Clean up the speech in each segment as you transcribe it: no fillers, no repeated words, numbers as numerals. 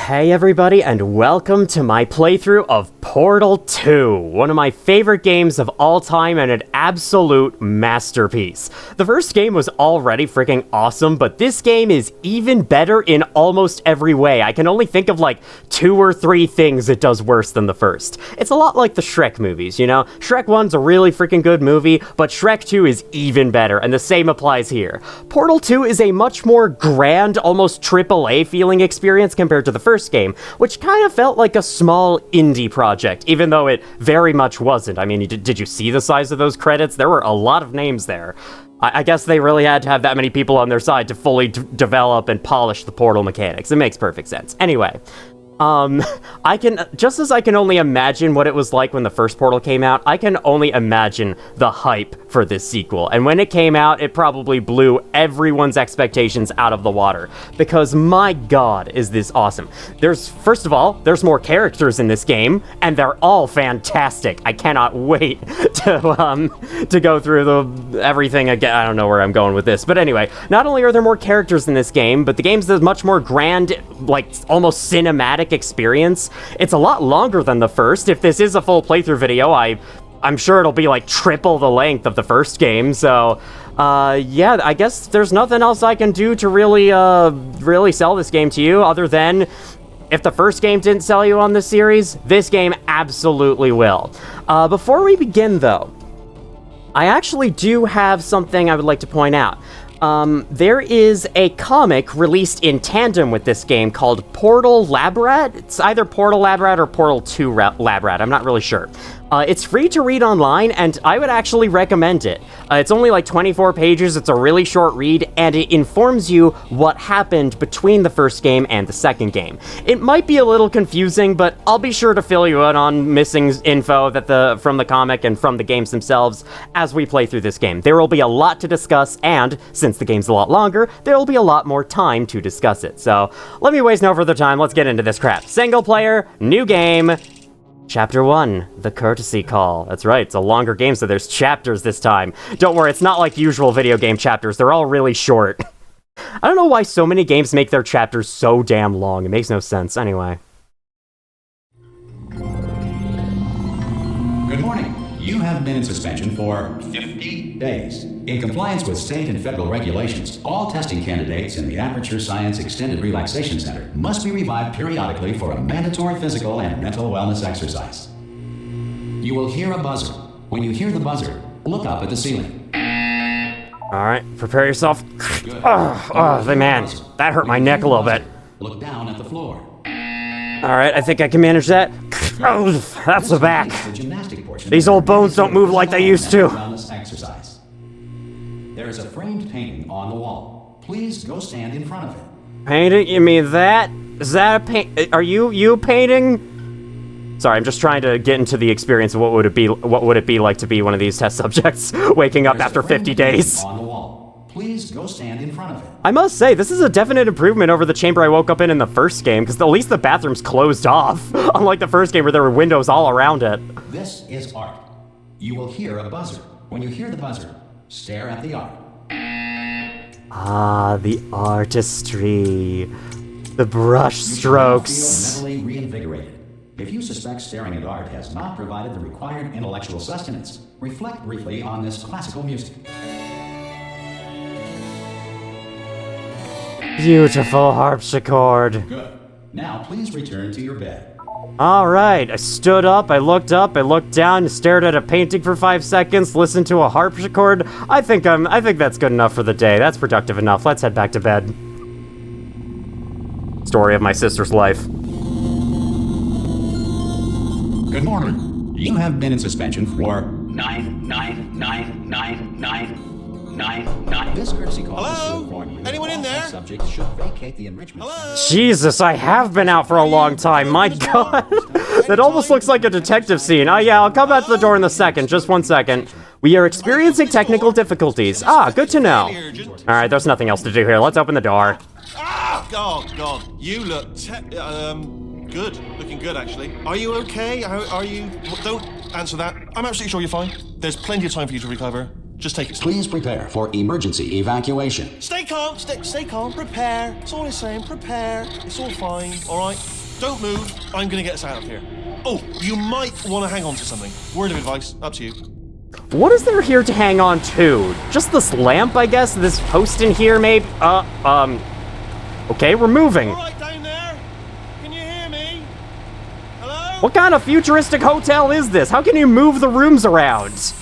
Hey everybody, and welcome to my playthrough of Portal 2, one of my favorite games of all time and an absolute masterpiece. The first game was already freaking awesome, but this game is even better in almost every way. I can only think of like 2 or 3 things it does worse than the first. It's a lot like the Shrek movies, you know? Shrek 1's a really freaking good movie, but Shrek 2 is even better, and the same applies here. Portal 2 is a much more grand, almost AAA feeling experience compared to the first game, which kind of felt like a small indie project, even though it very much wasn't. I mean, did you see the size of those credits? There were a lot of names there. I guess they really had to have that many people on their side to fully develop and polish the Portal mechanics. It makes perfect sense. Anyway, just as I can only imagine what it was like when the first Portal came out, I can only imagine the hype for this sequel. And when it came out, it probably blew everyone's expectations out of the water, because my god, is this awesome. First of all, there's more characters in this game, and they're all fantastic. I cannot wait to go through everything again. I don't know where I'm going with this, but anyway, not only are there more characters in this game, but the game's a much more grand, like almost cinematic experience. It's a lot longer than the first. If this is a full playthrough video, I'm sure it'll be like triple the length of the first game, so yeah, I guess there's nothing else I can do to really sell this game to you, other than if the first game didn't sell you on this series, this game absolutely will. Before we begin though, I actually do have something I would like to point out. There is a comic released in tandem with this game called Portal Lab Rat. It's either Portal Lab Rat or Portal 2 Lab Rat, I'm not really sure. It's free to read online, and I would actually recommend it. It's only like 24 pages, it's a really short read, and it informs you what happened between the first game and the second game. It might be a little confusing, but I'll be sure to fill you in on missing info from the comic and from the games themselves as we play through this game. There will be a lot to discuss, and since the game's a lot longer, there will be a lot more time to discuss it. So, let me waste no further time, let's get into this crap. Single player, new game, Chapter 1, The Courtesy Call. That's right, it's a longer game, so there's chapters this time. Don't worry, it's not like usual video game chapters, they're all really short. I don't know why so many games make their chapters so damn long, it makes no sense. Anyway. Good morning. You have been in suspension for 50 days. In compliance with state and federal regulations, all testing candidates in the Aperture Science Extended Relaxation Center must be revived periodically for a mandatory physical and mental wellness exercise. You will hear a buzzer. When you hear the buzzer, look up at the ceiling. Alright, prepare yourself. Man, that hurt my neck a little bit. Look down at the floor. Alright, I think I can manage that. Oh, that's the back. These old bones don't move like they used to. There is a framed painting on the wall. Please go stand in front of it. Painting? You mean that? Is that a paint? Are you painting? Sorry, I'm just trying to get into the experience of what would it be like to be one of these test subjects, waking up after 50 days. On the wall. Please go stand in front of it. I must say, this is a definite improvement over the chamber I woke up in the first game, because at least the bathroom's closed off, unlike the first game where there were windows all around it. This is art. You will hear a buzzer. When you hear the buzzer, stare at the art. Ah, the artistry. The brush strokes. You feel mentally reinvigorated. If you suspect staring at art has not provided the required intellectual sustenance, reflect briefly on this classical music. Beautiful harpsichord. Good. Now please return to your bed. Alright, I stood up, I looked down, stared at a painting for 5 seconds, listened to a harpsichord. I think that's good enough for the day. That's productive enough. Let's head back to bed. Story of my sister's life. Good morning. You have been in suspension for 9. This courtcy call is to inform you. Anyone in there? Subjects should vacate the enrichment center. Jesus, I have been out for a long time. My god. That almost looks like a detective scene. Yeah, I'll come back to the door in a second. Just 1 second. We are experiencing technical difficulties. Good to know. Alright, there's nothing else to do here. Let's open the door. God. You look good. Looking good, actually. Are you okay? Are you... Don't answer that. I'm absolutely sure you're fine. There's plenty of time for you to recover. Just take it slow. Please prepare for emergency evacuation. Stay calm, stay calm. Prepare. That's all it's saying. Prepare. It's all fine, all right? Don't move. I'm going to get us out of here. Oh, you might want to hang on to something. Word of advice. Up to you. What is there here to hang on to? Just this lamp, I guess? This post in here, maybe? Okay, we're moving. All right, down there? Can you hear me? Hello? What kind of futuristic hotel is this? How can you move the rooms around?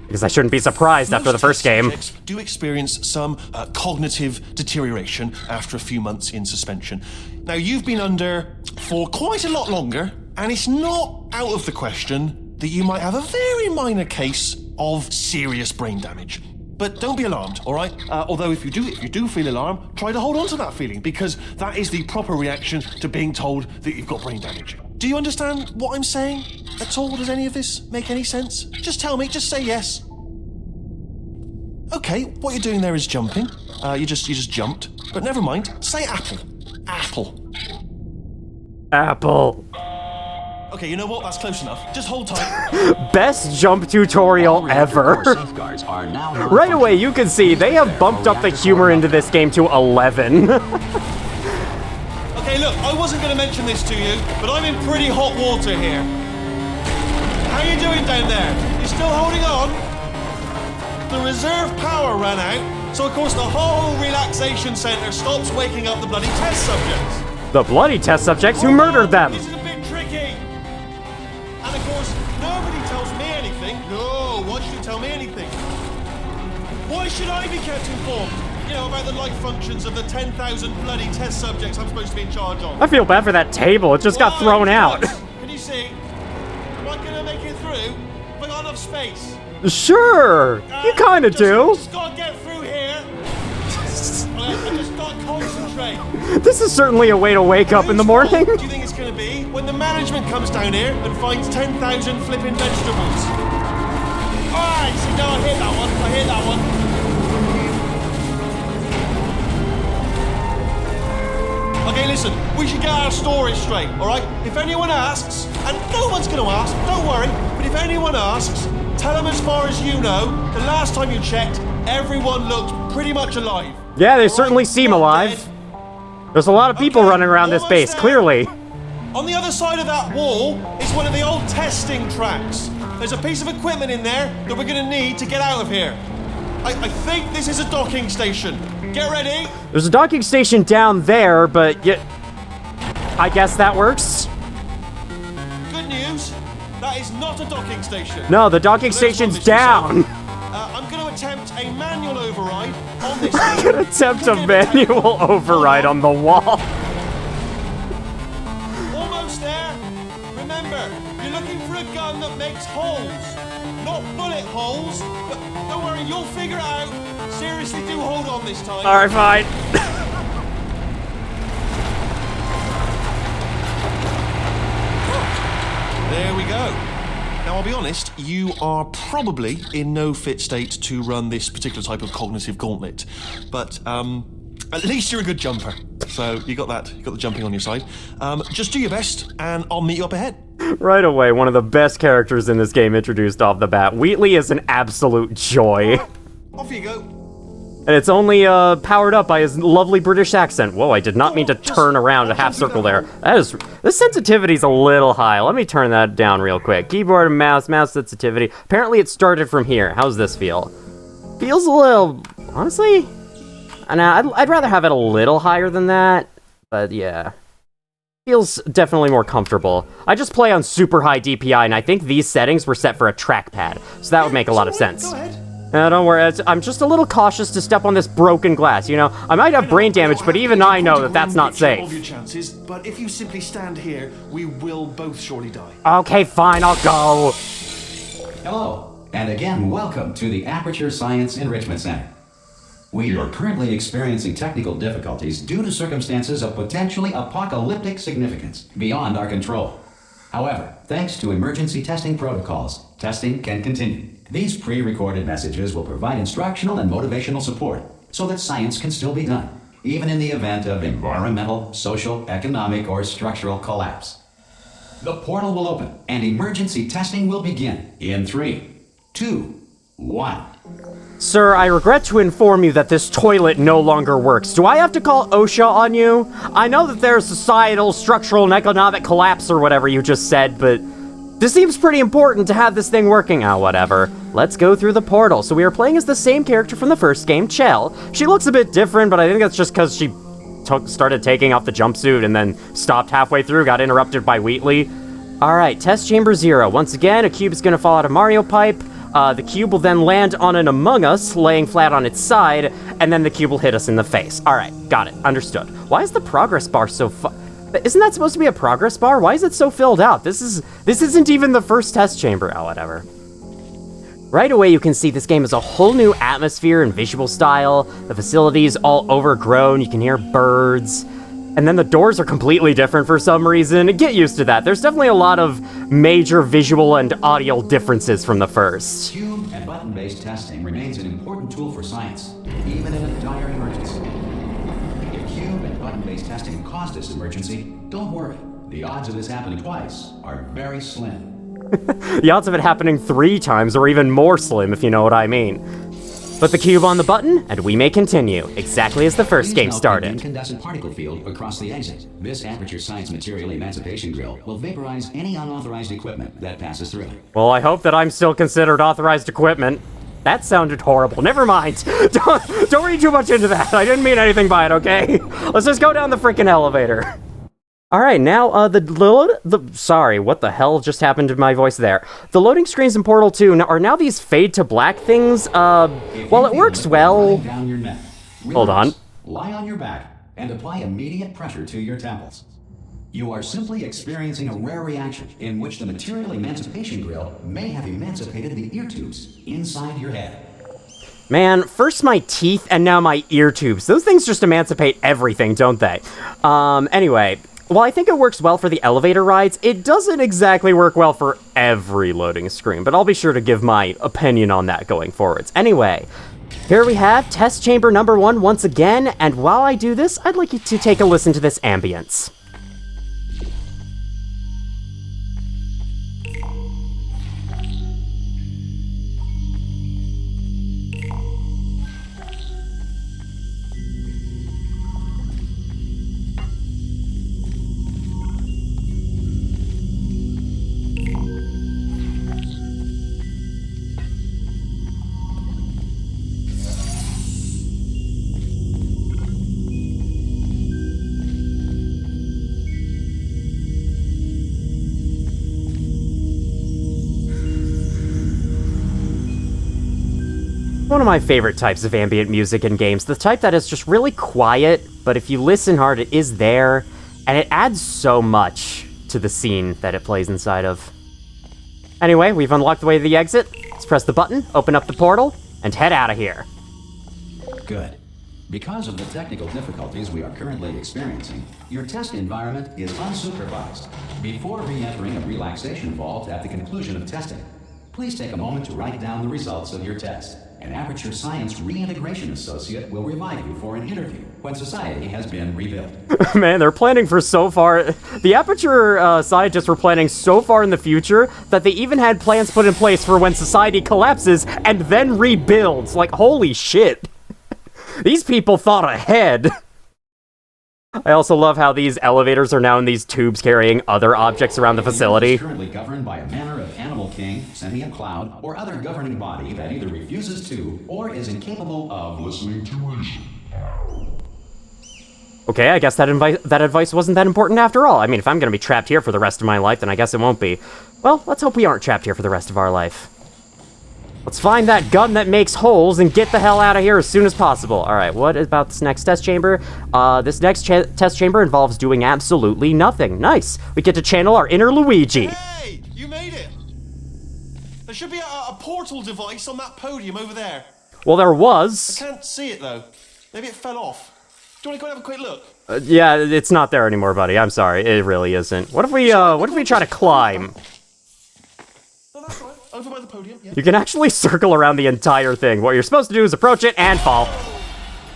Because I shouldn't be surprised after the first game. Most test subjects do experience some cognitive deterioration after a few months in suspension. Now, you've been under for quite a lot longer, and it's not out of the question that you might have a very minor case of serious brain damage. But don't be alarmed, all right? Although if you do feel alarmed, try to hold on to that feeling, because that is the proper reaction to being told that you've got brain damage. Do you understand what I'm saying at all? Does any of this make any sense? Just tell me, just say yes. Okay, what you're doing there is jumping. You just jumped. But never mind, say apple. Apple. Apple. Okay, you know what? That's close enough. Just hold tight. Best jump tutorial ever. Safeguards are now Right away, you can see they have bumped up the humor into this game to 11. Okay, look, I wasn't going to mention this to you, but I'm in pretty hot water here. How you doing down there? You still holding on? The reserve power ran out, so of course the whole relaxation center stops waking up the bloody test subjects. The bloody test subjects who murdered them. This is a bit tricky. And of course, nobody tells me anything. No, why should you tell me anything? Why should I be kept informed? You know, about the life functions of the 10,000 bloody test subjects I'm supposed to be in charge of. I feel bad for that table. It just got thrown out. Can you see? Am I gonna make it through? Have I got enough space? Sure, you kind of do. Just gotta get through here. I just gotta concentrate. This is certainly a way to wake up in the morning. What do you think it's gonna be when the management comes down here and finds 10,000 flipping vegetables? Alright, see, no, I hit that one. Okay, listen, we should get our story straight, alright? If anyone asks, and no one's gonna ask, don't worry, but if anyone asks, tell them as far as you know, the last time you checked, everyone looked pretty much alive. Yeah, they certainly seem alive. There's a lot of people running around this base, there. clearly. On the other side of that wall is one of the old testing tracks. There's a piece of equipment in there that we're gonna need to get out of here. I think this is a docking station. Get ready. There's a docking station down there, but I guess that works. Good news. That is not a docking station. No, the docking station's down. I'm going to attempt a manual override on this. I'm gonna attempt a manual override on the wall. Almost there. Remember, you're looking for a gun that makes holes, not bullet holes. But don't worry, you'll figure it out. Seriously, do hold on this time. All right, fine. There we go. Now, I'll be honest, you are probably in no fit state to run this particular type of cognitive gauntlet. But at least you're a good jumper. So you got that. You got the jumping on your side. Just do your best, and I'll meet you up ahead. Right away, one of the best characters in this game introduced off the bat. Wheatley is an absolute joy. Off you go. And it's only powered up by his lovely British accent. Whoa, I did not mean to turn around a half circle there. This sensitivity's a little high. Let me turn that down real quick. Keyboard and mouse sensitivity. Apparently it started from here. How's this feel? Feels a little, honestly, I'd rather have it a little higher than that, but yeah. Feels definitely more comfortable. I just play on super high DPI, and I think these settings were set for a trackpad, so that would make a lot of sense. Go ahead. Don't worry, I'm just a little cautious to step on this broken glass, you know? I might have brain damage, but even I know that that's not safe. Of your chances, but if you simply stand here, we will both surely die. Okay, fine, I'll go. Hello, and again, welcome to the Aperture Science Enrichment Center. We are currently experiencing technical difficulties due to circumstances of potentially apocalyptic significance beyond our control. However, thanks to emergency testing protocols, testing can continue. These pre-recorded messages will provide instructional and motivational support so that science can still be done, even in the event of environmental, social, economic, or structural collapse. The portal will open and emergency testing will begin in 3, 2, 1. Sir, I regret to inform you that this toilet no longer works. Do I have to call OSHA on you? I know that there's societal, structural, and economic collapse or whatever you just said, but this seems pretty important to have this thing working. Oh, whatever. Let's go through the portal. So we are playing as the same character from the first game, Chell. She looks a bit different, but I think that's just because she started taking off the jumpsuit and then stopped halfway through, got interrupted by Wheatley. Alright, test chamber 0. Once again, a cube is going to fall out of Mario Pipe. The cube will then land on an Among Us, laying flat on its side, and then the cube will hit us in the face. Alright, got it. Understood. Why is the progress bar so Isn't that supposed to be a progress bar? Why is it so filled out? This isn't even the first test chamber. Oh, whatever. Right away, you can see this game has a whole new atmosphere and visual style. The facility is all overgrown. You can hear birds. And then the doors are completely different for some reason. Get used to that. There's definitely a lot of major visual and audio differences from the first. Cube and button-based testing remains an important tool for science, even in a dire emergency. If cube and button-based testing caused this emergency, don't worry. The odds of this happening twice are very slim. The odds of it happening 3 times are even more slim, if you know what I mean. Put the cube on the button, and we may continue, exactly as the first game started. Incandescent particle field across the exit. This aperture science material emancipation grill will vaporize any unauthorized equipment that passes through. Well, I hope that I'm still considered authorized equipment. That sounded horrible. Never mind. Don't read too much into that. I didn't mean anything by it, okay? Let's just go down the freaking elevator. Alright, now, sorry, what the hell just happened to my voice there? The loading screens in Portal 2 are now these fade to black things. Well, it works well. Down your neck. Hold on. Lie on your back and apply immediate pressure to your temples. You are simply experiencing a rare reaction in which the material emancipation grill may have emancipated the ear tubes inside your head. Man, first my teeth and now my ear tubes. Those things just emancipate everything, don't they? Anyway. While I think it works well for the elevator rides, it doesn't exactly work well for every loading screen, but I'll be sure to give my opinion on that going forwards. Anyway, here we have test chamber number 1 once again, and while I do this, I'd like you to take a listen to this ambience. One of my favorite types of ambient music in games, the type that is just really quiet, but if you listen hard, it is there, and it adds so much to the scene that it plays inside of. Anyway, we've unlocked the way to the exit. Let's press the button, open up the portal, and head out of here. Good. Because of the technical difficulties we are currently experiencing, your test environment is unsupervised. Before re-entering a relaxation vault at the conclusion of testing, please take a moment to write down the results of your test. An Aperture Science Reintegration Associate will revive you for an interview when society has been rebuilt. Man, they're planning for so far. The Aperture scientists were planning so far in the future that they even had plans put in place for when society collapses and then rebuilds. Like, holy shit. These people thought ahead. I also love how these elevators are now in these tubes carrying other objects around the facility. Is currently governed by a manner of animal king, sentient cloud, or other governing body that either refuses to or is incapable of listening to reason. Okay, I guess that advice wasn't that important after all. I mean, if I'm gonna be trapped here for the rest of my life, then I guess it won't be. Well, let's hope we aren't trapped here for the rest of our life. Let's find that gun that makes holes and get the hell out of here as soon as possible. All right, what about this next test chamber? This next test chamber involves doing absolutely nothing. Nice. We get to channel our inner Luigi. Hey, you made it. There should be a portal device on that podium over there. Well, there was. I can't see it, though. Maybe it fell off. Do you want to go and have a quick look? Yeah, it's not there anymore, buddy. I'm sorry. It really isn't. What if we try to climb? No, that's right. Over by the podium, yeah. You can actually circle around the entire thing. What you're supposed to do is approach it and fall.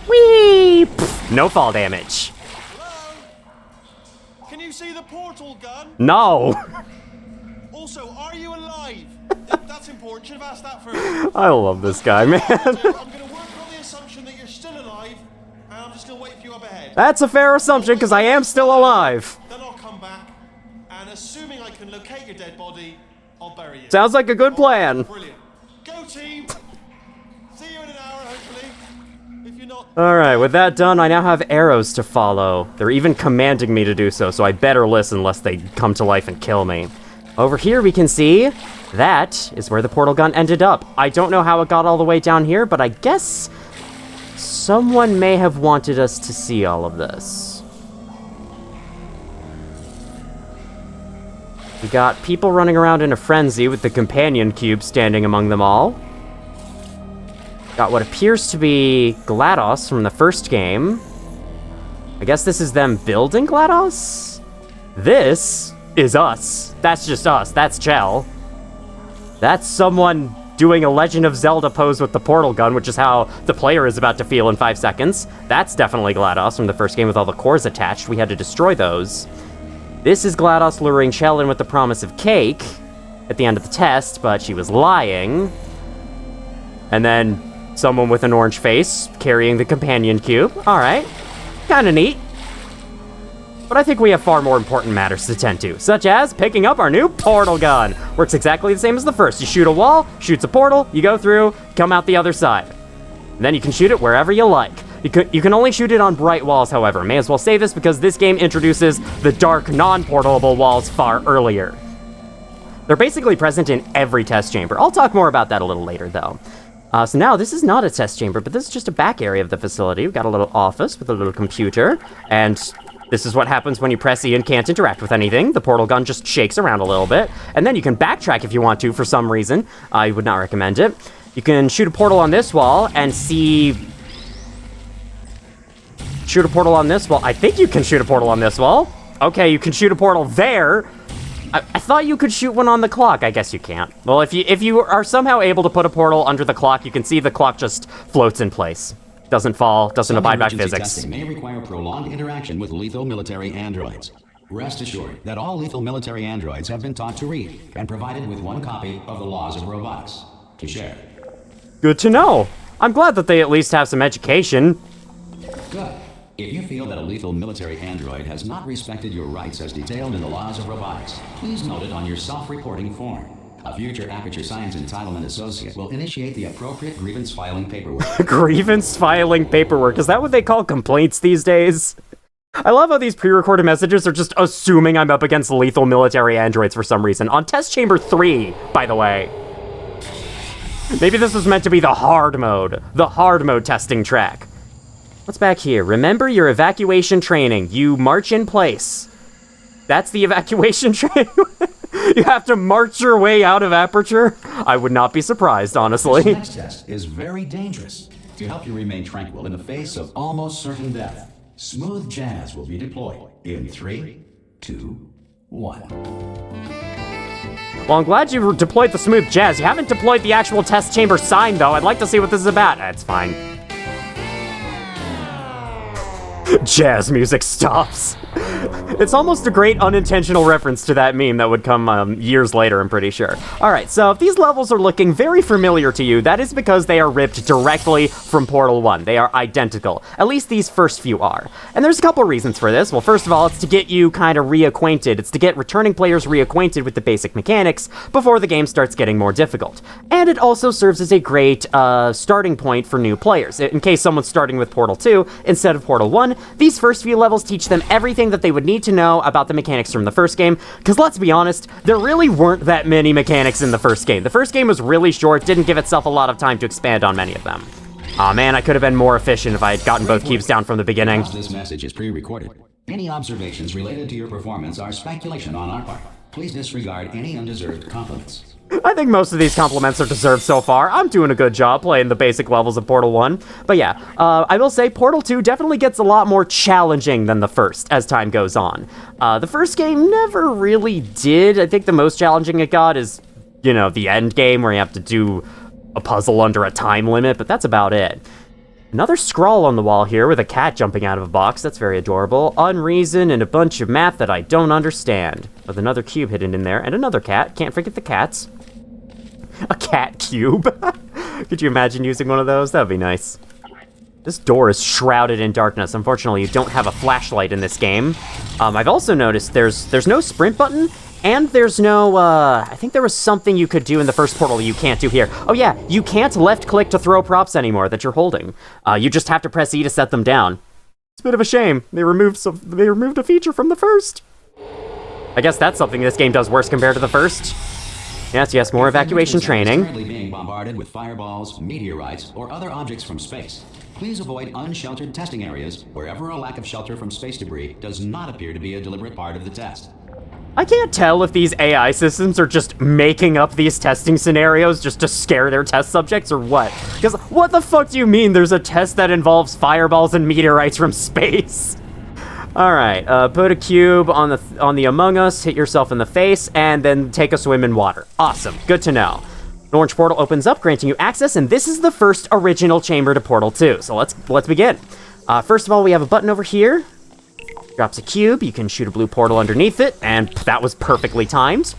Whee! Pfft, no fall damage. Hello? Can you see the portal gun? No. Also, are you alive? That's That's important. Should have asked that first. I love this guy, man. I'm going to work on the assumption that you're still alive, and I'm just going to wait for you up ahead. That's a fair assumption, because I am still alive. Then I'll come back, and assuming I can locate your dead body, I'll bury you. Sounds like a good plan. Brilliant. Go team! See you in an hour, hopefully. If you're not... Alright, with that done, I now have arrows to follow. They're even commanding me to do so, so I better listen lest they come to life and kill me. Over here we can see that is where the portal gun ended up. I don't know how it got all the way down here, but I guess someone may have wanted us to see all of this. We got people running around in a frenzy with the companion cube standing among them all. Got what appears to be GLaDOS from the first game. I guess this is them building GLaDOS? This is us. That's just us. That's Chell. That's someone doing a Legend of Zelda pose with the portal gun, which is how the player is about to feel in 5 seconds. That's definitely GLaDOS from the first game with all the cores attached. We had to destroy those. This is GLaDOS luring Chell in with the promise of cake at the end of the test, but she was lying. And then someone with an orange face carrying the companion cube. Alright. Kinda neat. But I think we have far more important matters to tend to, such as picking up our new portal gun. Works exactly the same as the first. You shoot a wall, shoots a portal, you go through, come out the other side. And then you can shoot it wherever you like. You can only shoot it on bright walls, however. May as well say this because this game introduces the dark, non-portable walls far earlier. They're basically present in every test chamber. I'll talk more about that a little later, though. So now, this is not a test chamber, but this is just a back area of the facility. We've got a little office with a little computer, and this is what happens when you press E and can't interact with anything. The portal gun just shakes around a little bit, and then you can backtrack if you want to for some reason. I would not recommend it. You can shoot a portal on this wall and see... Shoot a portal on this wall. I think you can shoot a portal on this wall. Okay, you can shoot a portal there. I thought you could shoot one on the clock. I guess you can't. Well, if you are somehow able to put a portal under the clock, you can see the clock just floats in place. Doesn't fall, doesn't abide by physics. Testing may require prolonged interaction with lethal military androids. Rest assured that all lethal military androids have been taught to read and provided with one copy of the laws of robotics to share. Good to know. I'm glad that they at least have some education. Good. If you feel that a lethal military android has not respected your rights as detailed in the laws of robotics, please note it on your self-reporting form. A future Aperture Science Entitlement Associate will initiate the appropriate grievance filing paperwork. Grievance filing paperwork. Is that what they call complaints these days? I love how these pre-recorded messages are just assuming I'm up against lethal military androids for some reason. On Test Chamber 3, by the way. Maybe this was meant to be the hard mode. The hard mode testing track. What's back here? Remember your evacuation training. You march in place. That's the evacuation training? You have to march your way out of Aperture? I would not be surprised, honestly. This next test is very dangerous. To help you remain tranquil in the face of almost certain death, smooth jazz will be deployed in 3, 2, 1. Well, I'm glad you deployed the smooth jazz. You haven't deployed the actual test chamber sign, though. I'd like to see what this is about. That's fine. Jazz music stops. It's almost a great unintentional reference to that meme that would come years later, I'm pretty sure. Alright, so if these levels are looking very familiar to you, that is because they are ripped directly from Portal 1. They are identical. At least these first few are. And there's a couple reasons for this. Well, first of all, it's to get you kind of reacquainted. It's to get returning players reacquainted with the basic mechanics before the game starts getting more difficult. And it also serves as a great starting point for new players. In case someone's starting with Portal 2 instead of Portal 1, these first few levels teach them everything that they would need to know about the mechanics from the first game, because let's be honest, there really weren't that many mechanics in the first game. The first game was really short, didn't give itself a lot of time to expand on many of them. Aw man, I could have been more efficient if I had gotten both cubes down from the beginning. This message is pre-recorded. Any observations related to your performance are speculation on our part. Please disregard any undeserved compliments. I think most of these compliments are deserved so far. I'm doing a good job playing the basic levels of Portal 1. But yeah, I will say Portal 2 definitely gets a lot more challenging than the first as time goes on. The first game never really did. I think the most challenging it got is, you know, the end game where you have to do a puzzle under a time limit, but that's about it. Another scroll on the wall here with a cat jumping out of a box. That's very adorable. Unreason and a bunch of math that I don't understand. With another cube hidden in there and another cat. Can't forget the cats. A cat cube. Could you imagine using one of those? That would be nice. This door is shrouded in darkness. Unfortunately, you don't have a flashlight in this game. I've also noticed there's no sprint button, and there's no, I think there was something you could do in the first portal you can't do here. Oh yeah, you can't left-click to throw props anymore that you're holding. You just have to press E to set them down. It's a bit of a shame. They removed a feature from the first. I guess that's something this game does worse compared to the first. Yes, more evacuation training. Currently being bombarded with fireballs, meteorites, or other objects from space. Please avoid unsheltered testing areas wherever a lack of shelter from space debris does not appear to be a deliberate part of the test. I can't tell if these AI systems are just making up these testing scenarios just to scare their test subjects or what. Because what the fuck do you mean there's a test that involves fireballs and meteorites from space? Alright, put a cube on the Among Us, hit yourself in the face, and then take a swim in water. Awesome, good to know. An orange portal opens up, granting you access, and this is the first original chamber to Portal 2. So let's begin. First of all, we have a button over here. Drops a cube, you can shoot a blue portal underneath it, and that was perfectly timed.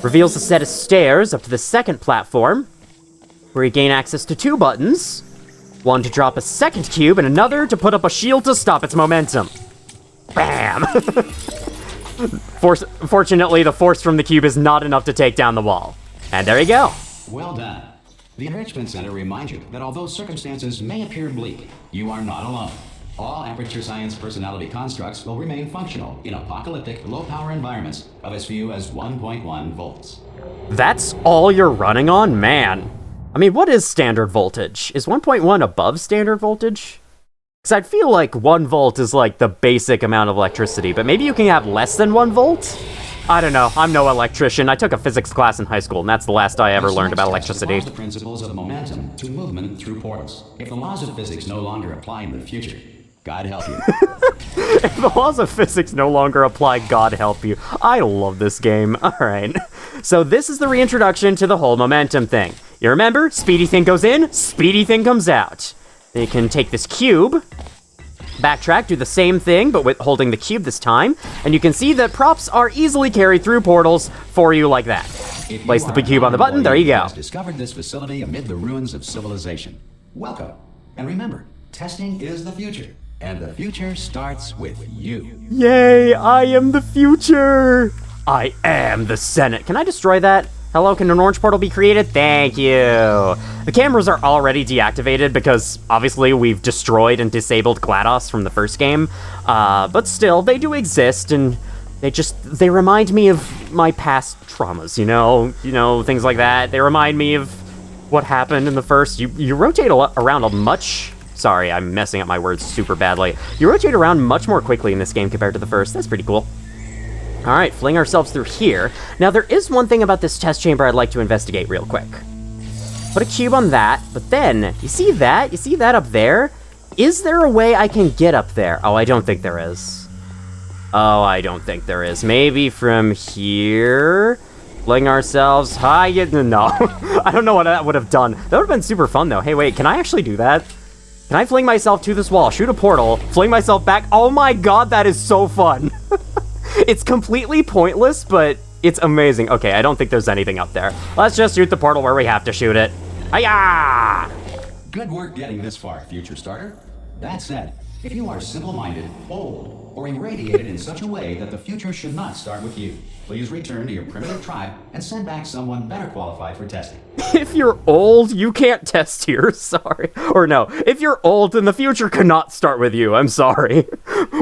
Reveals a set of stairs up to the second platform, where you gain access to 2 buttons. One to drop a second cube, and another to put up a shield to stop its momentum. Bam! Fortunately, the force from the cube is not enough to take down the wall. And there you go. Well done. The Enrichment Center reminds you that although circumstances may appear bleak, you are not alone. All Aperture Science personality constructs will remain functional in apocalyptic, low-power environments of as few as 1.1 volts. That's all you're running on? Man. I mean, what is standard voltage? Is 1.1 above standard voltage? Because I'd feel like 1 volt is like the basic amount of electricity, but maybe you can have less than 1 volt? I don't know, I'm no electrician. I took a physics class in high school, and that's the last I ever learned about electricity. The principles of momentum to movement through portals. If the laws of physics no longer apply in the future, God help you. If the laws of physics no longer apply, God help you. I love this game. Alright. So this is the reintroduction to the whole momentum thing. You remember, speedy thing goes in, speedy thing comes out. Then you can take this cube, backtrack, do the same thing, but with holding the cube this time, and you can see that props are easily carried through portals for you like that. Place the big cube on the button, there you go. Discovered this facility amid the ruins of civilization. Welcome. And remember, testing is the future, and the future starts with you. Yay, I am the future! I am the Senate. Can I destroy that? Hello, can an orange portal be created? Thank you. The cameras are already deactivated because obviously we've destroyed and disabled GLaDOS from the first game. But still, they do exist, and they remind me of my past traumas, you know, things like that. They remind me of what happened in the first. You rotate around a much... Sorry, I'm messing up my words super badly. You rotate around much more quickly in this game compared to the first. That's pretty cool. All right, fling ourselves through here. Now, there is one thing about this test chamber I'd like to investigate real quick. Put a cube on that, but then, you see that? You see that up there? Is there a way I can get up there? Oh, I don't think there is. Oh, I don't think there is. Maybe from here? Fling ourselves high? No, I don't know what that would have done. That would have been super fun, though. Hey, wait, can I actually do that? Can I fling myself to this wall, shoot a portal, fling myself back? Oh my god, that is so fun. It's completely pointless, but it's amazing. Okay, I don't think there's anything up there. Let's just shoot the portal where we have to shoot it. Hi-ya! Good work getting this far, future starter. That said, if you are simple-minded, bold, or irradiated in such a way that the future should not start with you, please return to your primitive tribe and send back someone better qualified for testing. If you're old, you can't test here, sorry. Or no, if you're old, then the future cannot start with you, I'm sorry.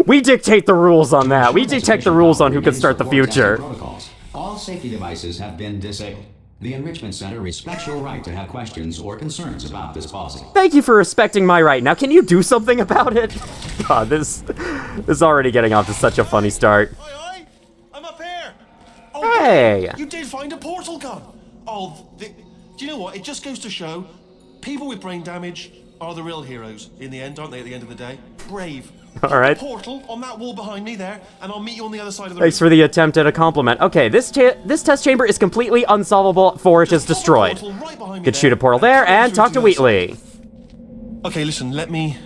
We dictate the rules on that. We dictate the rules on who can start the future. All safety devices have been disabled. The Enrichment Center respects your right to have questions or concerns about this policy. Thank you for respecting my right. Now, can you do something about it? God, this is already getting off to such a funny start. Aye, I'm up here. Oh, Hey! you did find a portal gun. Oh, do you know what? It just goes to show, people with brain damage are the real heroes in the end, aren't they? At the end of the day, brave. All right. Portal on that wall behind me there, and I'll meet you on the other side of the Thanks for the attempt at a compliment. Okay, this test chamber is completely unsolvable for it is destroyed. Could shoot a portal there and talk to Wheatley. Okay, listen, let me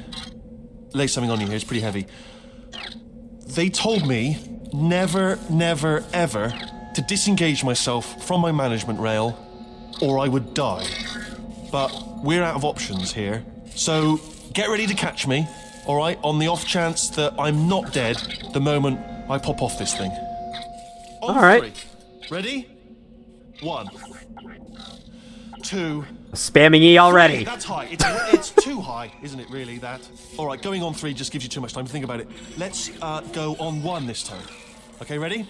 lay something on you here. It's pretty heavy. They told me never, never, ever to disengage myself from my management rail or I would die. But we're out of options here. So get ready to catch me, all right, on the off chance that I'm not dead the moment I pop off this thing. On all right. 3. Ready? 1, 2. Spamming E already. 3. That's high. It's too high, isn't it, really, that? All right, going on 3 just gives you too much time to think about it. Let's go on 1 this time. Okay, ready?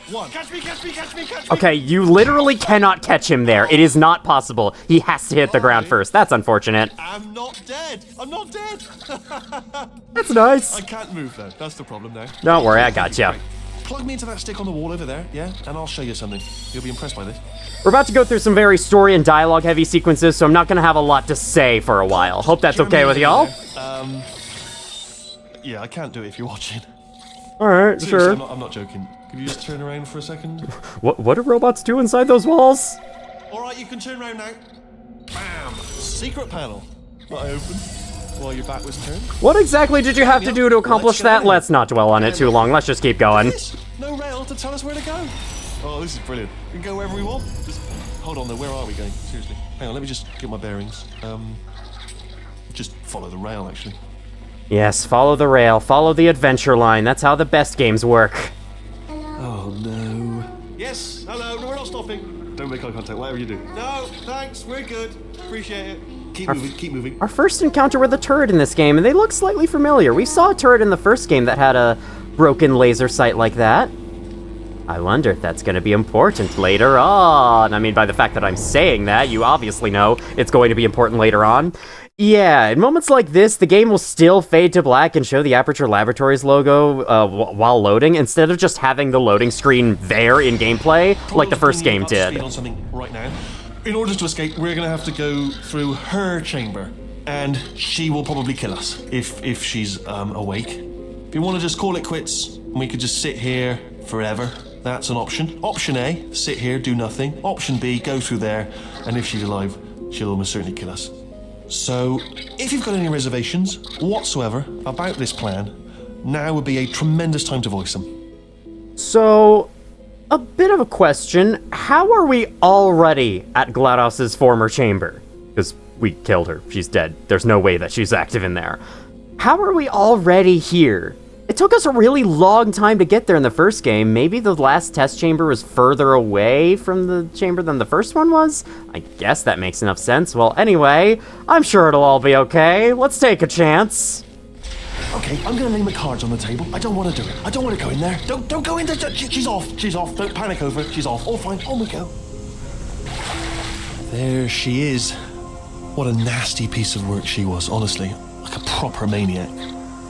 1. Catch me, catch me, catch me, catch me! Okay, you literally cannot catch him there. It is not possible. He has to hit the ground first. That's unfortunate. I'm not dead. I'm not dead. That's nice. I can't move, though. That's the problem now. Don't worry, I got you. Right. Plug me into that stick on the wall over there, yeah? And I'll show you something. You'll be impressed by this. We're about to go through some very story and dialogue heavy sequences, so I'm not going to have a lot to say for a while. Hope that's okay with y'all. Yeah, I can't do it if you're watching. Alright, Seriously, sure. I'm not joking. Could you just turn around for a second? What do robots do inside those walls? Alright, you can turn around now. Bam! Secret panel. That I opened while your back was turned. What exactly did you have to do to accomplish that? Let's not dwell on it too long. Let's just keep going. No rail to tell us where to go. Oh, this is brilliant. We can go wherever we want. Just hold on though, where are we going? Seriously. Hang on, let me just get my bearings. Just follow the rail, actually. Yes, follow the rail, follow the adventure line. That's how the best games work. Oh no. Yes, hello, no, we're not stopping. Don't make eye contact, whatever you do. No, thanks, we're good. Appreciate it. Keep moving, keep moving. Our first encounter with a turret in this game, and they look slightly familiar. We saw a turret in the first game that had a broken laser sight like that. I wonder if that's going to be important later on. I mean, by the fact that I'm saying that, you obviously know it's going to be important later on. Yeah, in moments like this, the game will still fade to black and show the Aperture Laboratories logo while loading, instead of just having the loading screen there in gameplay, like the first game did. On something right now. In order to escape, we're going to have to go through her chamber, and she will probably kill us if she's awake. If you want to just call it quits, and we could just sit here forever, that's an option. Option A, sit here, do nothing. Option B, go through there, and if she's alive, she'll almost certainly kill us. So, if you've got any reservations whatsoever about this plan, now would be a tremendous time to voice them. So, a bit of a question. How are we already at GLaDOS's former chamber? Because we killed her. She's dead. There's no way that she's active in there. How are we already here? It took us a really long time to get there in the first game. Maybe the last test chamber was further away from the chamber than the first one was? I guess that makes enough sense. Well, anyway, I'm sure it'll all be okay. Let's take a chance. Okay, I'm gonna lay my cards on the table. I don't want to do it. I don't want to go in there. Don't go in there. She's off. She's off. Don't panic over it. She's off. All fine. On we go. There she is. What a nasty piece of work she was, honestly. Like a proper maniac.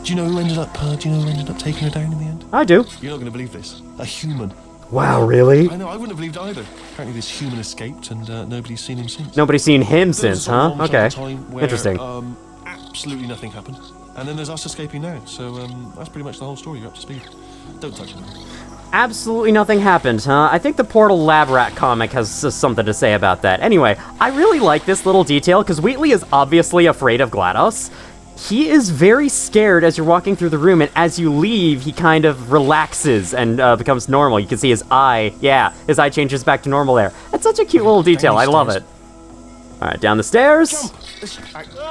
Do you know who ended up taking her down in the end? I do. You're not going to believe this. A human. Wow, really? I know, I wouldn't have believed either. Apparently this human escaped and nobody's seen him since. Nobody's seen him since, huh? There was a Okay. time where, Interesting. Absolutely nothing happened. And then there's us escaping now. So that's pretty much the whole story. You're up to speed. Don't touch it. Absolutely nothing happened, huh? I think the Portal Lab Rat comic has something to say about that. Anyway, I really like this little detail, because Wheatley is obviously afraid of GLaDOS. He is very scared as you're walking through the room, and as you leave, he kind of relaxes and becomes normal. You can see his eye. Yeah, his eye changes back to normal there. That's such a cute little detail. I love it. All right, down the stairs.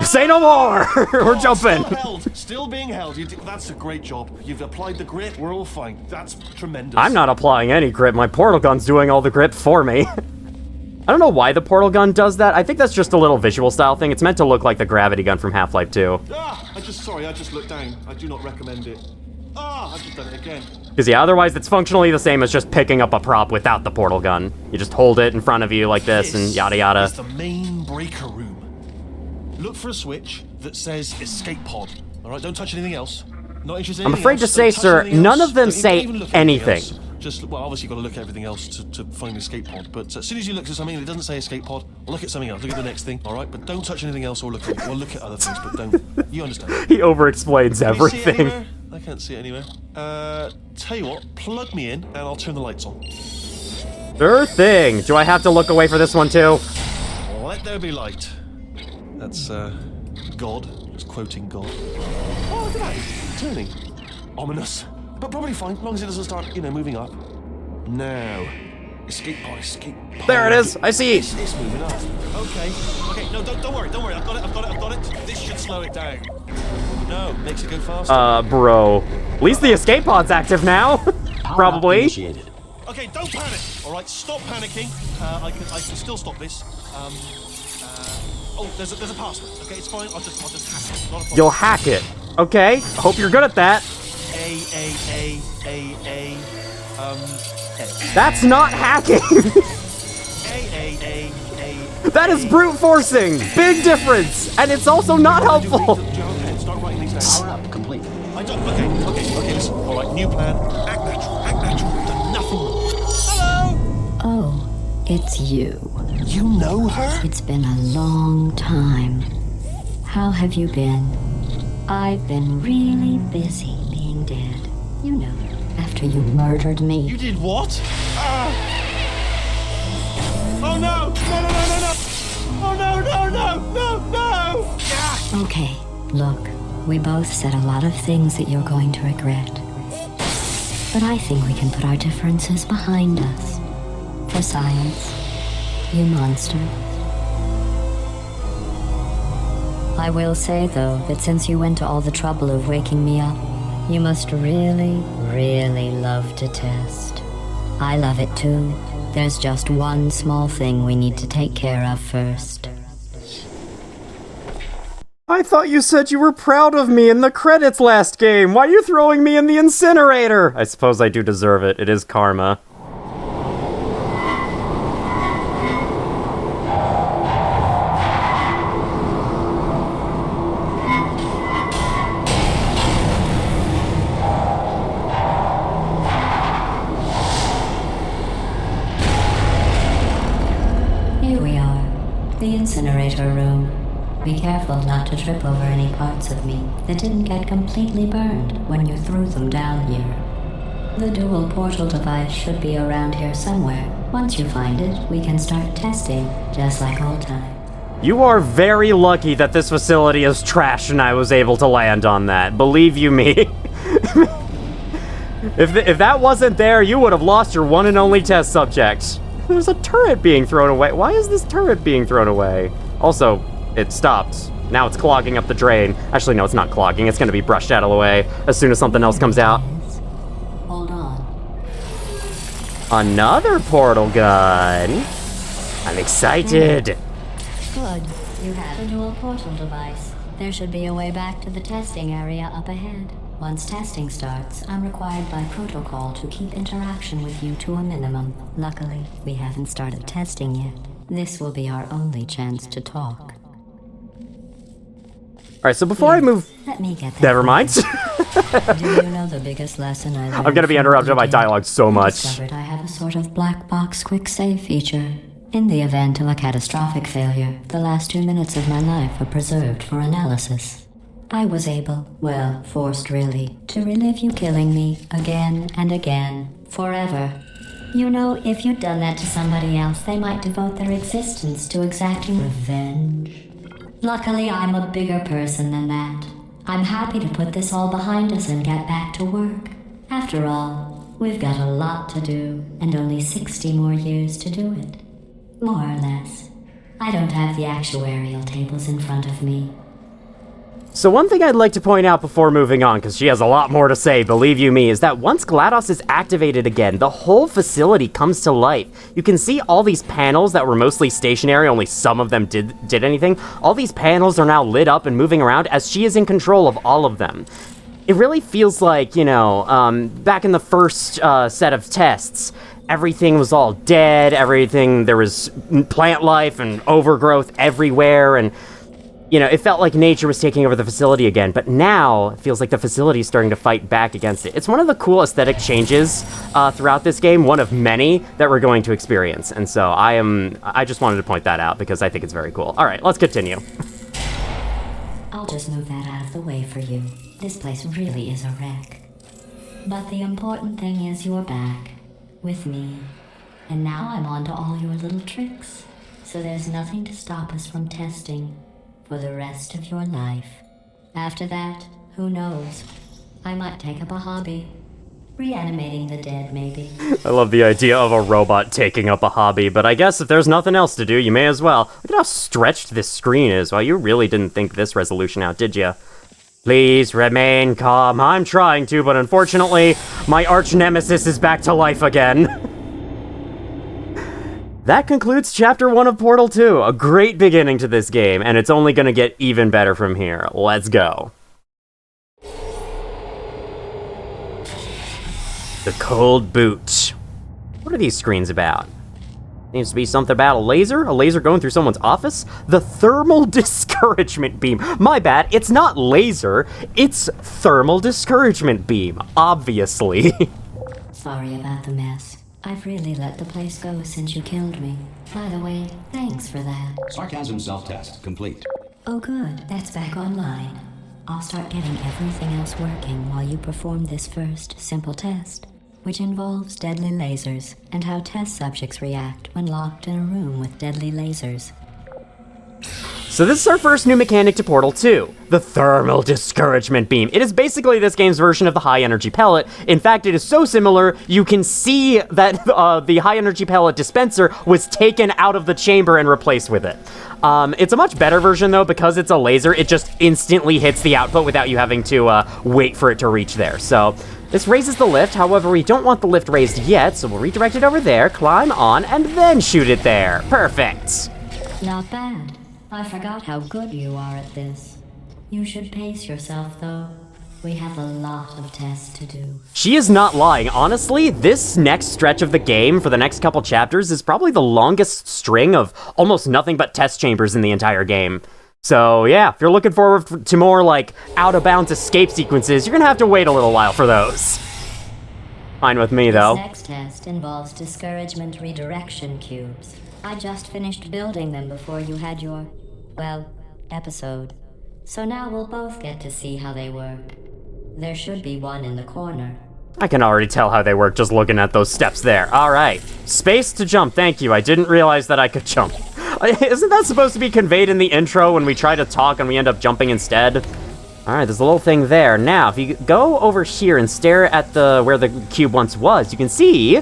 Say no more! We're jumping. Still being held. That's a great job. You've applied the grip. We're all fine. That's tremendous. I'm not applying any grip. My portal gun's doing all the grip for me. I don't know why the portal gun does that. I think that's just a little visual style thing. It's meant to look like the gravity gun from Half-Life 2. I just looked down. I do not recommend it. I've just done it again. Because yeah, otherwise it's functionally the same as just picking up a prop without the portal gun. You just hold it in front of you like this and yada yada. It's the main breaker room. Look for a switch that says escape pod. All right, don't touch anything else. Not interested in I'm anything afraid to else. say, Don't touch sir, anything none else. of them Don't say even look at anything. else. Just, well, obviously you've got to look at everything else to find the escape pod. But as soon as you look at something and it doesn't say escape pod, look at something else. Look at the next thing, all right? But don't touch anything else or look at other things, but don't. You understand? He over-explains Can you see it everything. anywhere? I can't see it anywhere. Tell you what, plug me in and I'll turn the lights on. Sure thing. Do I have to look away for this one too? Let there be light. That's, God. Just quoting God. Oh, look at that. It's turning. Ominous. But probably fine, as long as it doesn't start, moving up. Now, Escape pod, escape pod. There it is. I see. It's moving up. Okay, no, don't worry. I've got it. This should slow it down. No, makes it go faster. Bro. At least the escape pod's active now. Probably. Initiated. Okay, don't panic. All right, stop panicking. I can still stop this. Oh, there's a password. Okay, it's fine. I'll just hack it. Not a problem. You'll hack it. Okay. Hope you're good at that. A. That's not hacking. A. That is brute forcing. Big difference. And it's also not helpful. Start writing these down. Power up complete. I don't. Okay. Listen. All right, new plan. Act natural. We've done nothing wrong. Hello. Oh, it's you. You know her? It's been a long time. How have you been? I've been really busy being dead. You know, after you murdered me. You did what? Oh no! Oh no! Ah! Okay, look, we both said a lot of things that you're going to regret. But I think we can put our differences behind us. For science, you monster. I will say, though, that since you went to all the trouble of waking me up, you must really, really love to test. I love it too. There's just one small thing we need to take care of first. I thought you said you were proud of me in the credits last game. Why are you throwing me in the incinerator? I suppose I do deserve it. It is karma. Here we are, the incinerator room. Be careful not to trip over any parts of me that didn't get completely burned when you threw them down here. The dual portal device should be around here somewhere. Once you find it, we can start testing, just like old times. You are very lucky that this facility is trash and I was able to land on that. Believe you me. If that wasn't there, you would have lost your one and only test subject. There's a turret being thrown away. Why is this turret being thrown away? Also, it stopped. Now it's clogging up the drain. Actually, no, it's not clogging. It's going to be brushed out of the way as soon as something else comes out. Hold on. Another portal gun. I'm excited. Good. You have a dual portal device. There should be a way back to the testing area up ahead. Once testing starts, I'm required by protocol to keep interaction with you to a minimum. Luckily, we haven't started testing yet. This will be our only chance to talk. Alright, so before I move... Let me get that. Never mind. Do you know the biggest lesson I learned? I'm gonna be interrupted by dialogue so much. I discovered I have a sort of black box quick save feature. In the event of a catastrophic failure, the last 2 minutes of my life are preserved for analysis. I was able, well, forced really, to relive you killing me again and again, forever. You know, if you'd done that to somebody else, they might devote their existence to exacting revenge. Luckily, I'm a bigger person than that. I'm happy to put this all behind us and get back to work. After all, we've got a lot to do, and only 60 more years to do it. More or less. I don't have the actuarial tables in front of me. So one thing I'd like to point out before moving on, because she has a lot more to say, believe you me, is that once GLaDOS is activated again, the whole facility comes to life. You can see all these panels that were mostly stationary, only some of them did anything. All these panels are now lit up and moving around as she is in control of all of them. It really feels like, you know, back in the first set of tests, everything was all dead, there was plant life and overgrowth everywhere, and you know, it felt like nature was taking over the facility again, but now it feels like the facility is starting to fight back against it. It's one of the cool aesthetic changes throughout this game, one of many that we're going to experience, and so I just wanted to point that out because I think it's very cool. All right, let's continue. I'll just move that out of the way for you. This place really is a wreck. But the important thing is you're back, with me, and now I'm on to all your little tricks, so there's nothing to stop us from testing for the rest of your life. After that, who knows? I might take up a hobby. Reanimating the dead, maybe. I love the idea of a robot taking up a hobby, but I guess if there's nothing else to do, you may as well. Look at how stretched this screen is. Well, you really didn't think this resolution out, did you? Please remain calm. I'm trying to, but unfortunately, my arch nemesis is back to life again. That concludes Chapter 1 of Portal 2. A great beginning to this game, and it's only gonna get even better from here. Let's go. The Cold Boot. What are these screens about? Seems to be something about a laser going through someone's office? The Thermal Discouragement Beam. My bad, it's not laser, it's Thermal Discouragement Beam, obviously. Sorry about the mess. I've really let the place go since you killed me. By the way, thanks for that. Sarcasm self-test complete. Oh good, that's back online. I'll start getting everything else working while you perform this first, simple test, which involves deadly lasers and how test subjects react when locked in a room with deadly lasers. So this is our first new mechanic to Portal 2, the Thermal Discouragement Beam. It is basically this game's version of the High Energy Pellet. In fact, it is so similar, you can see that the High Energy Pellet dispenser was taken out of the chamber and replaced with it. It's a much better version, though, because it's a laser. It just instantly hits the output without you having to wait for it to reach there. So this raises the lift. However, we don't want the lift raised yet, so we'll redirect it over there, climb on, and then shoot it there. Perfect. Not bad. I forgot how good you are at this. You should pace yourself, though. We have a lot of tests to do. She is not lying. Honestly, this next stretch of the game for the next couple chapters is probably the longest string of almost nothing but test chambers in the entire game. So yeah, if you're looking forward to more like out-of-bounds escape sequences, you're gonna have to wait a little while for those. Fine with me, though. This next test involves discouragement redirection cubes. I just finished building them before you had your, well, episode. So now we'll both get to see how they work. There should be one in the corner. I can already tell how they work just looking at those steps there. All right. Space to jump, thank you. I didn't realize that I could jump. Isn't that supposed to be conveyed in the intro when we try to talk and we end up jumping instead? All right, there's a little thing there. Now, if you go over here and stare at where the cube once was, you can see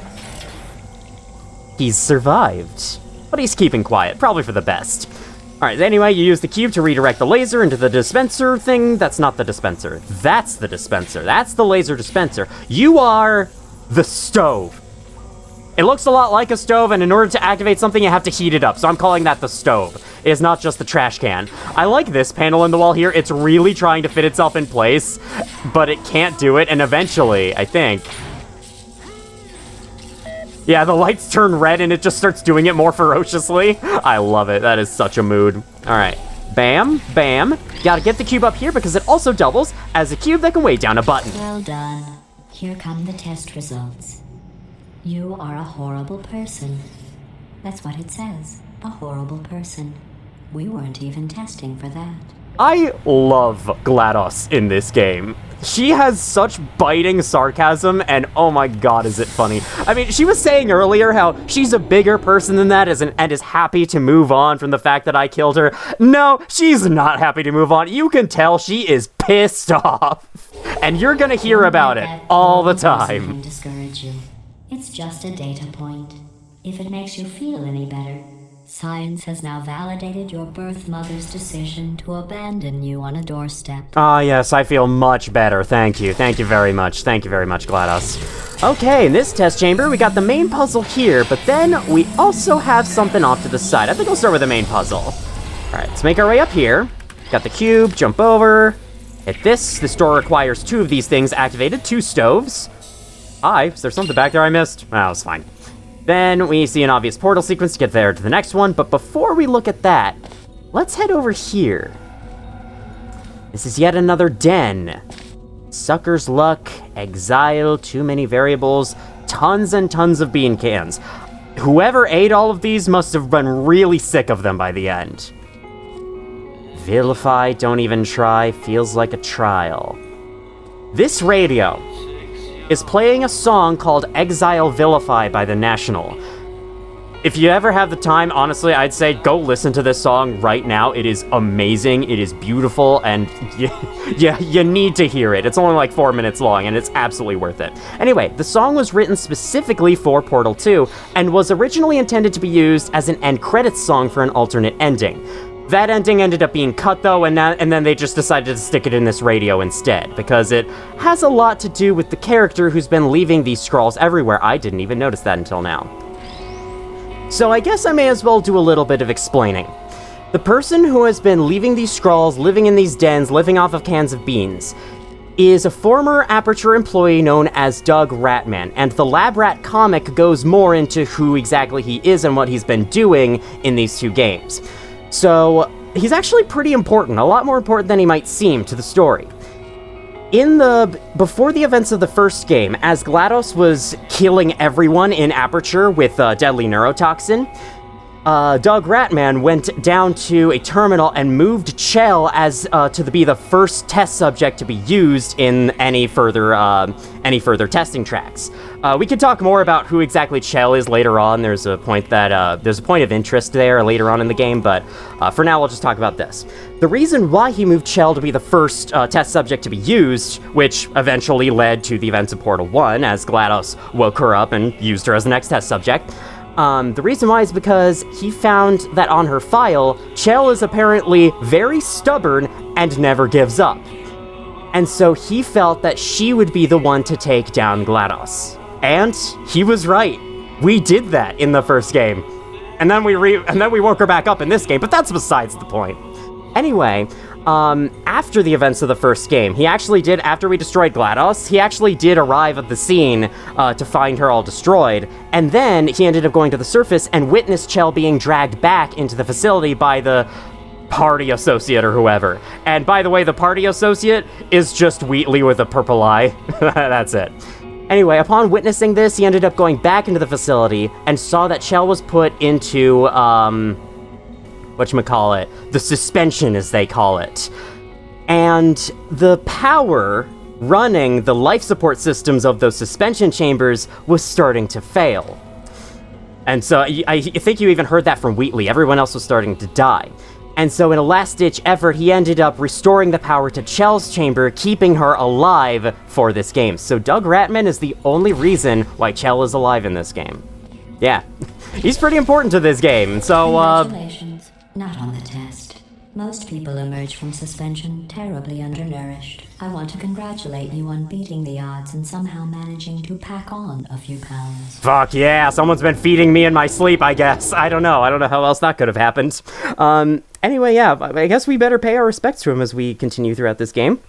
he's survived. But he's keeping quiet, probably for the best. All right, anyway, you use the cube to redirect the laser into the dispenser thing. That's not the dispenser. That's the dispenser. That's the laser dispenser. You are the stove. It looks a lot like a stove, and in order to activate something, you have to heat it up. So I'm calling that the stove. It is not just the trash can. I like this panel in the wall here. It's really trying to fit itself in place, but it can't do it. And eventually, I think... yeah, the lights turn red and it just starts doing it more ferociously. I love it. That is such a mood. All right. Bam, bam. Gotta get the cube up here because it also doubles as a cube that can weigh down a button. Well done. Here come the test results. You are a horrible person. That's what it says. A horrible person. We weren't even testing for that. I love GLaDOS in this game. She has such biting sarcasm, and oh my god, is it funny. I mean, she was saying earlier how she's a bigger person than that and is happy to move on from the fact that I killed her. No, she's not happy to move on. You can tell she is pissed off. And you're gonna hear about it all the time. Can discourage you. It's just a data point. If it makes you feel any better. Science has now validated your birth mother's decision to abandon you on a doorstep. Ah, yes, I feel much better. Thank you. Thank you very much. Thank you very much, GLaDOS. Okay, in this test chamber, we got the main puzzle here, but then we also have something off to the side. I think I'll start with the main puzzle. All right, let's make our way up here. Got the cube, jump over. Hit this. This door requires 2 of these things activated, 2 stoves. Hi, is there something back there I missed? Oh, it's fine. Then we see an obvious portal sequence to get there to the next one, but before we look at that, let's head over here. This is yet another den. Sucker's luck, exile, too many variables, tons and tons of bean cans. Whoever ate all of these must have been really sick of them by the end. Vilify, don't even try, feels like a trial. This radio is playing a song called Exile Vilify by The National. If you ever have the time, honestly, I'd say go listen to this song right now. It is amazing, it is beautiful, and you need to hear it. It's only like 4 minutes long, and it's absolutely worth it. Anyway, the song was written specifically for Portal 2, and was originally intended to be used as an end credits song for an alternate ending. That ending ended up being cut, though, and then they just decided to stick it in this radio instead, because it has a lot to do with the character who's been leaving these scrawls everywhere. I didn't even notice that until now. So I guess I may as well do a little bit of explaining. The person who has been leaving these scrawls, living in these dens, living off of cans of beans, is a former Aperture employee known as Doug Ratman, and the Lab Rat comic goes more into who exactly he is and what he's been doing in these two games. So he's actually pretty important, a lot more important than he might seem to the story. Before the events of the first game, as GLaDOS was killing everyone in Aperture with deadly neurotoxin, Doug Ratman went down to a terminal and moved Chell as to be the first test subject to be used in any further testing tracks. We could talk more about who exactly Chell is later on. There's a point of interest there later on in the game, but for now we'll just talk about this. The reason why he moved Chell to be the first test subject to be used, which eventually led to the events of Portal 1, as GLaDOS woke her up and used her as the next test subject. The reason why is because he found that on her file, Chell is apparently very stubborn and never gives up. And so he felt that she would be the one to take down GLaDOS. And he was right. We did that in the first game. And then we woke her back up in this game, but that's besides the point. Anyway, after the events of the first game, after we destroyed GLaDOS, he actually did arrive at the scene to find her all destroyed, and then he ended up going to the surface and witnessed Chell being dragged back into the facility by the party associate or whoever. And by the way, the party associate is just Wheatley with a purple eye. That's it. Anyway, upon witnessing this, he ended up going back into the facility and saw that Chell was put into, the suspension, as they call it. And the power running the life support systems of those suspension chambers was starting to fail. And so I think you even heard that from Wheatley. Everyone else was starting to die. And so in a last-ditch effort, he ended up restoring the power to Chell's chamber, keeping her alive for this game. So Doug Ratman is the only reason why Chell is alive in this game. Yeah, he's pretty important to this game, so, Congratulations. Not on the test. Most people emerge from suspension terribly undernourished. I want to congratulate you on beating the odds and somehow managing to pack on a few pounds. Fuck yeah, someone's been feeding me in my sleep, I guess. I don't know how else that could have happened. Anyway, yeah, I guess we better pay our respects to him as we continue throughout this game.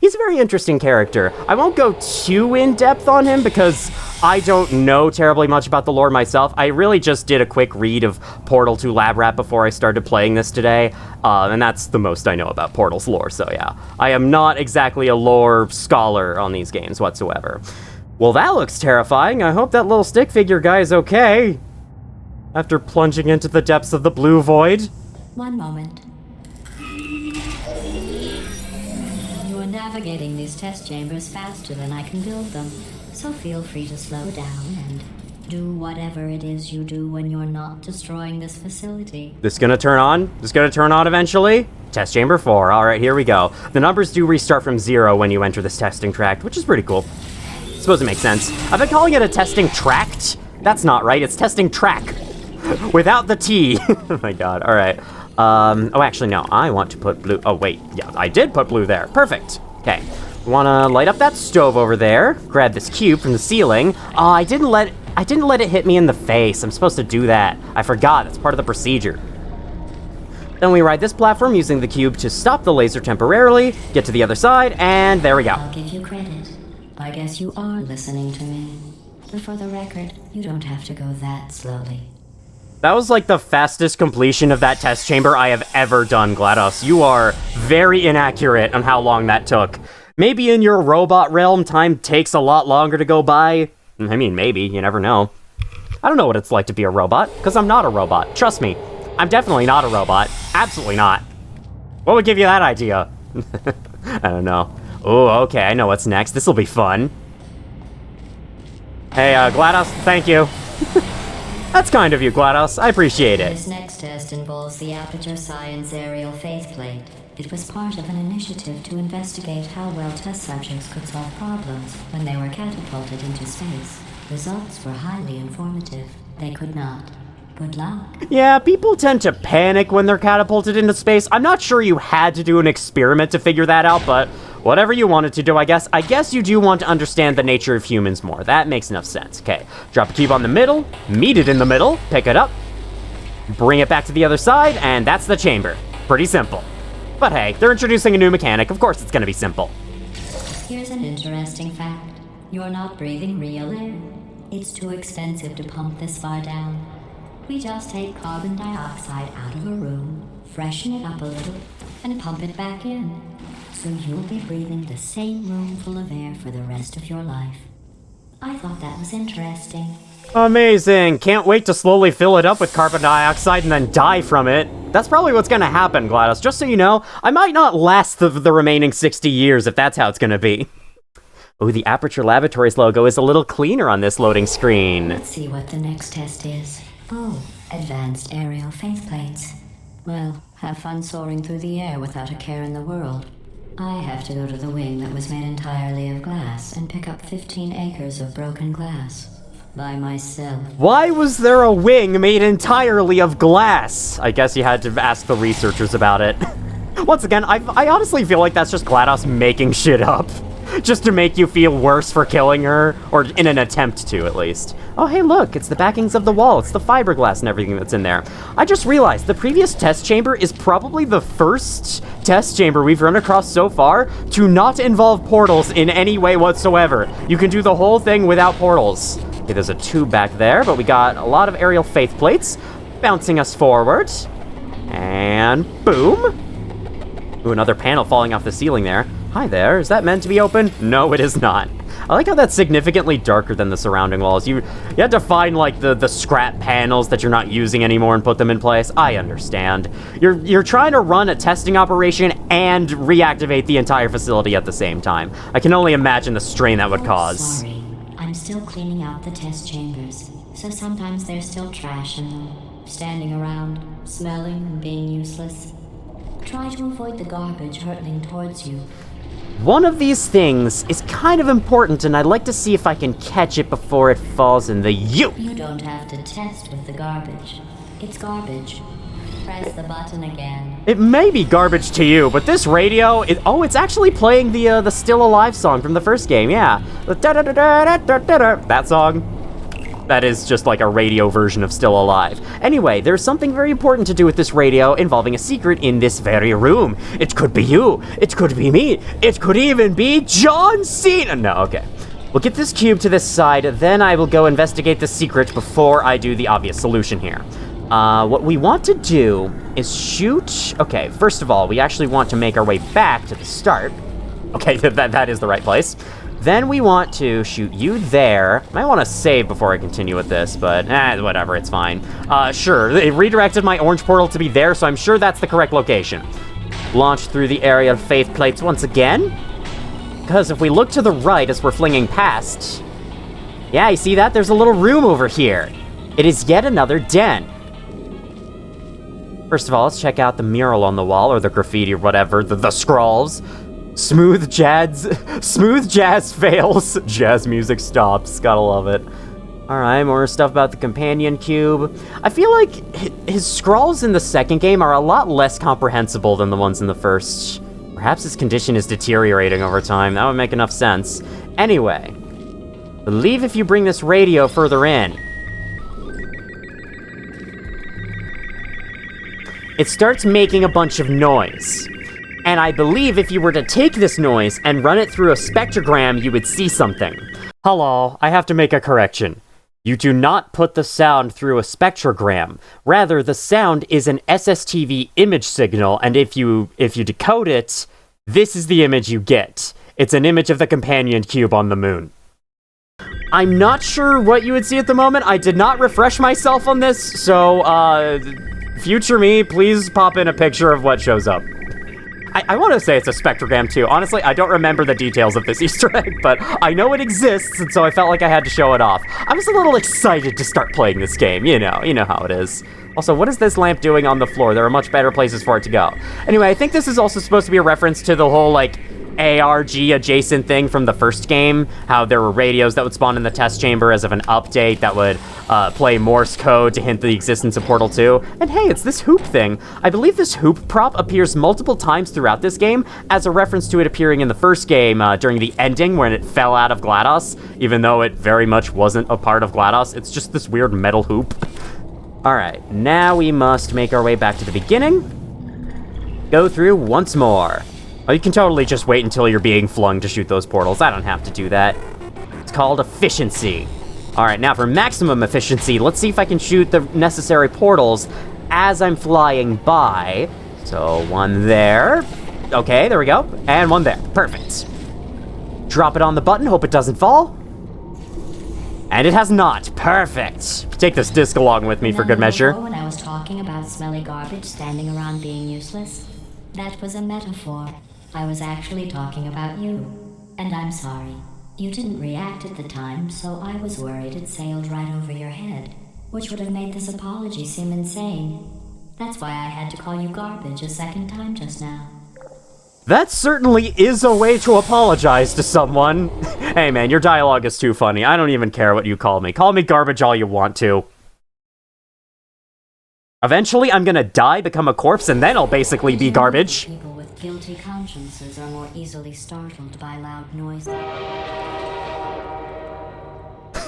He's a very interesting character. I won't go too in-depth on him because I don't know terribly much about the lore myself. I really just did a quick read of Portal 2 Lab Rat before I started playing this today, and that's the most I know about Portal's lore, so yeah. I am not exactly a lore scholar on these games whatsoever. Well, that looks terrifying. I hope that little stick figure guy is okay. After plunging into the depths of the blue void. One moment. Navigating these test chambers faster than I can build them, so feel free to slow down and do whatever it is you do when you're not destroying this facility. This gonna turn on? This gonna turn on eventually? Test chamber 4. Alright, here we go. The numbers do restart from 0 when you enter this testing tract, which is pretty cool. I suppose it makes sense. I've been calling it a testing tract. That's not right, it's testing track. Without the T. Oh my god, alright. Oh, actually, no. I want to put blue. Oh, wait. Yeah, I did put blue there. Perfect. Okay. Want to light up that stove over there. Grab this cube from the ceiling. I didn't let it hit me in the face. I'm supposed to do that. I forgot. It's part of the procedure. Then we ride this platform using the cube to stop the laser temporarily, get to the other side, and there we go. I'll give you credit. I guess you are listening to me. But for the record, you don't have to go that slowly. That was like the fastest completion of that test chamber I have ever done, GLaDOS. You are very inaccurate on how long that took. Maybe in your robot realm, time takes a lot longer to go by. I mean, maybe, you never know. I don't know what it's like to be a robot, because I'm not a robot. Trust me, I'm definitely not a robot. Absolutely not. What would give you that idea? I don't know. Oh, okay, I know what's next. This'll be fun. Hey, GLaDOS, thank you. That's kind of you, GLaDOS. I appreciate it. This next test involves the Aperture Science Aerial Faceplate. It was part of an initiative to investigate how well test subjects could solve problems when they were catapulted into space. Results were highly informative. They could not. Good luck. Yeah, people tend to panic when they're catapulted into space. I'm not sure you had to do an experiment to figure that out, but whatever you wanted to do, I guess. I guess you do want to understand the nature of humans more. That makes enough sense. Okay, drop a cube on the middle, meet it in the middle, pick it up, bring it back to the other side, and that's the chamber. Pretty simple. But hey, they're introducing a new mechanic. Of course it's gonna be simple. Here's an interesting fact. You're not breathing real air. It's too expensive to pump this far down. We just take carbon dioxide out of a room, freshen it up a little, and pump it back in. So you'll be breathing the same room full of air for the rest of your life. I thought that was interesting. Amazing. Can't wait to slowly fill it up with carbon dioxide and then die from it. That's probably what's gonna happen, GLaDOS. Just so you know, I might not last the remaining 60 years if that's how it's gonna be. Oh, the Aperture Laboratories logo is a little cleaner on this loading screen. Let's see what the next test is. Oh, advanced aerial faceplates. Well, have fun soaring through the air without a care in the world. I have to go to the wing that was made entirely of glass and pick up 15 acres of broken glass. By myself. Why was there a wing made entirely of glass? I guess you had to ask the researchers about it. Once again, I honestly feel like that's just GLaDOS making shit up. Just to make you feel worse for killing her, or in an attempt to, at least. Oh, hey, look, it's the backings of the wall. It's the fiberglass and everything that's in there. I just realized the previous test chamber is probably the first test chamber we've run across so far to not involve portals in any way whatsoever. You can do the whole thing without portals. Okay, there's a tube back there, but we got a lot of aerial faith plates bouncing us forward. And boom. Ooh, another panel falling off the ceiling there. Hi there, is that meant to be open? No, it is not. I like how that's significantly darker than the surrounding walls. You had to find, like, the scrap panels that you're not using anymore and put them in place. I understand. You're trying to run a testing operation and reactivate the entire facility at the same time. I can only imagine the strain that would cause. Sorry. I'm still cleaning out the test chambers, so sometimes there's still trash in them, standing around, smelling and being useless. Try to avoid the garbage hurtling towards you. One of these things is kind of important, and I'd like to see if I can catch it before it falls in the U. You don't have to test with the garbage. It's garbage. Press the button again. It may be garbage to you, but this radio, it's actually playing the Still Alive song from the first game, yeah. That song. That is just like a radio version of Still Alive. Anyway, there's something very important to do with this radio involving a secret in this very room. It could be you. It could be me. It could even be John Cena. No, okay. We'll get this cube to this side, then I will go investigate the secret before I do the obvious solution here. What we want to do is shoot... Okay, first of all, we actually want to make our way back to the start. Okay, that is the right place. Then we want to shoot you there. Might want to save before I continue with this, but whatever, it's fine. Sure, it redirected my orange portal to be there, so I'm sure that's the correct location. Launch through the area of faith plates once again. Because if we look to the right as we're flinging past... Yeah, you see that? There's a little room over here. It is yet another den. First of all, let's check out the mural on the wall, or the graffiti, or whatever, the scrawls. Smooth jazz fails. Jazz music stops. Gotta love it. Alright, more stuff about the companion cube. I feel like his scrawls in the second game are a lot less comprehensible than the ones in the first. Perhaps his condition is deteriorating over time. That would make enough sense. Anyway, believe if you bring this radio further in, it starts making a bunch of noise. And I believe if you were to take this noise and run it through a spectrogram, you would see something. Hello, I have to make a correction. You do not put the sound through a spectrogram. Rather, the sound is an SSTV image signal, and if you decode it, this is the image you get. It's an image of the companion cube on the moon. I'm not sure what you would see at the moment. I did not refresh myself on this, so, future me, please pop in a picture of what shows up. I want to say it's a spectrogram too. Honestly, I don't remember the details of this Easter egg, but I know it exists, and so I felt like I had to show it off. I was a little excited to start playing this game, you know how it is. Also, what is this lamp doing on the floor? There are much better places for it to go. Anyway, I think this is also supposed to be a reference to the whole, like, ARG adjacent thing from the first game, how there were radios that would spawn in the test chamber as of an update that would play Morse code to hint the existence of Portal 2. And hey, it's this hoop thing. I believe this hoop prop appears multiple times throughout this game as a reference to it appearing in the first game during the ending when it fell out of GLaDOS, even though it very much wasn't a part of GLaDOS. It's just this weird metal hoop. Alright, now we must make our way back to the beginning. Go through once more. Oh, you can totally just wait until you're being flung to shoot those portals. I don't have to do that. It's called efficiency. All right, now for maximum efficiency, let's see if I can shoot the necessary portals as I'm flying by. So one there. Okay, there we go. And one there. Perfect. Drop it on the button, hope it doesn't fall. And it has not. Perfect. Take this disc along with me for good measure. When I was talking about smelly garbage standing around being useless, that was a metaphor. I was actually talking about you. And I'm sorry. You didn't react at the time, so I was worried it sailed right over your head, which would have made this apology seem insane. That's why I had to call you garbage a second time just now. That certainly is a way to apologize to someone. Hey man, your dialogue is too funny. I don't even care what you call me. Call me garbage all you want to. Eventually, I'm gonna die, become a corpse, and then I'll basically be garbage. People with guilty consciences are more easily startled by loud noises.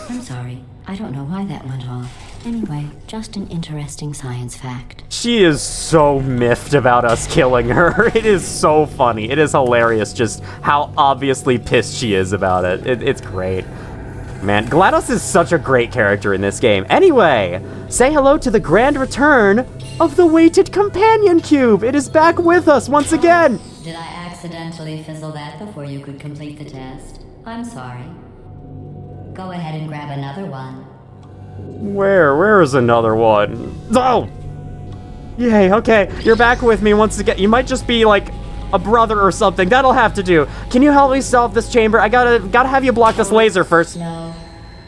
I'm sorry. I don't know why that went off. Anyway, just an interesting science fact. She is so miffed about us killing her. It is so funny. It is hilarious just how obviously pissed she is about it. It's great. Man, GLaDOS is such a great character in this game. Anyway, say hello to the grand return of the weighted companion cube. It is back with us once again. Did I accidentally fizzle that before you could complete the test? I'm sorry. Go ahead and grab another one. Where is another one? Oh! Yay, okay. You're back with me once again. You might just be like a brother or something. That'll have to do. Can you help me solve this chamber? I gotta have you block this laser first. No,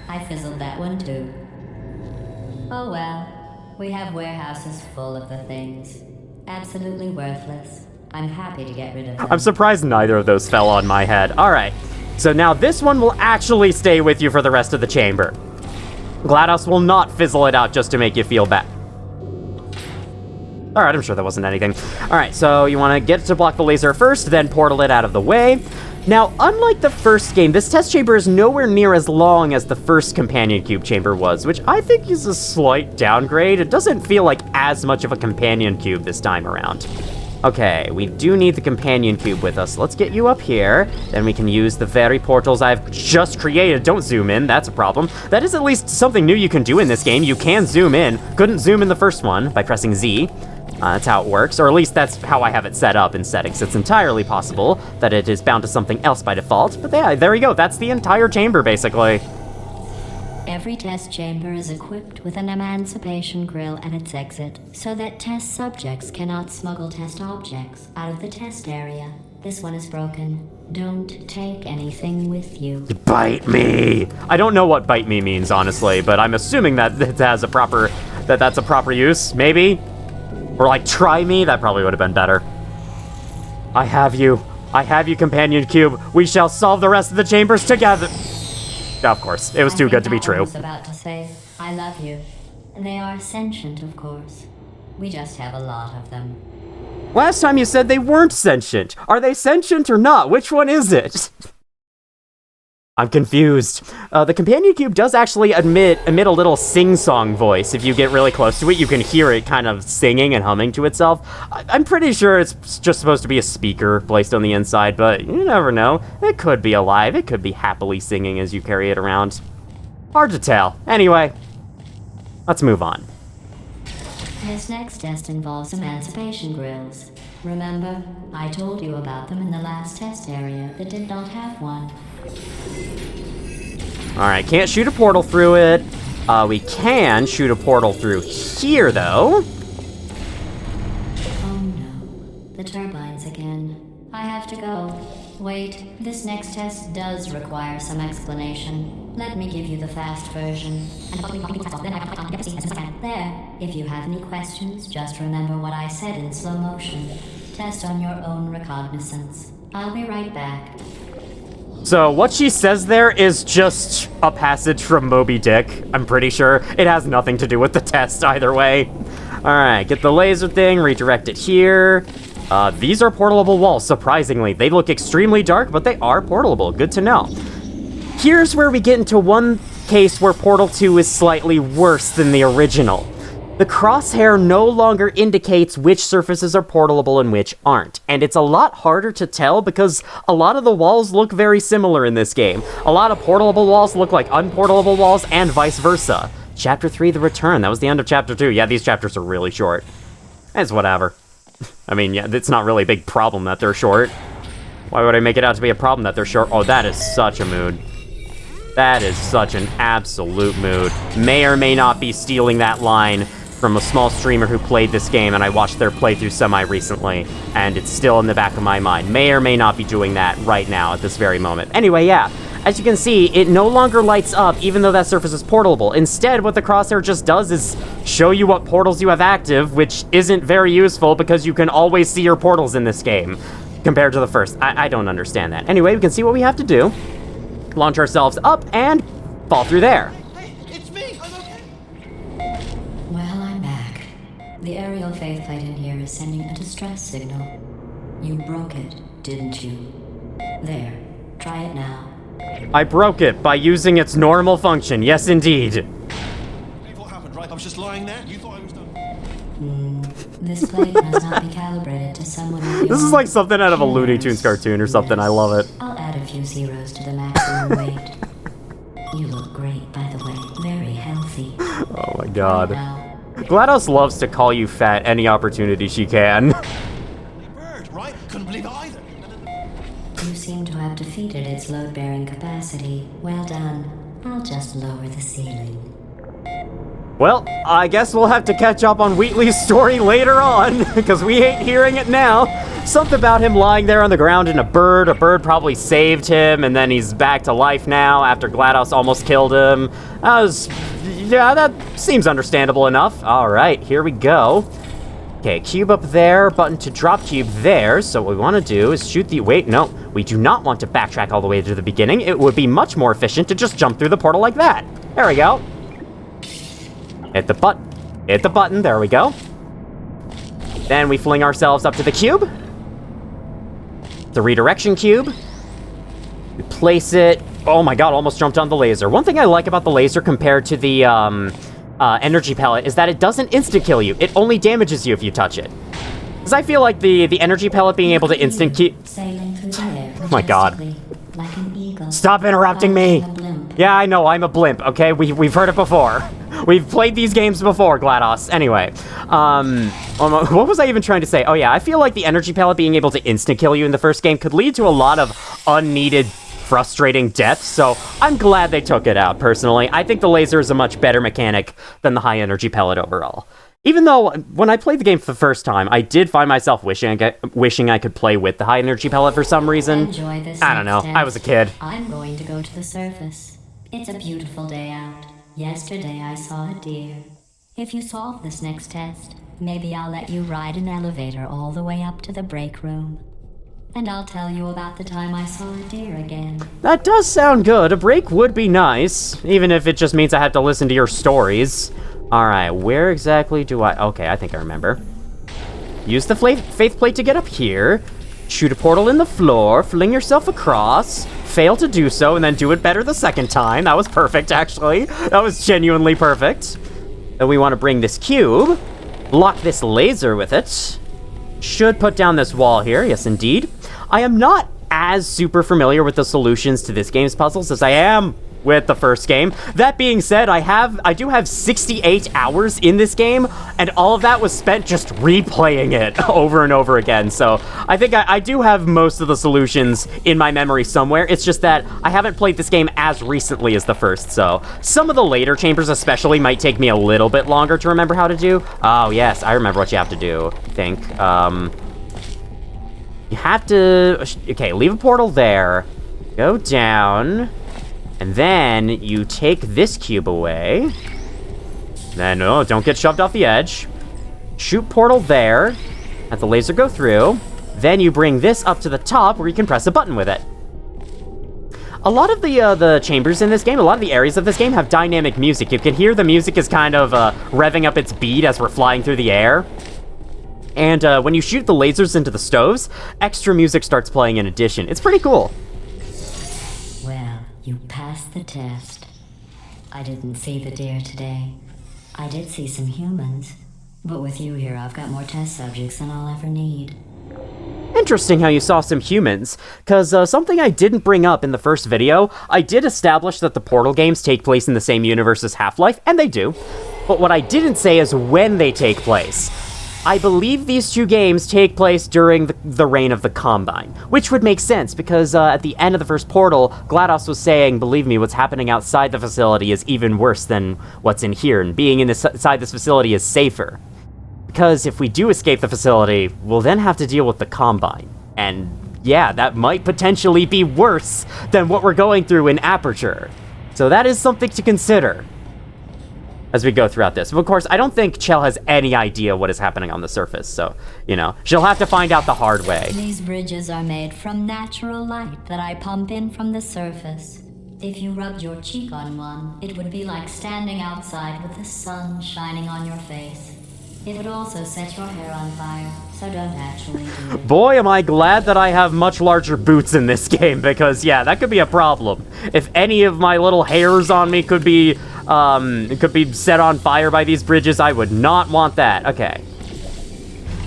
I fizzled that one too. Oh well, we have warehouses full of the things. Absolutely worthless. I'm happy to get rid of them. I'm surprised neither of those fell on my head. All right, so now this one will actually stay with you for the rest of the chamber. GLaDOS will not fizzle it out just to make you feel bad. All right, I'm sure that wasn't anything. All right, so you want to get to block the laser first, then portal it out of the way. Now, unlike the first game, this test chamber is nowhere near as long as the first companion cube chamber was, which I think is a slight downgrade. It doesn't feel like as much of a companion cube this time around. Okay, we do need the companion cube with us. Let's get you up here. Then we can use the very portals I've just created. Don't zoom in, that's a problem. That is at least something new you can do in this game. You can zoom in. Couldn't zoom in the first one by pressing Z. That's how it works, or at least that's how I have it set up in settings. It's entirely possible that it is bound to something else by default, but yeah, there we go. That's the entire chamber, basically. Every test chamber is equipped with an emancipation grill at its exit, so that test subjects cannot smuggle test objects out of the test area. This one is broken. Don't take anything with you. Bite me! I don't know what bite me means, honestly, but I'm assuming that it has a proper, that's a proper use, maybe? Or like, try me? That probably would have been better. I have you. I have you, companion cube. We shall solve the rest of the chambers together. Of course, it was too good to be true. I was about to say, I love you. They are sentient, of course. We just have a lot of them. Last time you said they weren't sentient. Are they sentient or not? Which one is it? I'm confused. The companion cube does actually emit a little sing-song voice. If you get really close to it, you can hear it kind of singing and humming to itself. I'm pretty sure it's just supposed to be a speaker placed on the inside, but you never know. It could be alive. It could be happily singing as you carry it around. Hard to tell. Anyway, let's move on. This next test involves emancipation grills. Remember, I told you about them in the last test area that did not have one. Alright, can't shoot a portal through it. We can shoot a portal through here, though. Oh no. The turbines again. I have to go. Wait, this next test does require some explanation. Let me give you the fast version. There. If you have any questions, just remember what I said in slow motion. Test on your own recognizance. I'll be right back. So what she says there is just a passage from Moby Dick, I'm pretty sure. It has nothing to do with the test either way. Alright, get the laser thing, redirect it here. These are portable walls, surprisingly. They look extremely dark, but they are portable. Good to know. Here's where we get into one case where Portal 2 is slightly worse than the original. The crosshair no longer indicates which surfaces are portable and which aren't, and it's a lot harder to tell because a lot of the walls look very similar in this game. A lot of portable walls look like unportable walls, and vice versa. Chapter 3, The Return. That was the end of Chapter 2. Yeah, these chapters are really short. It's whatever. I mean, yeah, it's not really a big problem that they're short. Why would I make it out to be a problem that they're short? Oh, that is such a mood. That is such an absolute mood. May or may not be stealing that line from a small streamer who played this game, and I watched their playthrough semi-recently, and it's still in the back of my mind. May or may not be doing that right now at this very moment. Anyway, yeah, as you can see, it no longer lights up even though that surface is portable. Instead, what the crosshair just does is show you what portals you have active, which isn't very useful because you can always see your portals in this game compared to the first. I don't understand that. Anyway, we can see what we have to do. Launch ourselves up and fall through there. Hey, it's me! I'm okay! Well, I'm back. The aerial faithplate in here is sending a distress signal. You broke it, didn't you? There. Try it now. I broke it by using its normal function. Yes, indeed. Believe what happened, right? I was just lying there. You thought I was done. This plate must not be calibrated to someone with This is like something out of a Looney Tunes cartoon or something. I love it. I'll add a few zeros to the maximum weight. You look great, by the way. Very healthy. Oh my god. Now, GLaDOS loves to call you fat any opportunity she can. Bird, right? Couldn't believe it either. you seem to have defeated its load-bearing capacity. Well done. I'll just lower the ceiling. Well, I guess we'll have to catch up on Wheatley's story later on, because we ain't hearing it now. Something about him lying there on the ground and a bird probably saved him, and then he's back to life now after GLaDOS almost killed him. Yeah, that seems understandable enough. All right, here we go. Okay, cube up there, button to drop cube there. So what we want to do is shoot the... Wait, no, we do not want to backtrack all the way to the beginning. It would be much more efficient to just jump through the portal like that. There we go. Hit the button. Hit the button. There we go. Then we fling ourselves up to the cube. The redirection cube. We place it. Oh my god, almost jumped on the laser. One thing I like about the laser compared to the energy pellet is that it doesn't insta-kill you. It only damages you if you touch it. Because I feel like the energy pellet being able to instant-kill... Oh my god. Like an eagle. Stop interrupting me! Yeah, I know, I'm a blimp, okay? We've heard it before. We've played these games before, GLaDOS. Anyway, what was I even trying to say? Oh yeah, I feel like the energy pellet being able to instant-kill you in the first game could lead to a lot of unneeded, frustrating deaths, so I'm glad they took it out, personally. I think the laser is a much better mechanic than the high-energy pellet overall. Even though, when I played the game for the first time, I did find myself wishing I could play with the high-energy pellet for some reason. Enjoy this I don't know, next I was a kid. I'm going to go to the surface. It's a beautiful day out. Yesterday I saw a deer. If you solve this next test, maybe I'll let you ride an elevator all the way up to the break room. And I'll tell you about the time I saw a deer again. That does sound good. A break would be nice, even if it just means I have to listen to your stories. Alright, where exactly do I... Okay, I think I remember. Use the faith plate to get up here. Shoot a portal in the floor, fling yourself across, fail to do so, and then do it better the second time. That was perfect, actually. That was genuinely perfect. Then we want to bring this cube, block this laser with it. Should put down this wall here, yes indeed. I am not as super familiar with the solutions to this game's puzzles as I am with the first game. That being said, I do have 68 hours in this game, and all of that was spent just replaying it over and over again. So I think I do have most of the solutions in my memory somewhere. It's just that I haven't played this game as recently as the first, so some of the later chambers especially might take me a little bit longer to remember how to do. Oh yes, I remember what you have to do, I think. have to... Okay, leave a portal there. Go down. And then you take this cube away. Then, oh, don't get shoved off the edge. Shoot portal there. Let the laser go through. Then you bring this up to the top where you can press a button with it. A lot of the chambers in this game, a lot of the areas of this game have dynamic music. You can hear the music is kind of revving up its beat as we're flying through the air. And when you shoot the lasers into the stoves, extra music starts playing in addition. It's pretty cool. Well, you passed the test. I didn't see the deer today. I did see some humans. But with you here, I've got more test subjects than I'll ever need. Interesting how you saw some humans, because something I didn't bring up in the first video, I did establish that the Portal games take place in the same universe as Half-Life, and they do. But what I didn't say is when they take place. I believe these two games take place during the reign of the Combine, which would make sense, because at the end of the first Portal, GLaDOS was saying, believe me, what's happening outside the facility is even worse than what's in here, and being inside this facility is safer. Because if we do escape the facility, we'll then have to deal with the Combine. And yeah, that might potentially be worse than what we're going through in Aperture. So that is something to consider as we go throughout this. But of course, I don't think Chell has any idea what is happening on the surface, so, you know, she'll have to find out the hard way. These bridges are made from natural light that I pump in from the surface. If you rubbed your cheek on one, it would be like standing outside with the sun shining on your face. It would also set your hair on fire, so don't actually do it. Boy, am I glad that I have much larger boots in this game, because, yeah, that could be a problem. If any of my little hairs on me could be set on fire by these bridges, I would not want that. Okay.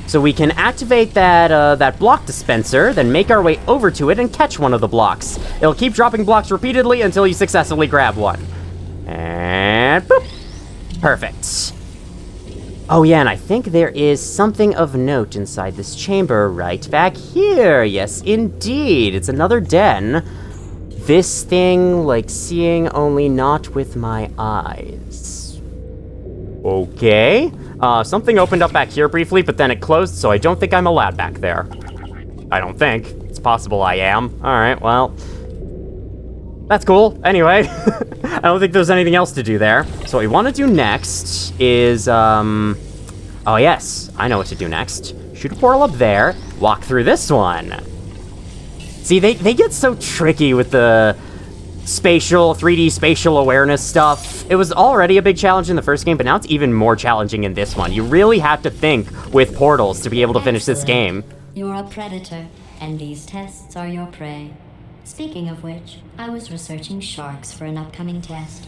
So we can activate that block dispenser, then make our way over to it and catch one of the blocks. It'll keep dropping blocks repeatedly until you successfully grab one. And boop. Perfect. Oh yeah, and I think there is something of note inside this chamber right back here. Yes, indeed. It's another den. This thing, like seeing only not with my eyes. Okay. Something opened up back here briefly, but then it closed, so I don't think I'm allowed back there. I don't think. It's possible I am. Alright, well. That's cool. Anyway, I don't think there's anything else to do there. So what we want to do next is, oh yes, I know what to do next. Shoot a portal up there, walk through this one. See, they get so tricky with the 3D spatial awareness stuff. It was already a big challenge in the first game, but now it's even more challenging in this one. You really have to think with portals to be able to finish this game. You're a predator, and these tests are your prey. Speaking of which, I was researching sharks for an upcoming test.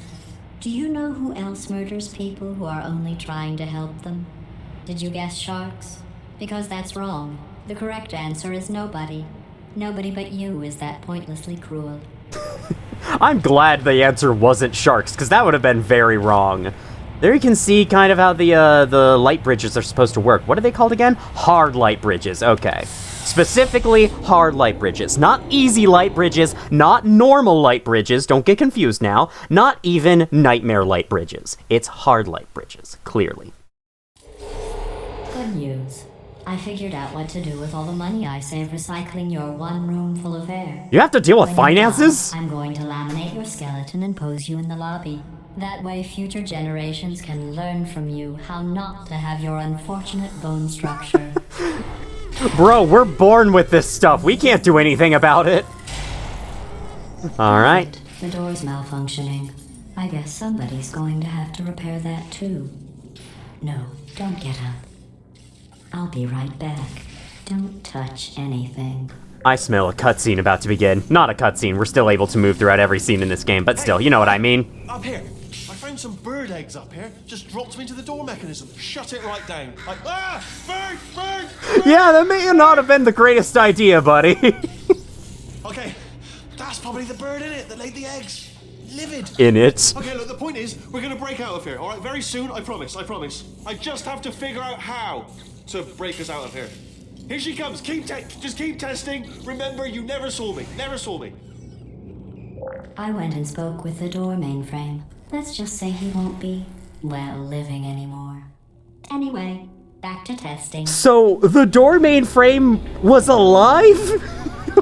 Do you know who else murders people who are only trying to help them? Did you guess sharks? Because that's wrong. The correct answer is nobody. Nobody but you is that pointlessly cruel. I'm glad the answer wasn't sharks, because that would have been very wrong. There you can see kind of how the light bridges are supposed to work. What are they called again? Hard light bridges, okay. Specifically, hard light bridges. Not easy light bridges, not normal light bridges, don't get confused now, not even nightmare light bridges. It's hard light bridges, clearly. Good news. I figured out what to do with all the money I save recycling your one room full of air. You have to deal with When you're finances? done, I'm going to laminate your skeleton and pose you in the lobby. That way future generations can learn from you how not to have your unfortunate bone structure. Bro, we're born with this stuff. We can't do anything about it. Alright. The door's malfunctioning. I guess somebody's going to have to repair that too. No, don't get up. I'll be right back. Don't touch anything. I smell a cutscene about to begin. Not a cutscene, we're still able to move throughout every scene in this game, but still, you know what I mean. Up here. I found some bird eggs up here. Just dropped them into the door mechanism. Shut it right down. Like, bird, bird, bird. Yeah, that may not have been the greatest idea, buddy. Okay, that's probably the bird in it that laid the eggs. Livid. In it. Okay, look, the point is, we're gonna break out of here, alright? Very soon, I promise, I promise. I just have to figure out how to break us out of here. Here she comes, just keep testing. Remember, you never saw me, never saw me. I went and spoke with the door mainframe. Let's just say he won't be, well, living anymore. Anyway, Back to testing. So, the door mainframe was alive?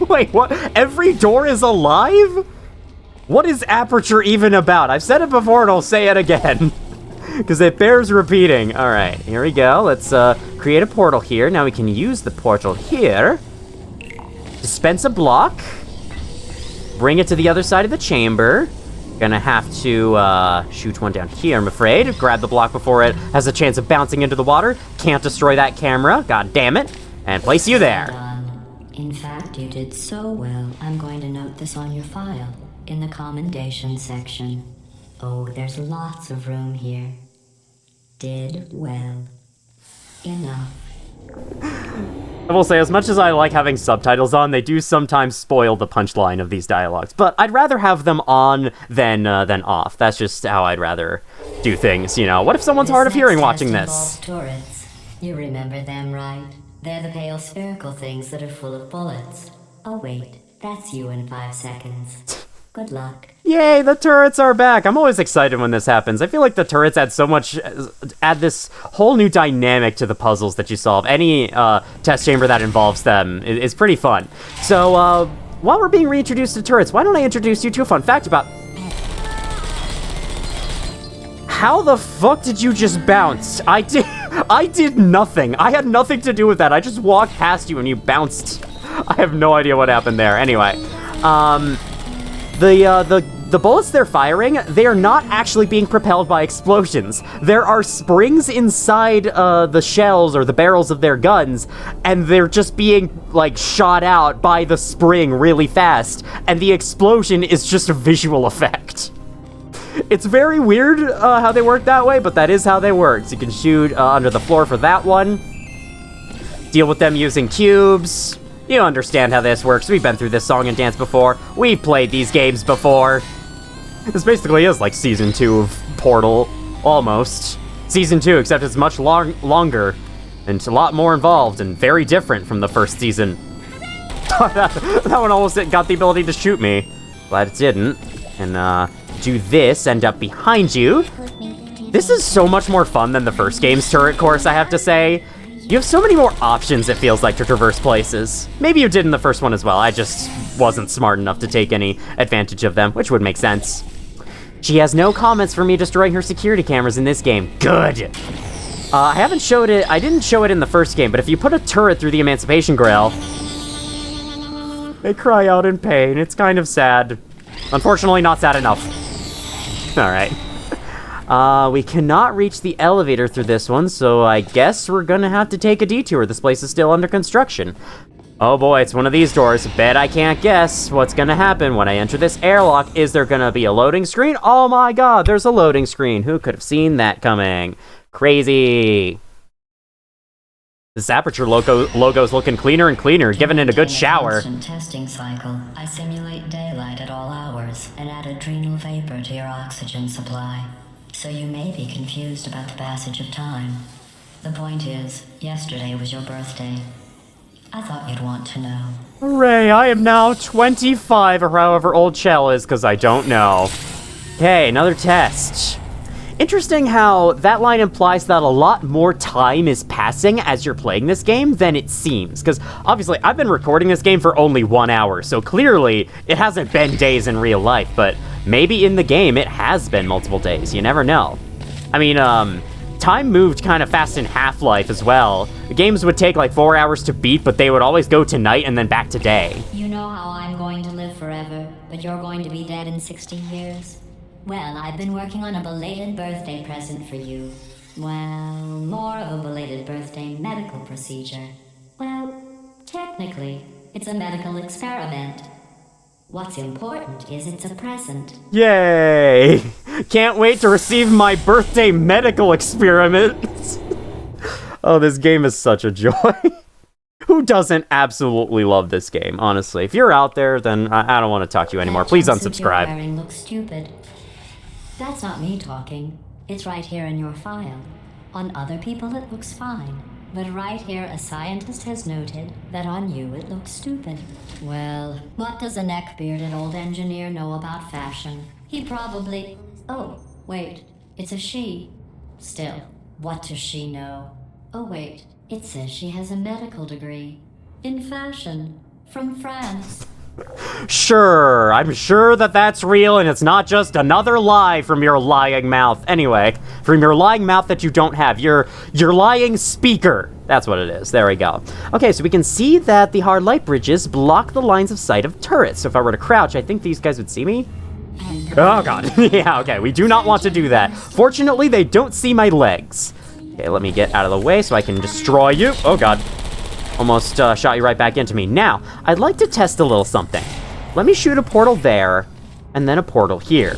Wait, what? Every door is alive? What is Aperture even about? I've said it before and I'll say it again. Because it bears repeating. Alright, here we go. Let's create a portal here. Now we can use the portal here. Dispense a block. Bring it to the other side of the chamber. Gonna have to shoot one down here, I'm afraid. Grab the block before it has a chance of bouncing into the water. Can't destroy that camera, god damn it. And place you there. Done. In fact, you did so well, I'm going to note this on your file, in the commendation section. Oh, there's lots of room here. Did well. Enough. I will say, as much as I like having subtitles on, they do sometimes spoil the punchline of these dialogues. But I'd rather have them on than off. That's just how I'd rather do things, you know. What if someone's hard of hearing watching this? Turrets. You remember them, right? They're the pale spherical things that are full of bullets. Oh wait, that's you in 5 seconds. Good luck. Yay, the turrets are back. I'm always excited when this happens. I feel like the turrets add this whole new dynamic to the puzzles that you solve. Any test chamber that involves them is pretty fun. So, while we're being reintroduced to turrets, why don't I introduce you to a fun fact about... How the fuck did you just bounce? I did nothing. I had nothing to do with that. I just walked past you and you bounced. I have no idea what happened there. Anyway, the bullets they're firing, they are not actually being propelled by explosions. There are springs inside the shells or the barrels of their guns, and they're just being, like, shot out by the spring really fast, and the explosion is just a visual effect. It's very weird how they work that way, but that is how they work. So you can shoot under the floor for that one. Deal with them using cubes. You understand how this works. We've been through this song and dance before. We've played these games before. This basically is like Season 2 of Portal, almost. Season 2, except it's much longer, and a lot more involved, and very different from the first season. that one almost got the ability to shoot me. Glad it didn't. And, do this, end up behind you. This is so much more fun than the first game's turret course, I have to say. You have so many more options, it feels like, to traverse places. Maybe you did in the first one as well. I just wasn't smart enough to take any advantage of them, which would make sense. She has no comments for me destroying her security cameras in this game. Good! I didn't show it in the first game, but if you put a turret through the Emancipation Grail, they cry out in pain. It's kind of sad. Unfortunately, not sad enough. Alright. We cannot reach the elevator through this one, so I guess we're gonna have to take a detour. This place is still under construction. Oh boy, it's one of these doors. Bet I can't guess what's gonna happen when I enter this airlock. Is there gonna be a loading screen? Oh my god, there's a loading screen. Who could have seen that coming? Crazy. This Aperture logo's looking cleaner and cleaner, giving it a good shower. Testing cycle. I simulate daylight at all hours and add adrenal vapor to your oxygen supply. So you may be confused about the passage of time. The point is, yesterday was your birthday. I thought you'd want to know. Hooray, I am now 25, or however old Chell is, because I don't know. Okay, another test. Interesting how that line implies that a lot more time is passing as you're playing this game than it seems. Because obviously, I've been recording this game for only 1 hour, so clearly it hasn't been days in real life, but maybe in the game it has been multiple days. You never know. I mean, time moved kind of fast in Half-Life as well. The games would take like 4 hours to beat, but they would always go to night and then back to day. You know how I'm going to live forever, but you're going to be dead in 60 years? Well, I've been working on a belated birthday present for you. Well, more of a belated birthday medical procedure. Well, technically, it's a medical experiment. What's important is it's a present. Yay! Can't wait to receive my birthday medical experiment. Oh, this game is such a joy. Who doesn't absolutely love this game, honestly? If you're out there, then I don't want to talk to you anymore. Please unsubscribe. You're wearing looks stupid. That's not me talking. It's right here in your file. On other people it looks fine. But right here a scientist has noted that on you it looks stupid. Well, what does a neck-bearded old engineer know about fashion? He probably... Oh, wait. It's a she. Still, what does she know? Oh wait, it says she has a medical degree. In fashion. From France. Sure, I'm sure that that's real and it's not just another lie from your lying mouth. Anyway, from your lying mouth that you don't have. Your lying speaker. That's what it is. There we go. Okay, so we can see that the hard light bridges block the lines of sight of turrets. So if I were to crouch, I think these guys would see me. Oh god. Yeah, okay, we do not want to do that. Fortunately, they don't see my legs. Okay, let me get out of the way so I can destroy you. Oh god. Almost shot you right back into me. Now, I'd like to test a little something. Let me shoot a portal there, and then a portal here.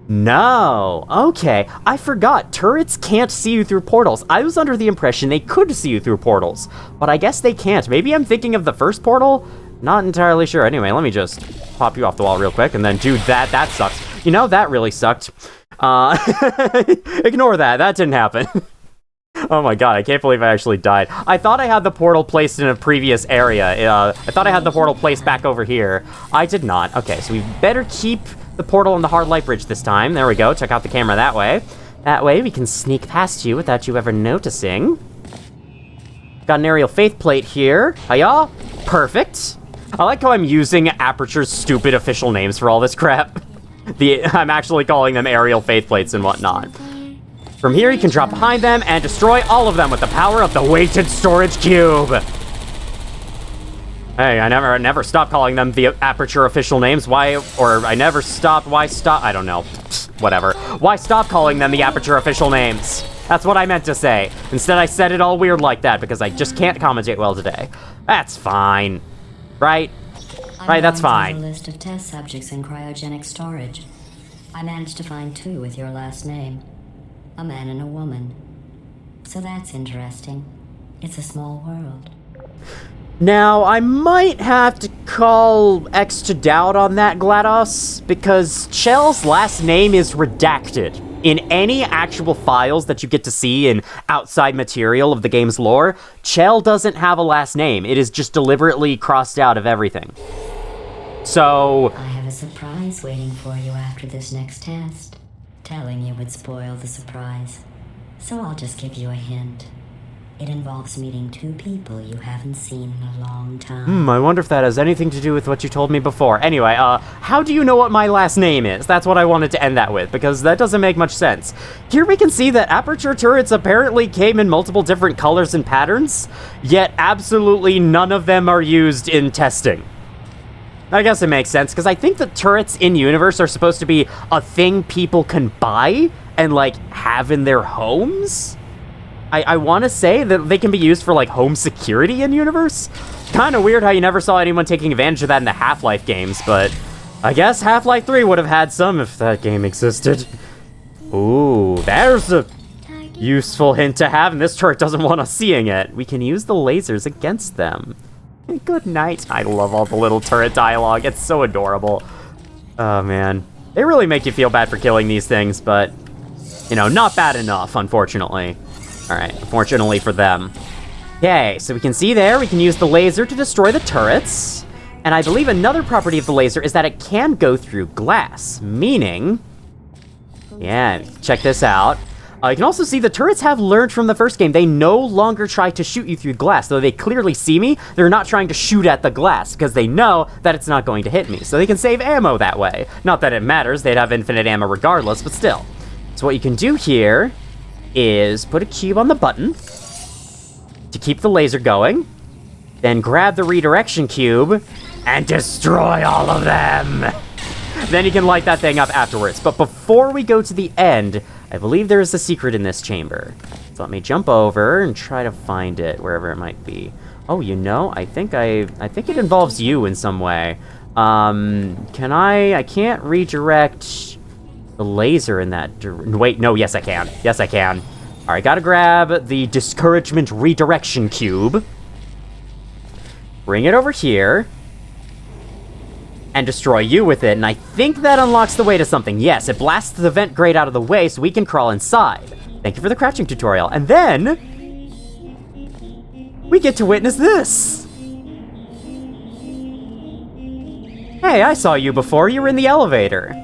No. Okay. I forgot. Turrets can't see you through portals. I was under the impression they could see you through portals, but I guess they can't. Maybe I'm thinking of the first portal? Not entirely sure. Anyway, let me just pop you off the wall real quick, and then do that. That sucks. You know, that really sucked. Ignore that. That didn't happen. Oh my god, I can't believe I actually died. I thought I had the portal placed in a previous area. I thought I had the portal placed back over here. I did not. Okay, so we better keep the portal on the hard light bridge this time. There we go. Check out the camera that way. That way we can sneak past you without you ever noticing. Got an aerial faith plate here. Hiya. Perfect. I like how I'm using Aperture's stupid official names for all this crap. I'm actually calling them aerial faith plates and whatnot. From here, you can drop behind them and destroy all of them with the power of the weighted storage cube. Hey, I never stopped calling them the Aperture official names. Why, or I never stopped, why stop? I don't know. Whatever. Why stop calling them the Aperture official names? That's what I meant to say. Instead, I said it all weird like that because I just can't commentate well today. That's fine. Right? Right, that's fine. I'm going through the list of test subjects in cryogenic storage. I managed to find 2 with your last name. A man and a woman. So that's interesting. It's a small world. Now, I might have to call X to doubt on that, GLaDOS, because Chell's last name is redacted. In any actual files that you get to see in outside material of the game's lore, Chell doesn't have a last name. It is just deliberately crossed out of everything. So... I have a surprise waiting for you after this next test. Telling you would spoil the surprise. So I'll just give you a hint. It involves meeting 2 people you haven't seen in a long time. I wonder if that has anything to do with what you told me before. Anyway, how do you know what my last name is? That's what I wanted to end that with, because that doesn't make much sense. Here we can see that Aperture turrets apparently came in multiple different colors and patterns, yet absolutely none of them are used in testing. I guess it makes sense, because I think the turrets in universe are supposed to be a thing people can buy and, like, have in their homes? I want to say that they can be used for, like, home security in universe? Kind of weird how you never saw anyone taking advantage of that in the Half-Life games, but I guess Half-Life 3 would have had some if that game existed. Ooh, there's a useful hint to have, and this turret doesn't want us seeing it. We can use the lasers against them. Good night. I love all the little turret dialogue. It's so adorable. Oh, man. They really make you feel bad for killing these things, but, you know, not bad enough, unfortunately. All right, unfortunately for them. Okay, so we can see there, we can use the laser to destroy the turrets. And I believe another property of the laser is that it can go through glass, meaning... Yeah, check this out. You can also see the turrets have learned from the first game. They no longer try to shoot you through glass. Though they clearly see me, they're not trying to shoot at the glass because they know that it's not going to hit me. So they can save ammo that way. Not that it matters, they'd have infinite ammo regardless, but still. So what you can do here is put a cube on the button to keep the laser going, then grab the redirection cube and destroy all of them. Then you can light that thing up afterwards. But before we go to the end, I believe there is a secret in this chamber. So let me jump over and try to find it wherever it might be. Oh, you know, I think it involves you in some way. I can't redirect the laser in that wait, no, yes I can. Yes I can. All right, gotta grab the discouragement redirection cube. Bring it over here. And destroy you with it, and I think that unlocks the way to something. Yes, it blasts the vent grate out of the way so we can crawl inside. Thank you for the crouching tutorial. And then... we get to witness this! Hey, I saw you before. You were in the elevator.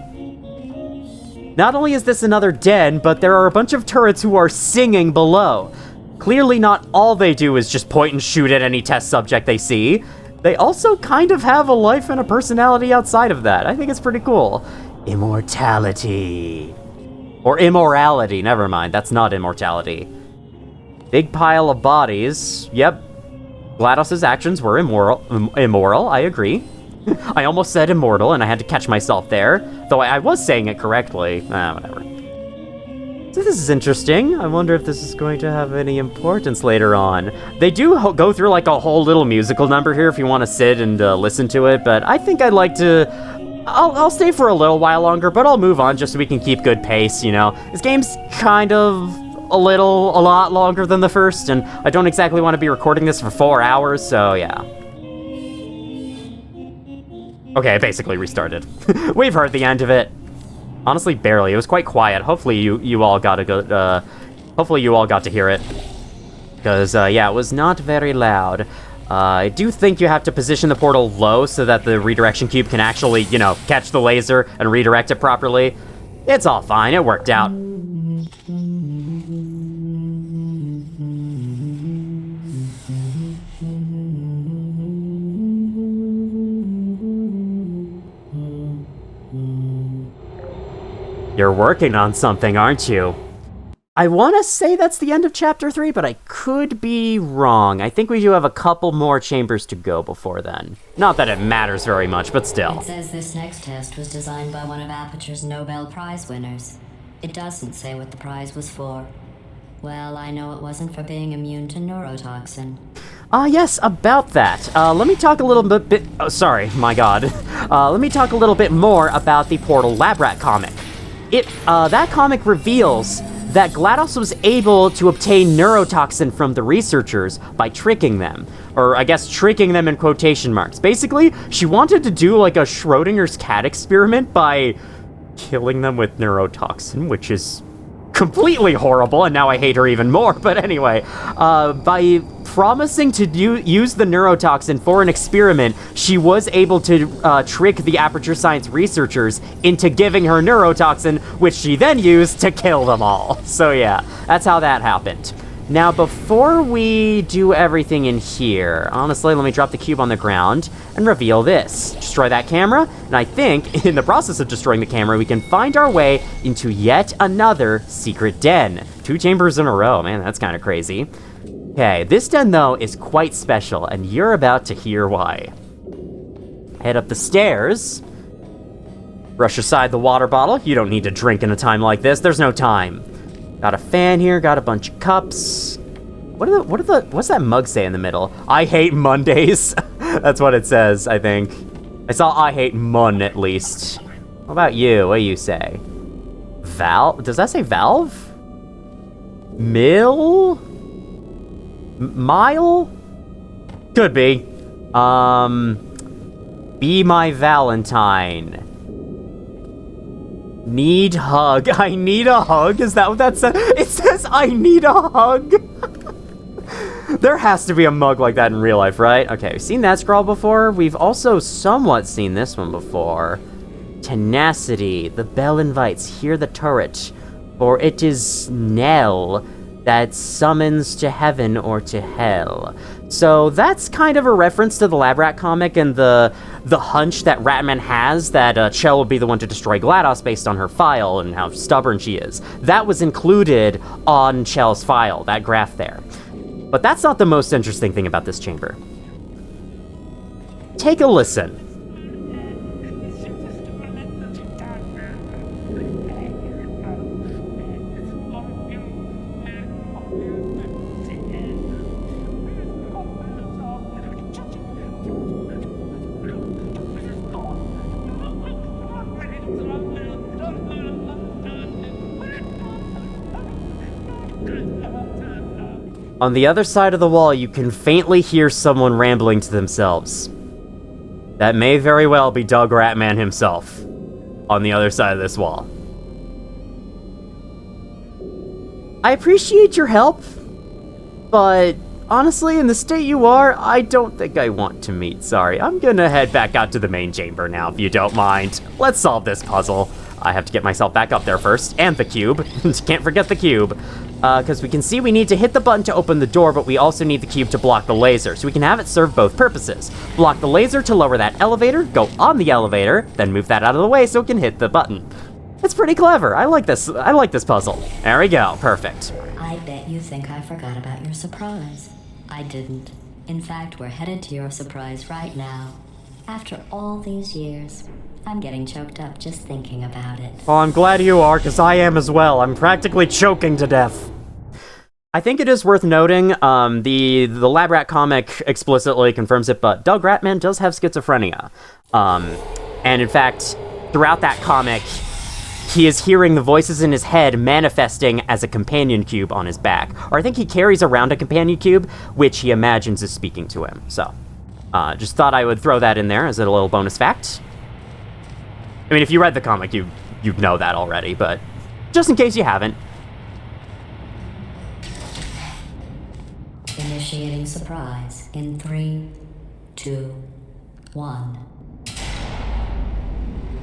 Not only is this another den, but there are a bunch of turrets who are singing below. Clearly not all they do is just point and shoot at any test subject they see. They also kind of have a life and a personality outside of that. I think it's pretty cool. Immortality. Or immorality, never mind, that's not immortality. Big pile of bodies. Yep. GLaDOS's actions were immoral, I agree. I almost said immortal, and I had to catch myself there. Though I was saying it correctly. Whatever. So this is interesting. I wonder if this is going to have any importance later on. They do go through like a whole little musical number here if you want to sit and listen to it, but I think I'd like to... I'll stay for a little while longer, but I'll move on just so we can keep good pace, you know? This game's kind of a lot longer than the first, and I don't exactly want to be recording this for 4 hours, so yeah. Okay, I basically restarted. We've heard the end of it. Honestly, barely. It was quite quiet. Hopefully you all got a good, hopefully you all got to hear it. Because, yeah, it was not very loud. I do think you have to position the portal low so that the redirection cube can actually, you know, catch the laser and redirect it properly. It's all fine. It worked out. You're working on something, aren't you? I want to say that's the end of Chapter 3, but I could be wrong. I think we do have a couple more chambers to go before then. Not that it matters very much, but still. It says this next test was designed by one of Aperture's Nobel Prize winners. It doesn't say what the prize was for. Well, I know it wasn't for being immune to neurotoxin. Yes, about that. Let me talk a little bit... Oh, sorry, my god. Let me talk a little bit more about the Portal Lab Rat comic. That comic reveals that GLaDOS was able to obtain neurotoxin from the researchers by tricking them. Or, I guess, tricking them in quotation marks. Basically, she wanted to do, like, a Schrodinger's cat experiment by killing them with neurotoxin, which is completely horrible, and now I hate her even more. But anyway, by promising to use the neurotoxin for an experiment, she was able to trick the Aperture Science researchers into giving her neurotoxin, which she then used to kill them all. So yeah, that's how that happened. Now, before we do everything in here, honestly, let me drop the cube on the ground and reveal this. Destroy that camera, and I think, in the process of destroying the camera, we can find our way into yet another secret den. 2 chambers in a row, man, that's kind of crazy. Okay, this den, though, is quite special, and you're about to hear why. Head up the stairs. Brush aside the water bottle. You don't need to drink in a time like this. There's no time. Got a fan here, got a bunch of cups. What's that mug say in the middle? I hate Mondays. That's what it says, I think. I saw I hate Mun, at least. What about you? What do you say? Valve? Does that say Valve? Mill? Mile? Could be. Be my Valentine. Need hug. I need a hug? Is that what that says? It says I need a hug. There has to be a mug like that in real life, right? Okay, we've seen that scrawl before. We've also somewhat seen this one before. Tenacity. The bell invites. Hear the turret. For it is Nell that summons to heaven or to hell. So that's kind of a reference to the Lab Rat comic and the hunch that Ratman has that Chell will be the one to destroy GLaDOS based on her file and how stubborn she is. That was included on Chell's file, that graph there. But that's not the most interesting thing about this chamber. Take a listen. On the other side of the wall, you can faintly hear someone rambling to themselves. That may very well be Doug Ratman himself on the other side of this wall. I appreciate your help, but honestly, in the state you are, I don't think I want to meet. Sorry, I'm gonna head back out to the main chamber now, if you don't mind. Let's solve this puzzle. I have to get myself back up there first, and the cube. Can't forget the cube. Because we can see we need to hit the button to open the door, but we also need the cube to block the laser, so we can have it serve both purposes. Block the laser to lower that elevator, go on the elevator, then move that out of the way so it can hit the button. It's pretty clever. I like this puzzle. There we go. Perfect. I bet you think I forgot about your surprise. I didn't. In fact, we're headed to your surprise right now. After all these years, I'm getting choked up just thinking about it. Well, I'm glad you are, because I am as well. I'm practically choking to death. I think it is worth noting, the Lab Rat comic explicitly confirms it, but Doug Ratman does have schizophrenia. And in fact, throughout that comic, he is hearing the voices in his head manifesting as a companion cube on his back. Or I think he carries around a companion cube, which he imagines is speaking to him. So, just thought I would throw that in there as a little bonus fact. I mean, if you read the comic, you'd know that already, but just in case you haven't. Initiating surprise in 3, 2, 1.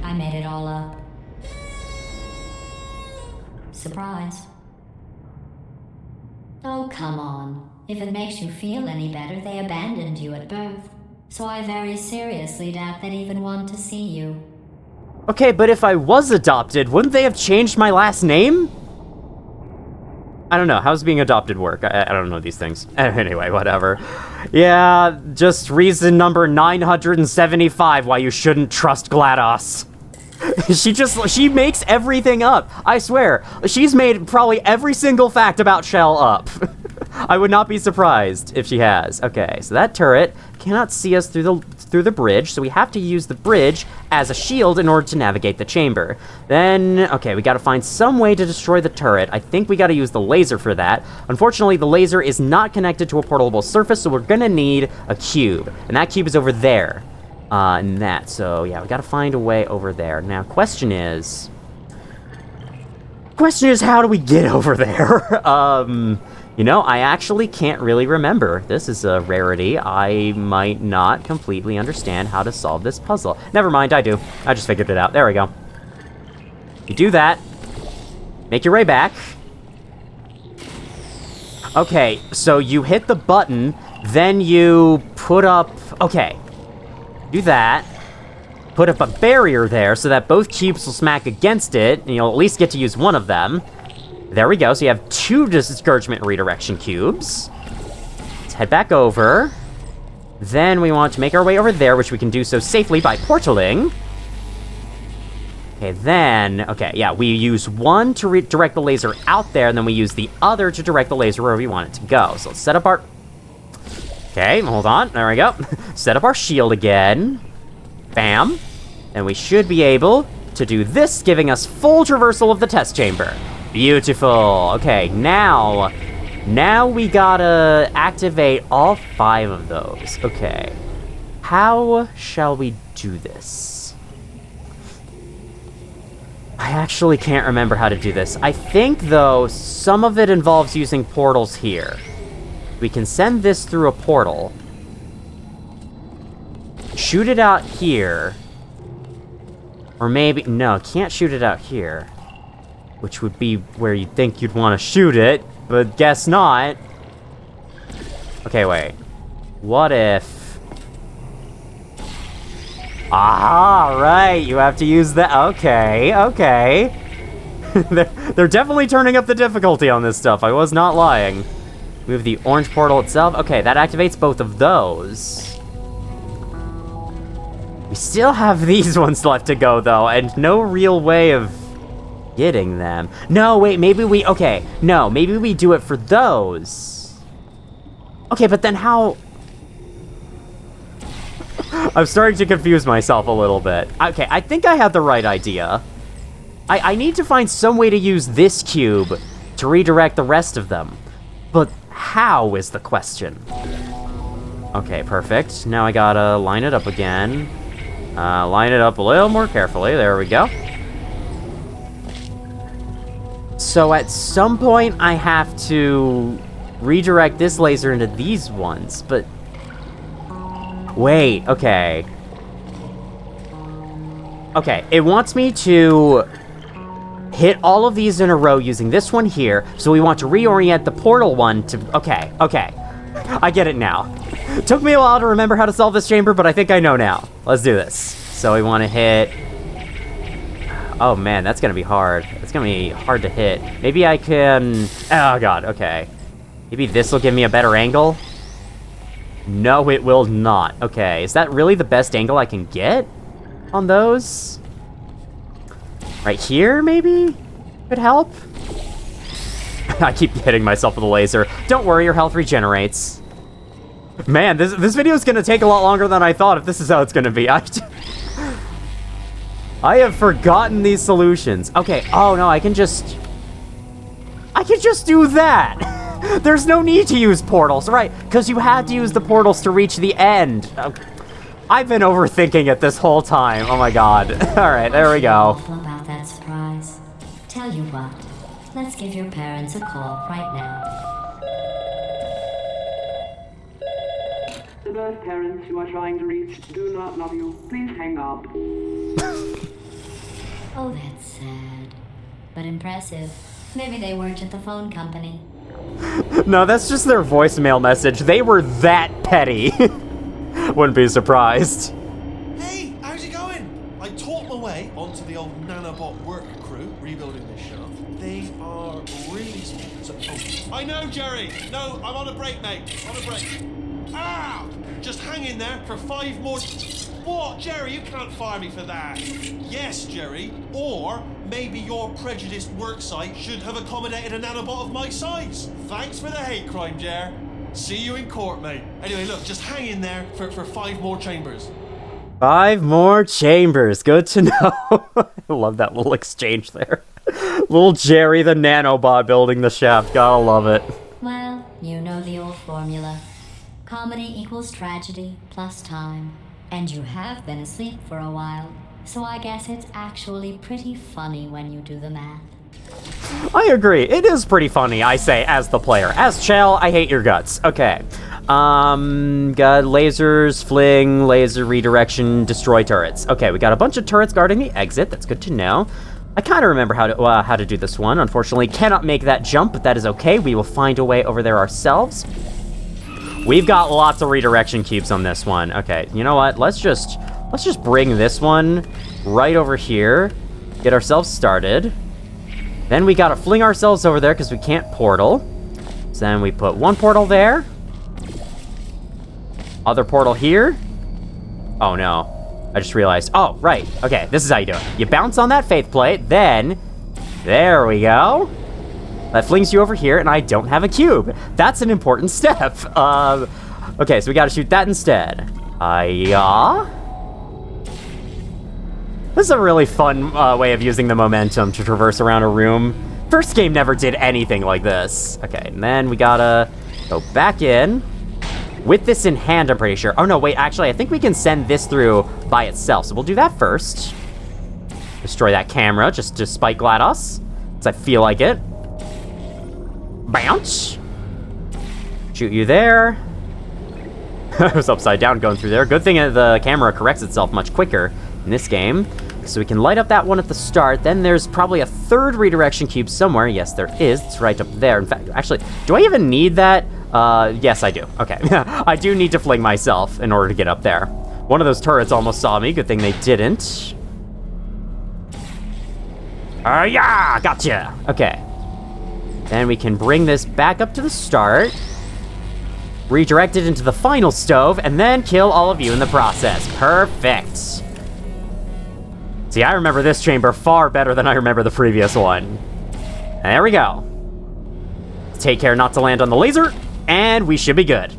I made it all up. Surprise. Oh, come on. If it makes you feel any better, they abandoned you at birth. So I very seriously doubt they'd even want to see you. Okay, but if I was adopted, wouldn't they have changed my last name? I don't know. How's being adopted work? I don't know these things. Anyway, whatever. Yeah, just reason number 975 why you shouldn't trust GLaDOS. She makes everything up. I swear. She's made probably every single fact about Shell up. I would not be surprised if she has. Okay, so that turret cannot see us through the bridge, so we have to use the bridge as a shield in order to navigate the chamber. Then, okay, we gotta find some way to destroy the turret. I think we gotta use the laser for that. Unfortunately, the laser is not connected to a portable surface, so we're gonna need a cube. And that cube is over there. So yeah, we gotta find a way over there. Now, question is, how do we get over there? You know, I actually can't really remember. This is a rarity. I might not completely understand how to solve this puzzle. Never mind, I do. I just figured it out. There we go. You do that. Make your way back. Okay, so you hit the button, then you put up... Okay. Do that. Put up a barrier there so that both cubes will smack against it, and you'll at least get to use one of them. There we go, so you have 2 discouragement redirection cubes. Let's head back over. Then we want to make our way over there, which we can do so safely by portaling. Okay, then... Okay, yeah, we use one to direct the laser out there, and then we use the other to direct the laser where we want it to go. So let's set up our... Okay, hold on. There we go. Set up our shield again. Bam. And we should be able to do this, giving us full traversal of the test chamber. Beautiful. Okay, now we gotta activate all 5 of those. Okay. How shall we do this? I actually can't remember how to do this. I think, though, some of it involves using portals here. We can send this through a portal. Shoot it out here. Or maybe... No, can't shoot it out here. Which would be where you'd think you'd want to shoot it, but guess not. Okay, wait. What if... Ah, right, you have to use the... Okay. They're definitely turning up the difficulty on this stuff, I was not lying. Move the orange portal itself. Okay, that activates both of those. We still have these ones left to go, though, and no real way of... getting them. No, wait, maybe we... Okay, no, maybe we do it for those. Okay, but then how... I'm starting to confuse myself a little bit. Okay, I think I have the right idea. I need to find some way to use this cube to redirect the rest of them. But how is the question? Okay, perfect. Now I gotta line it up again. Line it up a little more carefully. There we go. So at some point, I have to redirect this laser into these ones, but... Wait, okay. Okay, it wants me to hit all of these in a row using this one here, so we want to reorient the portal one to... Okay. I get it now. Took me a while to remember how to solve this chamber, but I think I know now. Let's do this. So we want to hit... Oh man, that's gonna be hard. It's gonna be hard to hit. Maybe I can... Oh god, okay. Maybe this will give me a better angle? No, it will not. Okay, is that really the best angle I can get on those? Right here, maybe? Could help? I keep hitting myself with a laser. Don't worry, your health regenerates. Man, this video is gonna take a lot longer than I thought if this is how it's gonna be. I have forgotten these solutions. Okay, oh no, I can just do that. There's no need to use portals, right? Because you had to use the portals to reach the end. I've been overthinking it this whole time. Oh my god. All right, there we go. About that surprise. Tell you what, let's give your parents a call right now. The birth parents you are trying to reach do not love you. Please hang up. Oh, that's sad. But impressive. Maybe they worked at the phone company. No, that's just their voicemail message. They were that petty. Wouldn't be surprised. Hey, how's it going? I taught my way onto the old nanobot work crew rebuilding this shaft. They are really smart. I know, Jerry. No, I'm on a break, mate. On a break. Ah! Just hang in there for 5 more... What, Jerry? You can't fire me for that. Yes, Jerry. Or maybe your prejudiced worksite should have accommodated a nanobot of my size. Thanks for the hate crime, Jer. See you in court, mate. Anyway, look, just hang in there for 5 more chambers. 5 more chambers. Good to know. I love that little exchange there. Little Jerry the nanobot building the shaft. Gotta love it. Well, you know the old formula. Comedy equals tragedy plus time. And you have been asleep for a while, so I guess it's actually pretty funny when you do the math. I agree. It is pretty funny, I say, as the player. As Chell, I hate your guts. Okay. Got lasers, fling, laser redirection, destroy turrets. Okay, we got a bunch of turrets guarding the exit. That's good to know. I kind of remember how to do this one. Unfortunately, cannot make that jump, but that is okay. We will find a way over there ourselves. We've got lots of redirection cubes on this one. Okay, you know what? Let's just bring this one right over here. Get ourselves started. Then we gotta fling ourselves over there because we can't portal. So then we put one portal there. Other portal here. Oh no. I just realized. Oh, right. Okay, this is how you do it. You bounce on that faith plate, then... There we go. That flings you over here, and I don't have a cube. That's an important step. Okay, so we gotta shoot that instead. Yeah. This is a really fun way of using the momentum to traverse around a room. First game never did anything like this. Okay, and then we gotta go back in. With this in hand, I'm pretty sure. Oh no, wait, actually, I think we can send this through by itself. So we'll do that first. Destroy that camera, just to spite GLaDOS, because I feel like it. Bounce. Shoot you there. I was upside down going through there. Good thing the camera corrects itself much quicker in this game. So we can light up that one at the start. Then there's probably a third redirection cube somewhere. Yes, there is. It's right up there. In fact, actually, do I even need that? Yes, I do. Okay. I do need to fling myself in order to get up there. One of those turrets almost saw me. Good thing they didn't. Yeah! Gotcha! Okay. Then we can bring this back up to the start. Redirect it into the final stove, and then kill all of you in the process. Perfect. See, I remember this chamber far better than I remember the previous one. And there we go. Take care not to land on the laser, and we should be good.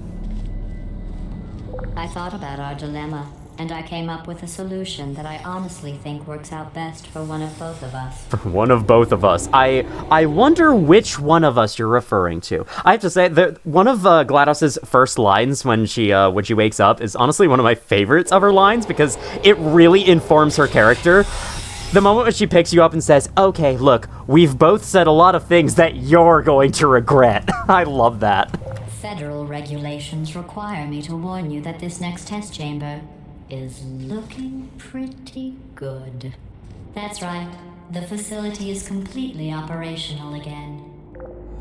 I thought about our dilemma, and I came up with a solution that I honestly think works out best for one of both of us. For one of both of us. I wonder which one of us you're referring to. I have to say, one of GLaDOS's first lines when she wakes up is honestly one of my favorites of her lines because it really informs her character. The moment when she picks you up and says, okay, look, we've both said a lot of things that you're going to regret. I love that. Federal regulations require me to warn you that this next test chamber is looking pretty good. That's right. The facility is completely operational again.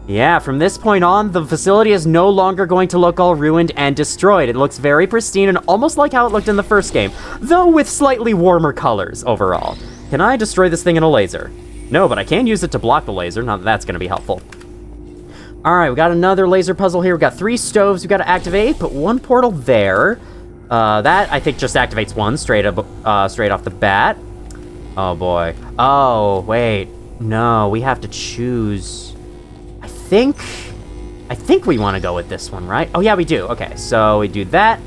Yeah, from this point on, the facility is no longer going to look all ruined and destroyed. It looks very pristine and almost like how it looked in the first game, though with slightly warmer colors overall. Can I destroy this thing in a laser? No, but I can use it to block the laser. Now that's going to be helpful. Alright, we got another laser puzzle here. We got 3 stoves we got to activate, but 1 portal there. That, I think, just activates 1 straight off the bat. Oh, boy. Oh, wait. No, we have to choose... I think we want to go with this one, right? Oh, yeah, we do. Okay, so we do that.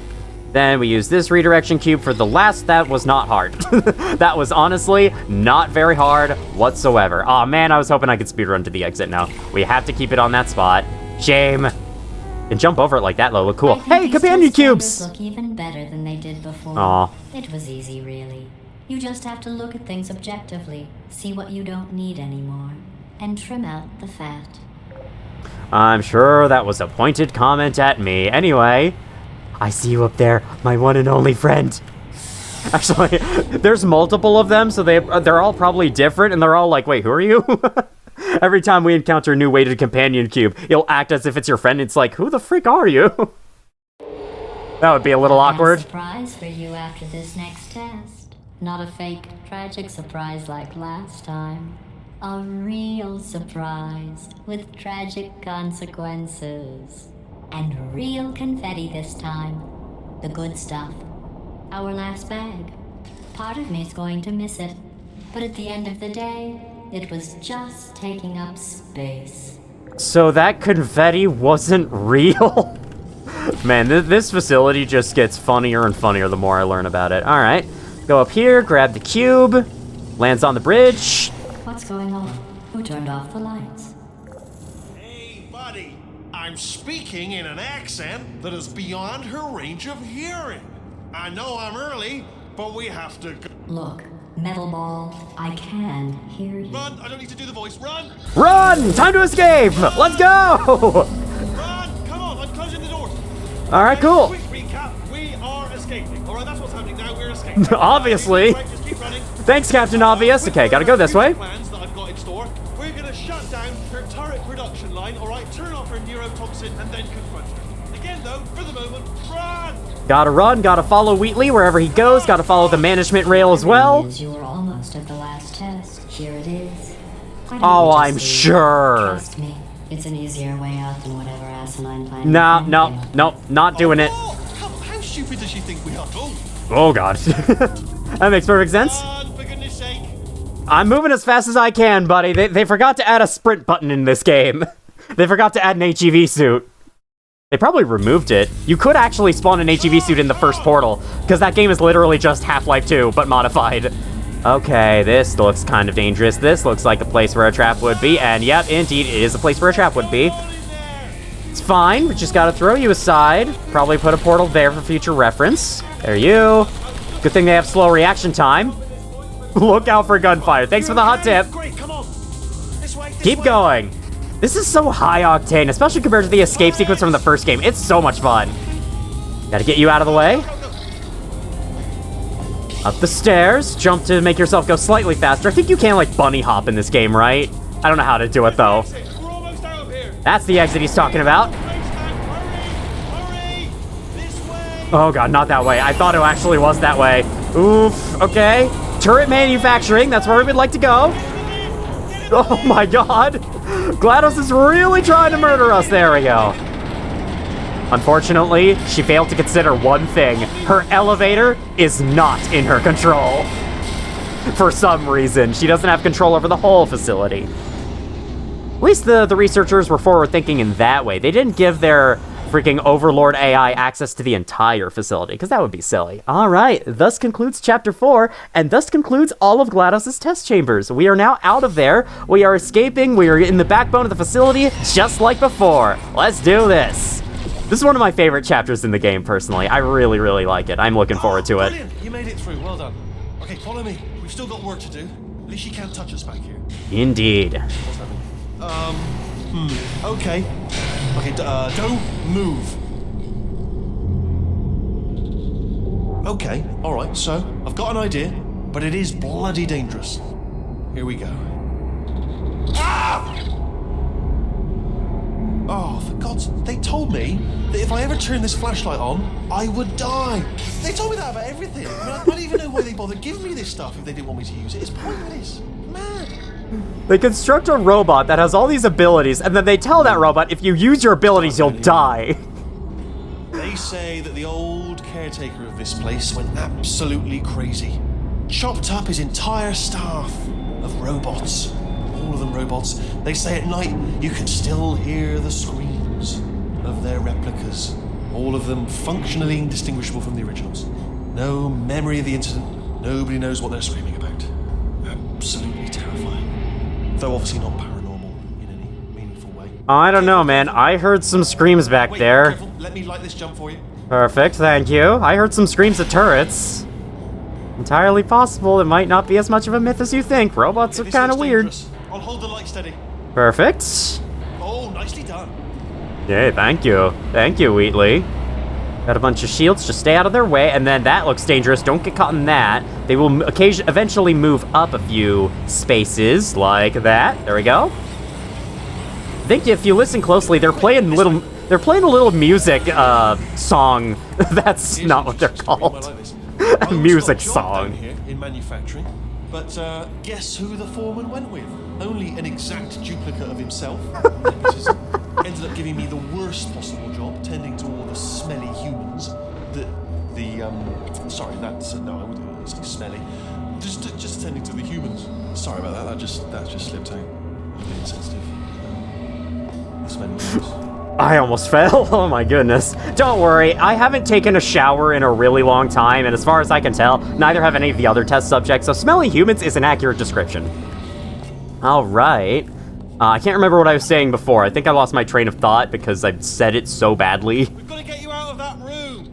Then we use this redirection cube for the last. That was not hard. That was honestly not very hard whatsoever. Aw, man, I was hoping I could speedrun to the exit now. We have to keep it on that spot. Shame. And jump over it like that, Lola. Cool. Hey, companion cubes! Look even better than they did before. Aw. It was easy, really. You just have to look at things objectively, see what you don't need anymore, and trim out the fat. I'm sure that was a pointed comment at me. Anyway, I see you up there, my one and only friend. Actually, there's multiple of them, so they're all probably different, and they're all like, wait, who are you? Every time we encounter a new weighted companion cube, you'll act as if it's your friend. It's like, who the frick are you? That would be a little awkward. A surprise for you after this next test. Not a fake, tragic surprise like last time. A real surprise with tragic consequences. And real confetti this time. The good stuff. Our last bag. Part of me's going to miss it. But at the end of the day, it was just taking up space. So that confetti wasn't real? Man, this facility just gets funnier and funnier the more I learn about it. Alright, go up here, grab the cube, lands on the bridge. What's going on? Who turned off the lights? Hey, buddy. I'm speaking in an accent that is beyond her range of hearing. I know I'm early, but we have to go. Look, Metal Ball, I can hear you. Run! I don't need to do the voice. Run! Run! Time to escape! Let's go! Run! Come on, I'm closing the doors. Alright, cool. Quick recap, we are escaping. Alright, that's what's happening now, we're escaping. Obviously. Right, just keep running. Thanks, Captain Obvious. Okay, gotta go this way. Plans that I've got in store. We're gonna shut down her turret production line, alright? Turn off her neurotoxin and then confront her. Again though, for the moment, run! Gotta run, gotta follow Wheatley wherever he goes, gotta follow the management rail as well. You were almost at the last test. Here it is. Why don't Oh, we just I'm leave? sure. Trust me, it's an easier way out than whatever asinine plan. No, you no, came up no, not doing it. Oh, come on, how stupid does she think we are? Oh, Oh, God. That makes perfect sense. run, for goodness sake. I'm moving as fast as I can, buddy. They forgot to add a sprint button in this game. They forgot to add an HEV suit. They probably removed it. You could actually spawn an HEV suit in the first portal, because that game is literally just Half-Life 2, but modified. Okay, this looks kind of dangerous. This looks like a place where a trap would be, and yep, indeed, it is a place where a trap would be. It's fine, we just gotta throw you aside. Probably put a portal there for future reference. There you. Good thing they have slow reaction time. Look out for gunfire. Thanks for the hot tip. Great, come on. This way, this Keep way. going. This is so high octane, especially compared to the escape sequence from the first game. It's so much fun. Gotta get you out of the way. Up the stairs. Jump to make yourself go slightly faster. I think you can, like, bunny hop in this game, right? I don't know how to do it, though. We're almost out of here. That's the exit he's talking about. Hurry! This way! Oh, God, not that way. I thought it actually was that way. Oof. Okay. Turret manufacturing. That's where we would like to go. Oh, my God. GLaDOS is really trying to murder us. There we go. Unfortunately, she failed to consider one thing. Her elevator is not in her control. For some reason, she doesn't have control over the whole facility. At least the researchers were forward-thinking in that way. They didn't give their freaking Overlord AI access to the entire facility, because that would be silly. All right, thus concludes Chapter 4, and thus concludes all of GLaDOS' test chambers. We are now out of there. We are escaping. We are in the backbone of the facility, just like before. Let's do this. This is one of my favorite chapters in the game, personally. I really, really like it. I'm looking forward to it. Brilliant. You made it through. Well done. Okay, follow me. We've still got work to do. At least you can't touch us back here. Indeed. What's happening? Okay. Okay, don't move. Okay, alright, so, I've got an idea, but it is bloody dangerous. Here we go. Ah! Oh, for God's... They told me that if I ever turned this flashlight on, I would die. They told me that about everything. I mean, I don't even know why they bothered giving me this stuff if they didn't want me to use it. It's pointless. Mad. They construct a robot that has all these abilities, and then they tell that robot, if you use your abilities, you'll die. They say that the old caretaker of this place went absolutely crazy. Chopped up his entire staff of robots. All of them robots. They say at night you can still hear the screams of their replicas. All of them functionally indistinguishable from the originals. No memory of the incident. Nobody knows what they're screaming about. Absolutely terrifying. Though obviously not paranormal in any meaningful way. I don't know, man. I heard some screams back Wait, there. careful. Let me light this jump for you. Perfect, thank you. I heard some screams at turrets. Entirely possible. It might not be as much of a myth as you think. Robots are This kind of looks weird. dangerous. I'll hold the light steady. Perfect. Oh, nicely done. Yay, thank you. Thank you, Wheatley. Got a bunch of shields, just stay out of their way, and then that looks dangerous. Don't get caught in that. They will eventually move up a few spaces, like that. There we go. I think if you listen closely, they're playing a little music song. That's not what they're called. A music song. Here in manufacturing, but guess who the foreman went with? Only an exact duplicate of himself. Ended up giving me the worst possible job, tending to all the smelly humans. Sorry, that's no, I wouldn't say smelly. Just tending to the humans. Sorry about that. That just slipped out. I'm being sensitive. The smelly humans. I almost fell. Oh my goodness. Don't worry, I haven't taken a shower in a really long time, and as far as I can tell, neither have any of the other test subjects, so smelly humans is an accurate description. Alright. I can't remember what I was saying before. I think I lost my train of thought because I said it so badly. We've got to get you out of that room.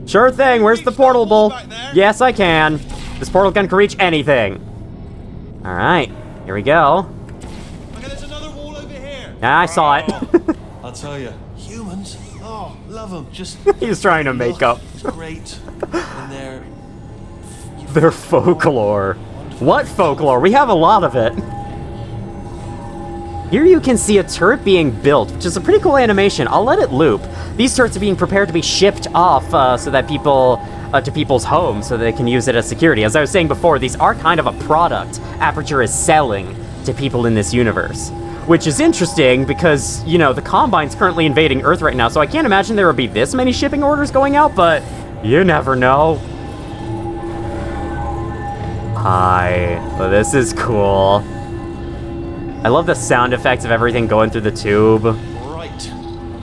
Sure thing, where's the portal? Yes, I can. This portal gun can reach anything. Alright, here we go. Okay, there's another wall over here. Yeah, I saw it. I'll tell you, humans, oh, love them. Just He's trying to make up. It's great, and Their folklore. What folklore? We have a lot of it. Here you can see a turret being built, which is a pretty cool animation. I'll let it loop. These turrets are being prepared to be shipped off so that to people's homes so that they can use it as security. As I was saying before, these are kind of a product Aperture is selling to people in this universe. Which is interesting because, you know, the Combine's currently invading Earth right now, so I can't imagine there would be this many shipping orders going out, but you never know. Hi. Well, this is cool. I love the sound effects of everything going through the tube. Right.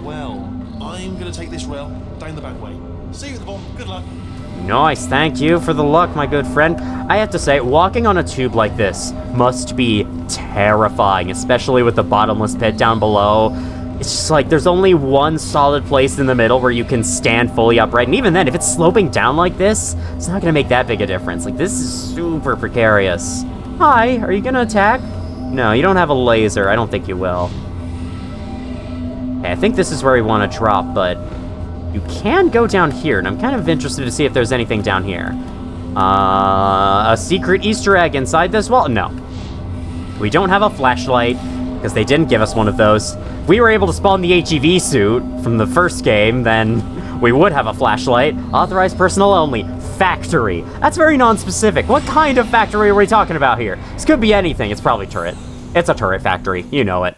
Well, I'm gonna take this rail down the back way. See you at the bottom. Good luck. Nice, thank you for the luck, my good friend. I have to say, walking on a tube like this must be terrifying, especially with the bottomless pit down below. It's just like, there's only one solid place in the middle where you can stand fully upright, and even then, if it's sloping down like this, it's not gonna make that big a difference. Like, this is super precarious. Hi, are you gonna attack? No, you don't have a laser. I don't think you will. Okay, I think this is where we want to drop, but you can go down here, and I'm kind of interested to see if there's anything down here. A secret Easter egg inside this wall? No. We don't have a flashlight, because they didn't give us one of those. If we were able to spawn the HEV suit from the first game, then we would have a flashlight. Authorized personnel only. Factory. That's very non-specific. What kind of factory are we talking about here? This could be anything. It's probably turret. It's a turret factory. You know it.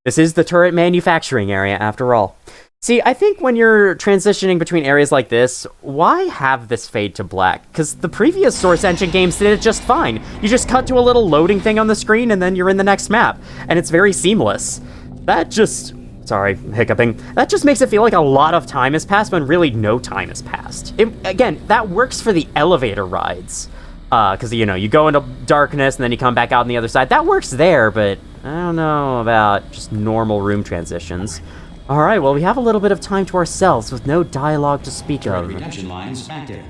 This is the turret manufacturing area, after all. See, I think when you're transitioning between areas like this, why have this fade to black? Because the previous Source Engine games did it just fine. You just cut to a little loading thing on the screen, and then you're in the next map. And it's very seamless. That just... Sorry, hiccuping. That just makes it feel like a lot of time has passed when really no time has passed. Again, that works for the elevator rides. Because, you know, you go into darkness and then you come back out on the other side. That works there, but I don't know about just normal room transitions. Alright, well, we have a little bit of time to ourselves with no dialogue to speak of. Redemption lines active.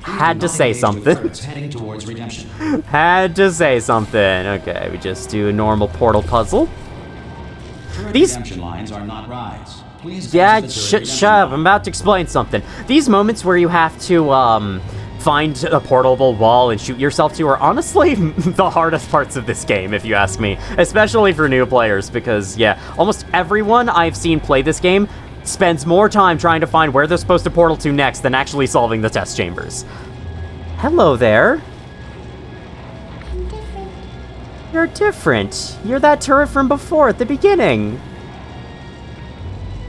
Had to say something. Heading towards redemption. Had to say something. Okay, we just do a normal portal puzzle. These redemption lines are not rides. Please Yeah, exit the shut up. I'm about to explain something. These moments where you have to, find a portable wall and shoot yourself to are honestly the hardest parts of this game, if you ask me. Especially for new players, because, yeah, almost everyone I've seen play this game spends more time trying to find where they're supposed to portal to next than actually solving the test chambers. Hello there. You're different. You're that turret from before at the beginning.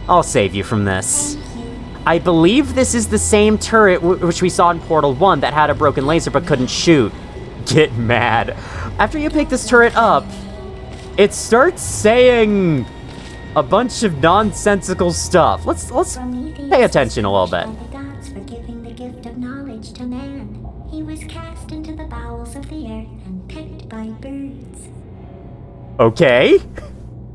I'll save you from this. I believe this is the same turret which we saw in Portal 1 that had a broken laser but couldn't shoot. Get mad. After you pick this turret up, it starts saying a bunch of nonsensical stuff. Let's pay attention a little bit. The gods for giving the gift of knowledge to man. He was cast into the bowels of the earth and pecked by birds. Okay.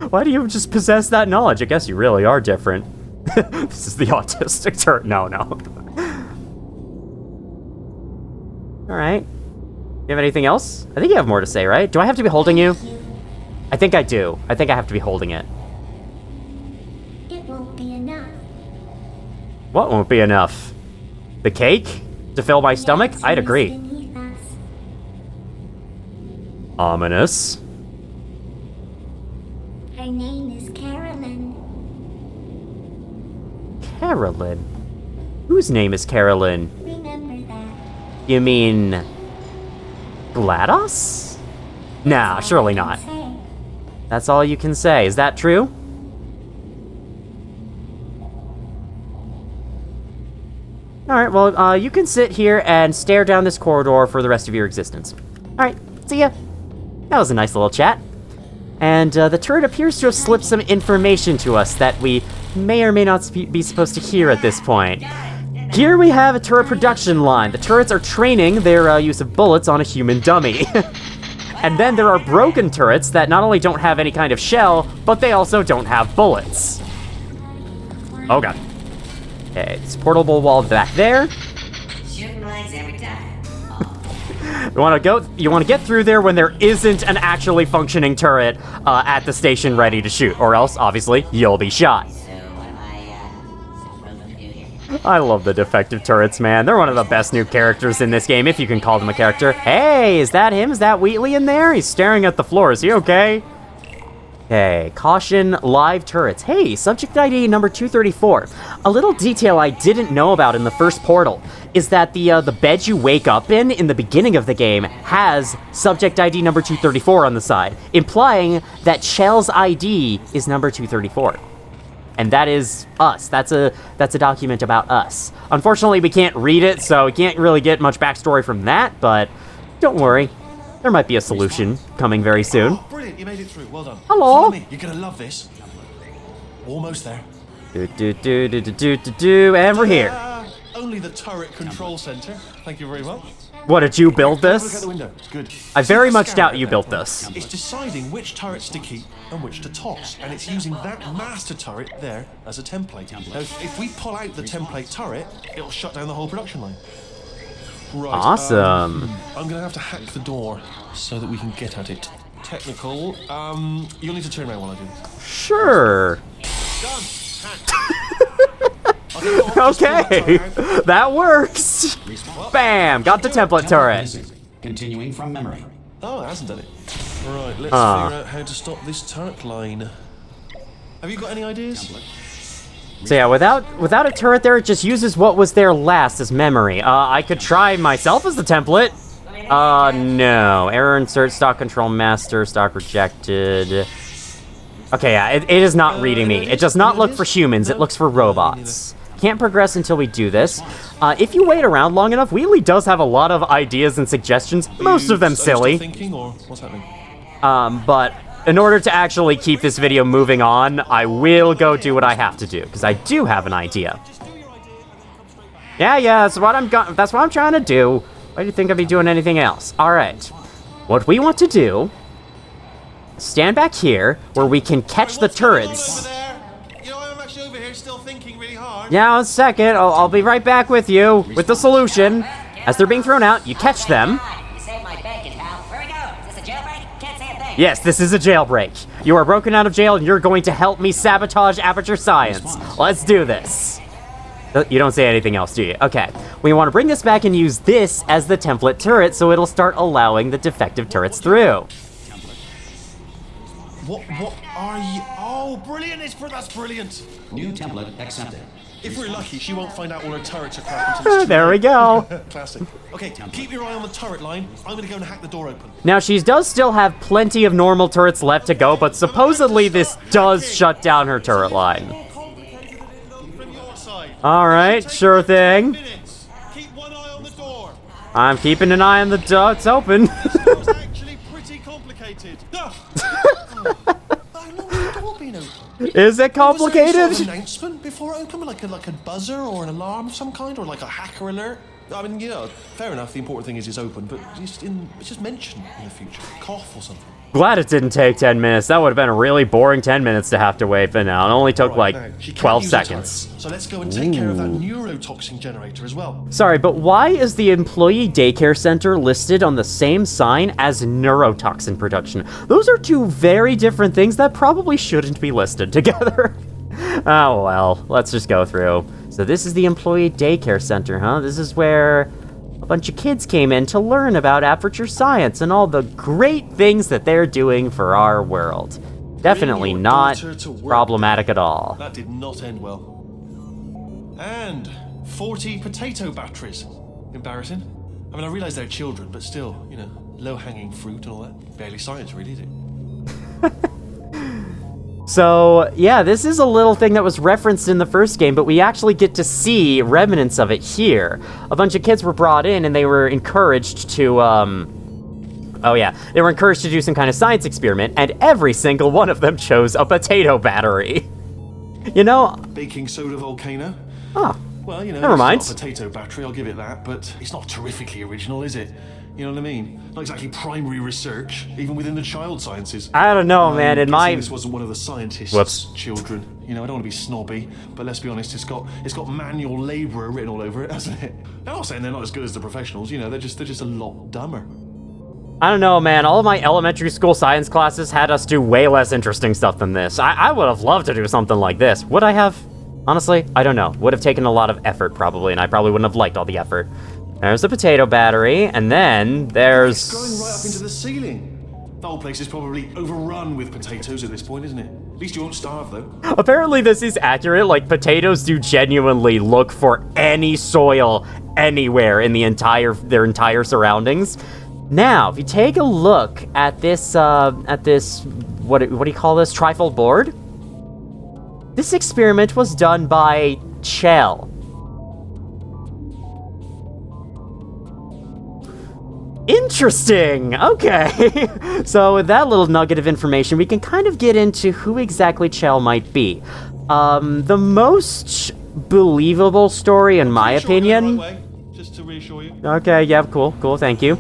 Why do you just possess that knowledge? I guess you really are different. This is the autistic turret. No. Alright. You have anything else? I think you have more to say, right? Do I have to be holding you? I think I do. I think I have to be holding it. It won't be enough. What won't be enough? The cake? To fill my stomach? I'd agree. Beneath us. Ominous. Her name is Carolyn. Carolyn? Whose name is Carolyn? Remember that. You mean... GLaDOS? Nah, surely not. Say, That's all you can say. Is that true? Alright, well, you can sit here and stare down this corridor for the rest of your existence. Alright, see ya. That was a nice little chat. And the turret appears to have slipped some information to us that we may or may not be supposed to hear at this point. Here we have a turret production line. The turrets are training their use of bullets on a human dummy. And then there are broken turrets that not only don't have any kind of shell, but they also don't have bullets. Oh god. Okay, this portable wall back there. Shooting legs every time. You want to get through there when there isn't an actually functioning turret at the station ready to shoot, or else, obviously, you'll be shot. So what am I supposed to do here? I love the defective turrets, man. They're one of the best new characters in this game, if you can call them a character. Hey, is that him? Is that Wheatley in there? He's staring at the floor. Is he okay? Okay, caution, live turrets. Hey, subject ID number 234. A little detail I didn't know about in the first portal is that the bed you wake up in the beginning of the game has subject ID number 234 on the side, implying that Shell's ID is number 234. And that is us. That's a document about us. Unfortunately, we can't read it, so we can't really get much backstory from that, but don't worry. There might be a solution coming very soon. Oh, brilliant, you made it through. Well done. Hello. Follow me. You're gonna love this. Almost there. And we're here. Only the turret control center. Thank you very much. What, did you build Look out this? the window. Good. I very See the much scanner doubt you there? built this. It's deciding which turrets to keep and which to toss, and it's using that master turret there as a template. Now, if we pull out the template turret, it'll shut down the whole production line. Right. Awesome. I'm gonna have to hack the door so that we can get at it. Technical. You'll need to turn around while I do this. Sure. Done. Hacked. Okay, that works. Bam, got the template turret. Continuing from memory. Oh, it hasn't done it. Right, let's figure out how to stop this turret line. Have you got any ideas? So yeah, without a turret there, it just uses what was there last as memory. I could try myself as the template. No. Error insert, stock control master, stock rejected. Okay, yeah, it is not reading me. It does not look for humans, it looks for robots. Can't progress until we do this. If you wait around long enough, Wheatley does have a lot of ideas and suggestions, most of them silly. Thinking, or what's happening? But in order to actually keep this video moving on, I will go do what I have to do, because I do have an idea. Yeah, that's what I'm trying to do. Why do you think I'd be doing anything else? Alright. What we want to do, stand back here, where we can catch the turrets. You know, I'm actually over here still thinking really hard. Yeah, 1 second. I'll be right back with you, with the solution. As they're being thrown out, you catch them. You saved my bacon, pal. Where we go? Is this a jailbreak? Can't say a thing. Yes, this is a jailbreak. You are broken out of jail, and you're going to help me sabotage Aperture Science. Let's do this. You don't say anything else, do you? Okay. We want to bring this back and use this as the template turret, so it'll start allowing the defective turrets through. What are you? Oh, brilliant! That's brilliant. New template accepted. If we're lucky, she won't find out all her turrets are crap until it's too There we late. go. Classic. Okay, keep your eye on the turret line. I'm gonna go and hack the door open. Now, she does still have plenty of normal turrets left to go, but supposedly this does shut down her turret line. From your side. All right, sure thing. Minutes. Keep one eye on the door. I'm keeping an eye on the door. It's open. It's actually pretty complicated. How long has the door been open? Is it Was there any complicated? sort of announcement before it opened, like a buzzer or an alarm of some kind, or like a hacker alert? I mean, fair enough. The important thing is it's open, but it's just mentioned in the future. Cough or something. Glad it didn't take 10 minutes. That would have been a really boring 10 minutes to have to wait, but no, it only took Right, now, like she can't 12 use the seconds. turrets, so let's go and take care of that neurotoxin generator as well. Sorry, but why is the employee daycare center listed on the same sign as neurotoxin production? Those are two very different things that probably shouldn't be listed together. Oh well, let's just go through. So this is the employee daycare center, huh? This is where a bunch of kids came in to learn about Aperture Science and all the great things that they're doing for our world. Definitely Bring your not daughter to work. problematic at all. That did not end well. And 40 potato batteries. Embarrassing. I mean, I realize they're children, but still, low-hanging fruit and all that. Barely science, really, is it? So, yeah, this is a little thing that was referenced in the first game, but we actually get to see remnants of it here. A bunch of kids were brought in, and they were encouraged to, they were encouraged to do some kind of science experiment, and every single one of them chose a potato battery. Baking soda volcano. Oh, Well, never mind. It's not a potato battery, I'll give it that, but it's not terrifically original, is it? You know what I mean? Not exactly primary research, even within the child sciences. I don't know, man. In Guessing my this wasn't one of the scientists' Whoops. children. I don't want to be snobby, but let's be honest, it's got manual labourer written all over it, hasn't it? I'm not saying they're not as good as the professionals. They're just a lot dumber. I don't know, man. All of my elementary school science classes had us do way less interesting stuff than this. I would have loved to do something like this. Would I have? Honestly, I don't know. Would have taken a lot of effort, probably, and I probably wouldn't have liked all the effort. There's the potato battery, and then there's... It's growing right up into the ceiling. The whole place is probably overrun with potatoes at this point, isn't it? At least you won't starve, though. Apparently this is accurate. Like, potatoes do genuinely look for any soil anywhere in their entire surroundings. Now, if you take a look at this, what do you call this? Trifold board? This experiment was done by Chell. Interesting! Okay. So with that little nugget of information, we can kind of get into who exactly Chell might be. The most believable story, in my opinion... Just to reassure you. Okay, yeah, cool, thank you.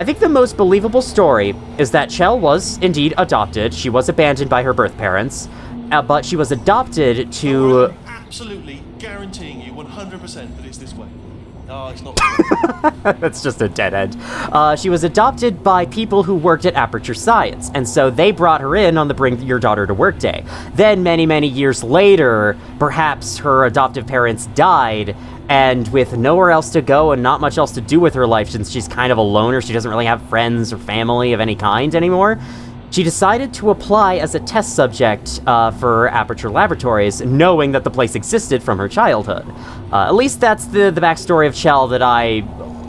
I think the most believable story is that Chell was indeed adopted. She was abandoned by her birth parents, but she was adopted to... I'm absolutely guaranteeing you 100% that it's this way. Oh, it's not. That's just a dead end. She was adopted by people who worked at Aperture Science, and so they brought her in on the Bring Your Daughter to Work day. Then, many, many years later, perhaps her adoptive parents died, and with nowhere else to go and not much else to do with her life, since she's kind of a loner, she doesn't really have friends or family of any kind anymore, she decided to apply as a test subject for Aperture Laboratories, knowing that the place existed from her childhood. At least that's the backstory of Chell that I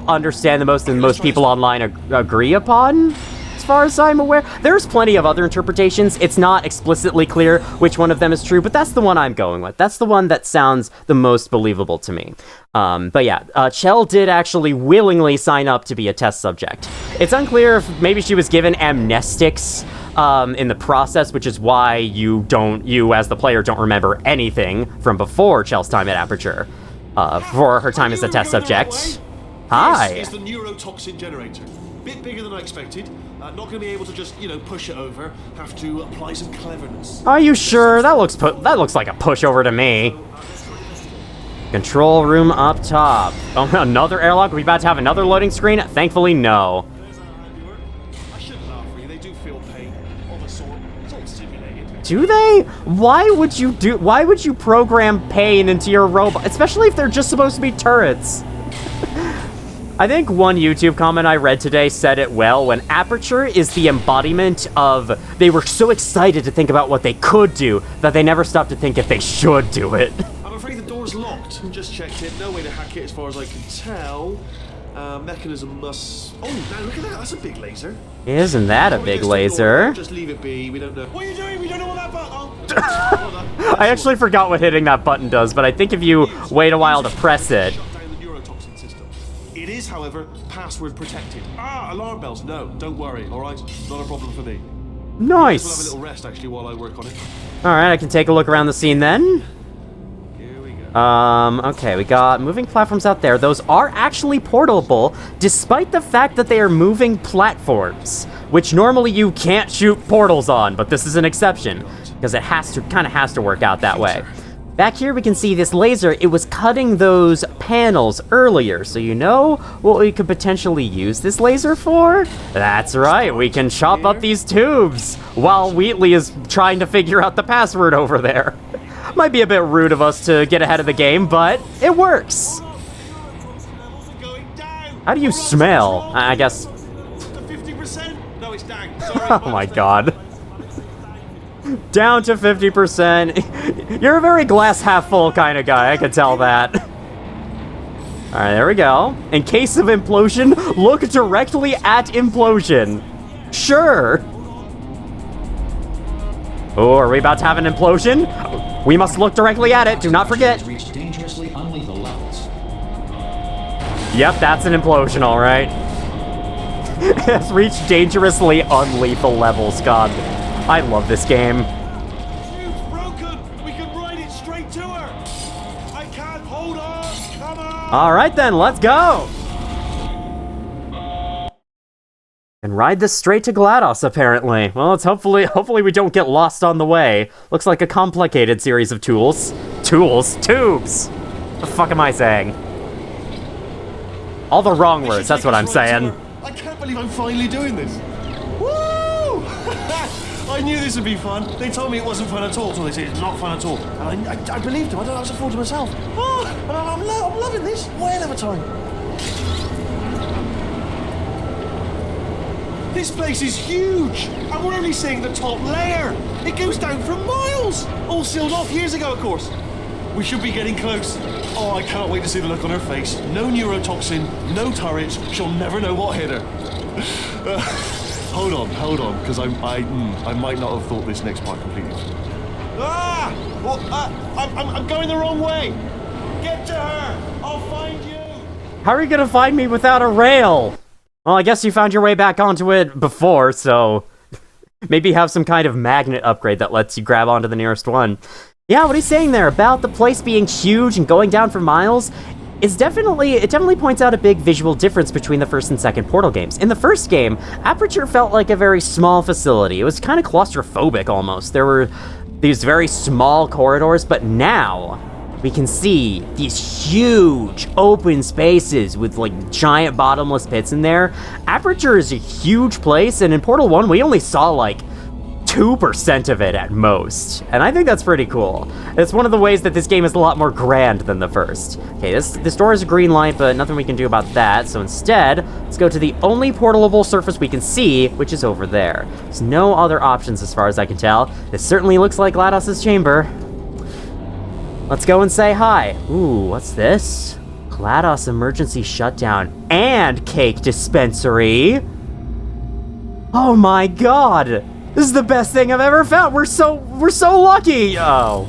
understand the most and most people online agree upon, as far as I'm aware. There's plenty of other interpretations. It's not explicitly clear which one of them is true, but that's the one I'm going with. That's the one that sounds the most believable to me. But yeah, Chell did actually willingly sign up to be a test subject. It's unclear if maybe she was given amnestics in the process, which is why you as the player don't remember anything from before Chell's time at Aperture, for her time as a test subject. Hi. This is the neurotoxin generator. Bit bigger than I expected. Not going to be able to just, push it over. Have to apply some cleverness. Are you sure? That looks like a pushover to me. Control room up top. Oh, another airlock? Are we about to have another loading screen? Thankfully, no. I shouldn't laugh, really. They do feel pain of a sort. It's all simulated. Do they? Why would you program pain into your robot, especially if they're just supposed to be turrets? I think one YouTube comment I read today said it well when Aperture is the embodiment of they were so excited to think about what they could do that they never stopped to think if they should do it. I'm afraid the door's locked. Just checked it. No way to hack it as far as I can tell. Mechanism must... Oh, now look at that. That's a big laser. Isn't that a big laser? Just leave it be. We don't know. What are you doing? We don't know what that button... I actually forgot what hitting that button does, but I think if you wait a while to press it... It is, however, password protected. Alarm bells. No, don't worry, alright? Not a problem for me. Nice! We'll have a little rest, actually, while I work on it. Alright, I can take a look around the scene then. Here we go. Okay, we got moving platforms out there. Those are actually portable, despite the fact that they are moving platforms, which normally you can't shoot portals on, but this is an exception, because it kind of has to work out that way. Back here we can see this laser, it was cutting those panels earlier, so you know what we could potentially use this laser for? That's right, we can chop up these tubes while Wheatley is trying to figure out the password over there. Might be a bit rude of us to get ahead of the game, but it works. How do you smell? I guess... 50%? No, it's down. Sorry. Oh my god. Down to 50%. You're a very glass half full kind of guy, I can tell that. Alright, there we go. In case of implosion, look directly at implosion. Sure. Oh, are we about to have an implosion? We must look directly at it, do not forget. Reach dangerously unlethal levels. Yep, that's an implosion, alright. It's reached dangerously unlethal levels, god. I love this game. Tube's broken. We can ride it straight to her. I can't hold on. Come on. All right then, let's go. And ride this straight to GLaDOS, apparently. Well, it's hopefully we don't get lost on the way. Looks like a complicated series of tools. Tubes. The fuck am I saying? All the wrong words, that's what I'm saying. I can't believe I'm finally doing this. Woo! I knew this would be fun. They told me it wasn't fun at all, so they said it's not fun at all. And I believed them. I don't know what to fool to myself. Oh, and I'm loving this. Whale of a time. This place is huge, and we're only seeing the top layer. It goes down for miles. All sealed off years ago, of course. We should be getting close. Oh, I can't wait to see the look on her face. No neurotoxin, no turrets. She'll never know what hit her. Hold on, because I might not have thought this next part completely. I'm going the wrong way. Get to her. I'll find you. How are you gonna find me without a rail? Well, I guess you found your way back onto it before, so maybe have some kind of magnet upgrade that lets you grab onto the nearest one. Yeah, what he's saying there about the place being huge and going down for miles, it definitely points out a big visual difference between the first and second Portal games. In the first game, Aperture felt like a very small facility. It was kind of claustrophobic almost. There were these very small corridors, but now we can see these huge open spaces with like giant bottomless pits in there. Aperture is a huge place, and in Portal 1 we only saw like 2% of it at most, and I think that's pretty cool. It's one of the ways that this game is a lot more grand than the first. Okay, this door is a green light, but nothing we can do about that, so instead, let's go to the only portalable surface we can see, which is over there. There's no other options as far as I can tell. This certainly looks like GLaDOS' chamber. Let's go and say hi. Ooh, what's this? GLaDOS emergency shutdown and cake dispensary. Oh my god! This is the best thing I've ever found. We're so lucky. Oh.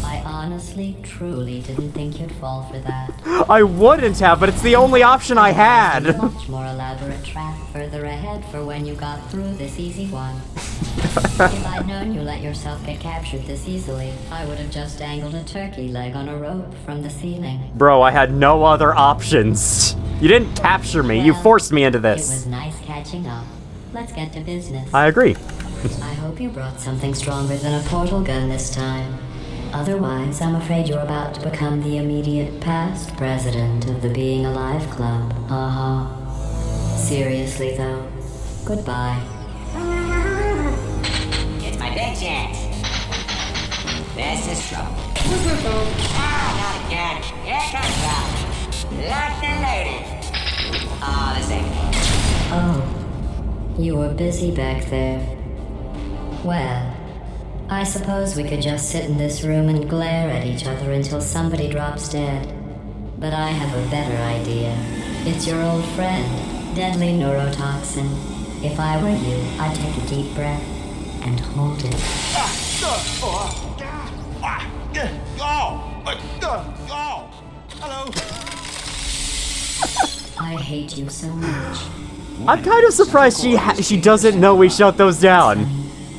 I honestly, truly didn't think you'd fall for that. I wouldn't have, but it's the only option I had. There's a much more elaborate trap further ahead for when you got through this easy one. If I'd known you let yourself get captured this easily, I would have just dangled a turkey leg on a rope from the ceiling. Bro, I had no other options. You didn't capture me. You forced me into this. It was nice catching up. Let's get to business. I agree. I hope you brought something stronger than a portal gun this time. Otherwise, I'm afraid you're about to become the immediate past president of the Being Alive Club. Seriously, though, goodbye. It's my big chance. This is trouble. Not again. Here comes trouble. Locked and loaded. Oh, this ain't good. Oh, you were busy back there. Well, I suppose we could just sit in this room and glare at each other until somebody drops dead. But I have a better idea. It's your old friend, deadly neurotoxin. If I were you, I'd take a deep breath and hold it. Hello. I hate you so much. I'm kind of surprised she doesn't know we shut those down.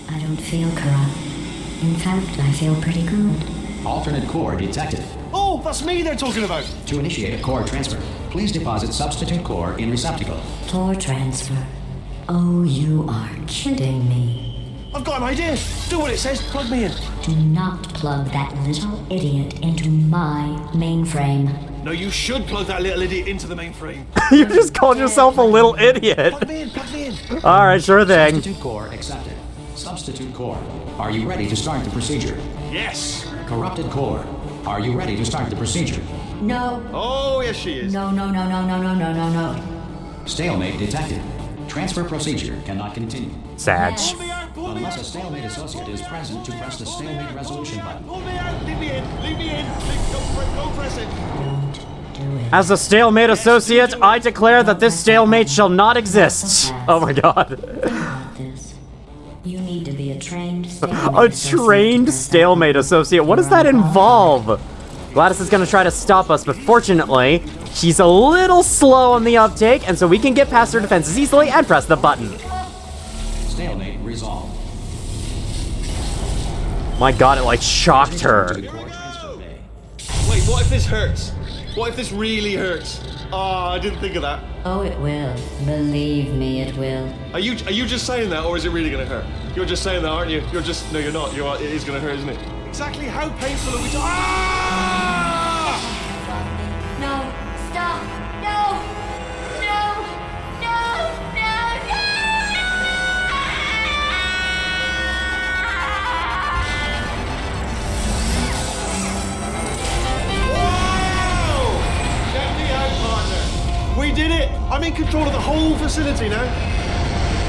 I don't feel corrupt. In fact, I feel pretty good. Alternate core detected. Oh, that's me they're talking about. To initiate a core transfer, please deposit substitute core in receptacle. Core transfer. Oh, you are kidding me. I've got an idea. Do what it says. Plug me in. Do not plug that little idiot into my mainframe. No, you should plug that little idiot into the mainframe. You just called yourself a little idiot. Plug me in. Plug me in. Alright, sure thing. Substitute core accepted. Substitute core. Are you ready to start the procedure? Yes. Corrupted core. Are you ready to start the procedure? No. Oh, yes, she is. No. Stalemate detected. Transfer procedure cannot continue. Sag. Pull me out. Pull me Unless out. a stalemate associate is present to press the stalemate resolution button. Pull me out. Leave me in. Leave me in. Go press it. Do it. As a stalemate associate, I declare that this stalemate shall not exist. Oh my god. About this. You need to be a trained stalemate A trained stalemate associate? What does that involve? Gladys is gonna try to stop us, but fortunately, she's a little slow on the uptake, and so we can get past her defenses easily and press the button. Stalemate resolved. My god, it like shocked her. To the core transfer bay. Wait, what if this hurts? What if this really hurts? Ah, I didn't think of that. Oh, it will. Believe me, it will. Are you just saying that, or is it really gonna hurt? You're just saying that, aren't you? You're just no, you're not. It is gonna hurt, isn't it? Exactly how painful are we? Ah! No, stop! No! Whoa! Check me out, partner. We did it. I'm in control of the whole facility now.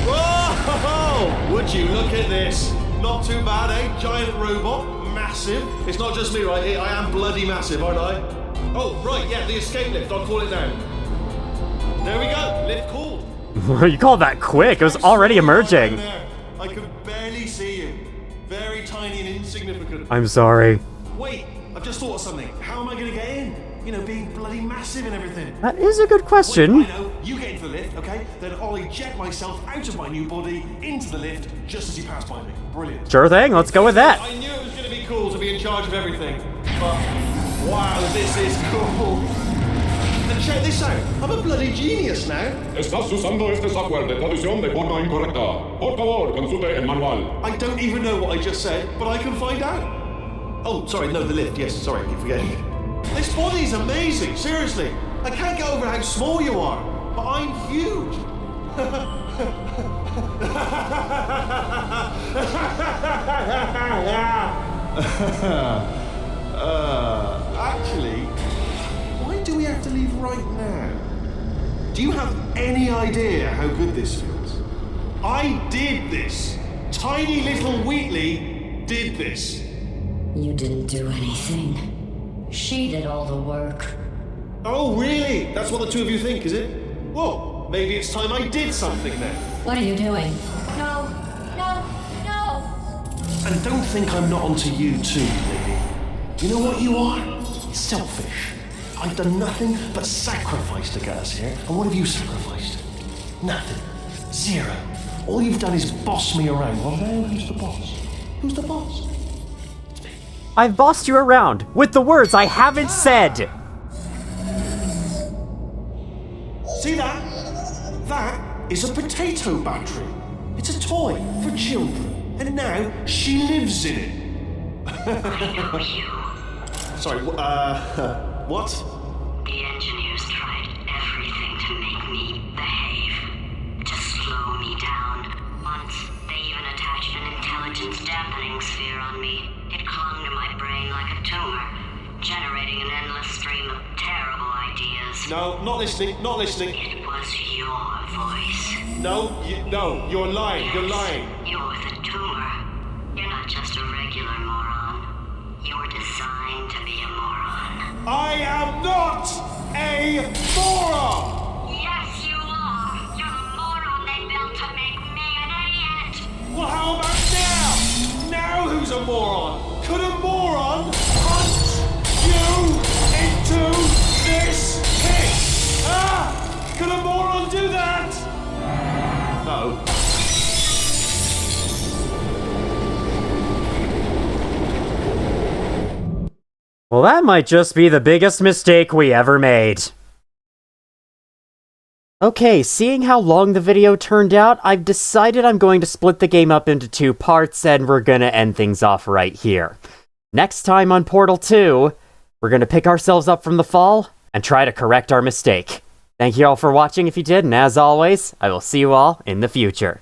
Whoa! Would you look at this? Not too bad, eh? Giant robot, massive. It's not just me, right? I am bloody massive, aren't I? Oh, right, yeah, the escape lift. I'll call it now. There we go. Lift called. You called that quick. It was already emerging. There. I could barely see you. Very tiny and insignificant. I'm sorry. Wait, I've just thought of something. How am I going to get in? You know, being bloody massive and everything. That is a good question. Wait, I know. You get into the lift, okay? Then I'll eject myself out of my new body into the lift just as you pass by me. Brilliant. Sure thing. Let's go with that. I knew it was going to be cool to be in charge of everything. But, wow, this is cool. And check this out. I'm a bloody genius now. Estás usando este software de traducción de forma incorrecta. Por favor, consulte el manual. I don't even know what I just said, but I can find out. Oh, sorry, no, the lift. Yes, sorry, I keep forgetting. This body's amazing, seriously. I can't get over how small you are, but I'm huge. Actually, why do we have to leave right now? Do you have any idea how good this feels? I did this. Tiny little Wheatley did this. You didn't do anything. She did all the work. Oh, really? That's what the two of you think, is it? Well, maybe it's time I did something then. What are you doing? No! And don't think I'm not onto you too, lady. You know what you are? Selfish. I've done nothing but sacrifice to get us here. And what have you sacrificed? Nothing. Zero. All you've done is boss me around. Well, now who's the boss? Who's the boss? I've bossed you around with the words I haven't said. See that? That is a potato battery. It's a toy for children. And now she lives in it. I know you. Sorry, what? The engineers tried everything to make me behave, to slow me down. Once, they even attached an intelligence dampening sphere on me. It clung to my brain like a tumor, generating an endless stream of terrible ideas. No, not listening, not listening. It was your voice. No, you're lying, you're lying. You're the tumor. You're not just a regular moron. You're designed to be a moron. I am not a moron! Yes, you are. You're the moron they built to make me an idiot. Well, how about now? Now who's a moron? Could a moron hunt you into this pit? Ah! Could a moron do that? No. Well, that might just be the biggest mistake we ever made. Okay, seeing how long the video turned out, I've decided I'm going to split the game up into 2 parts, and we're gonna end things off right here. Next time on Portal 2, we're gonna pick ourselves up from the fall and try to correct our mistake. Thank you all for watching if you did, and as always, I will see you all in the future.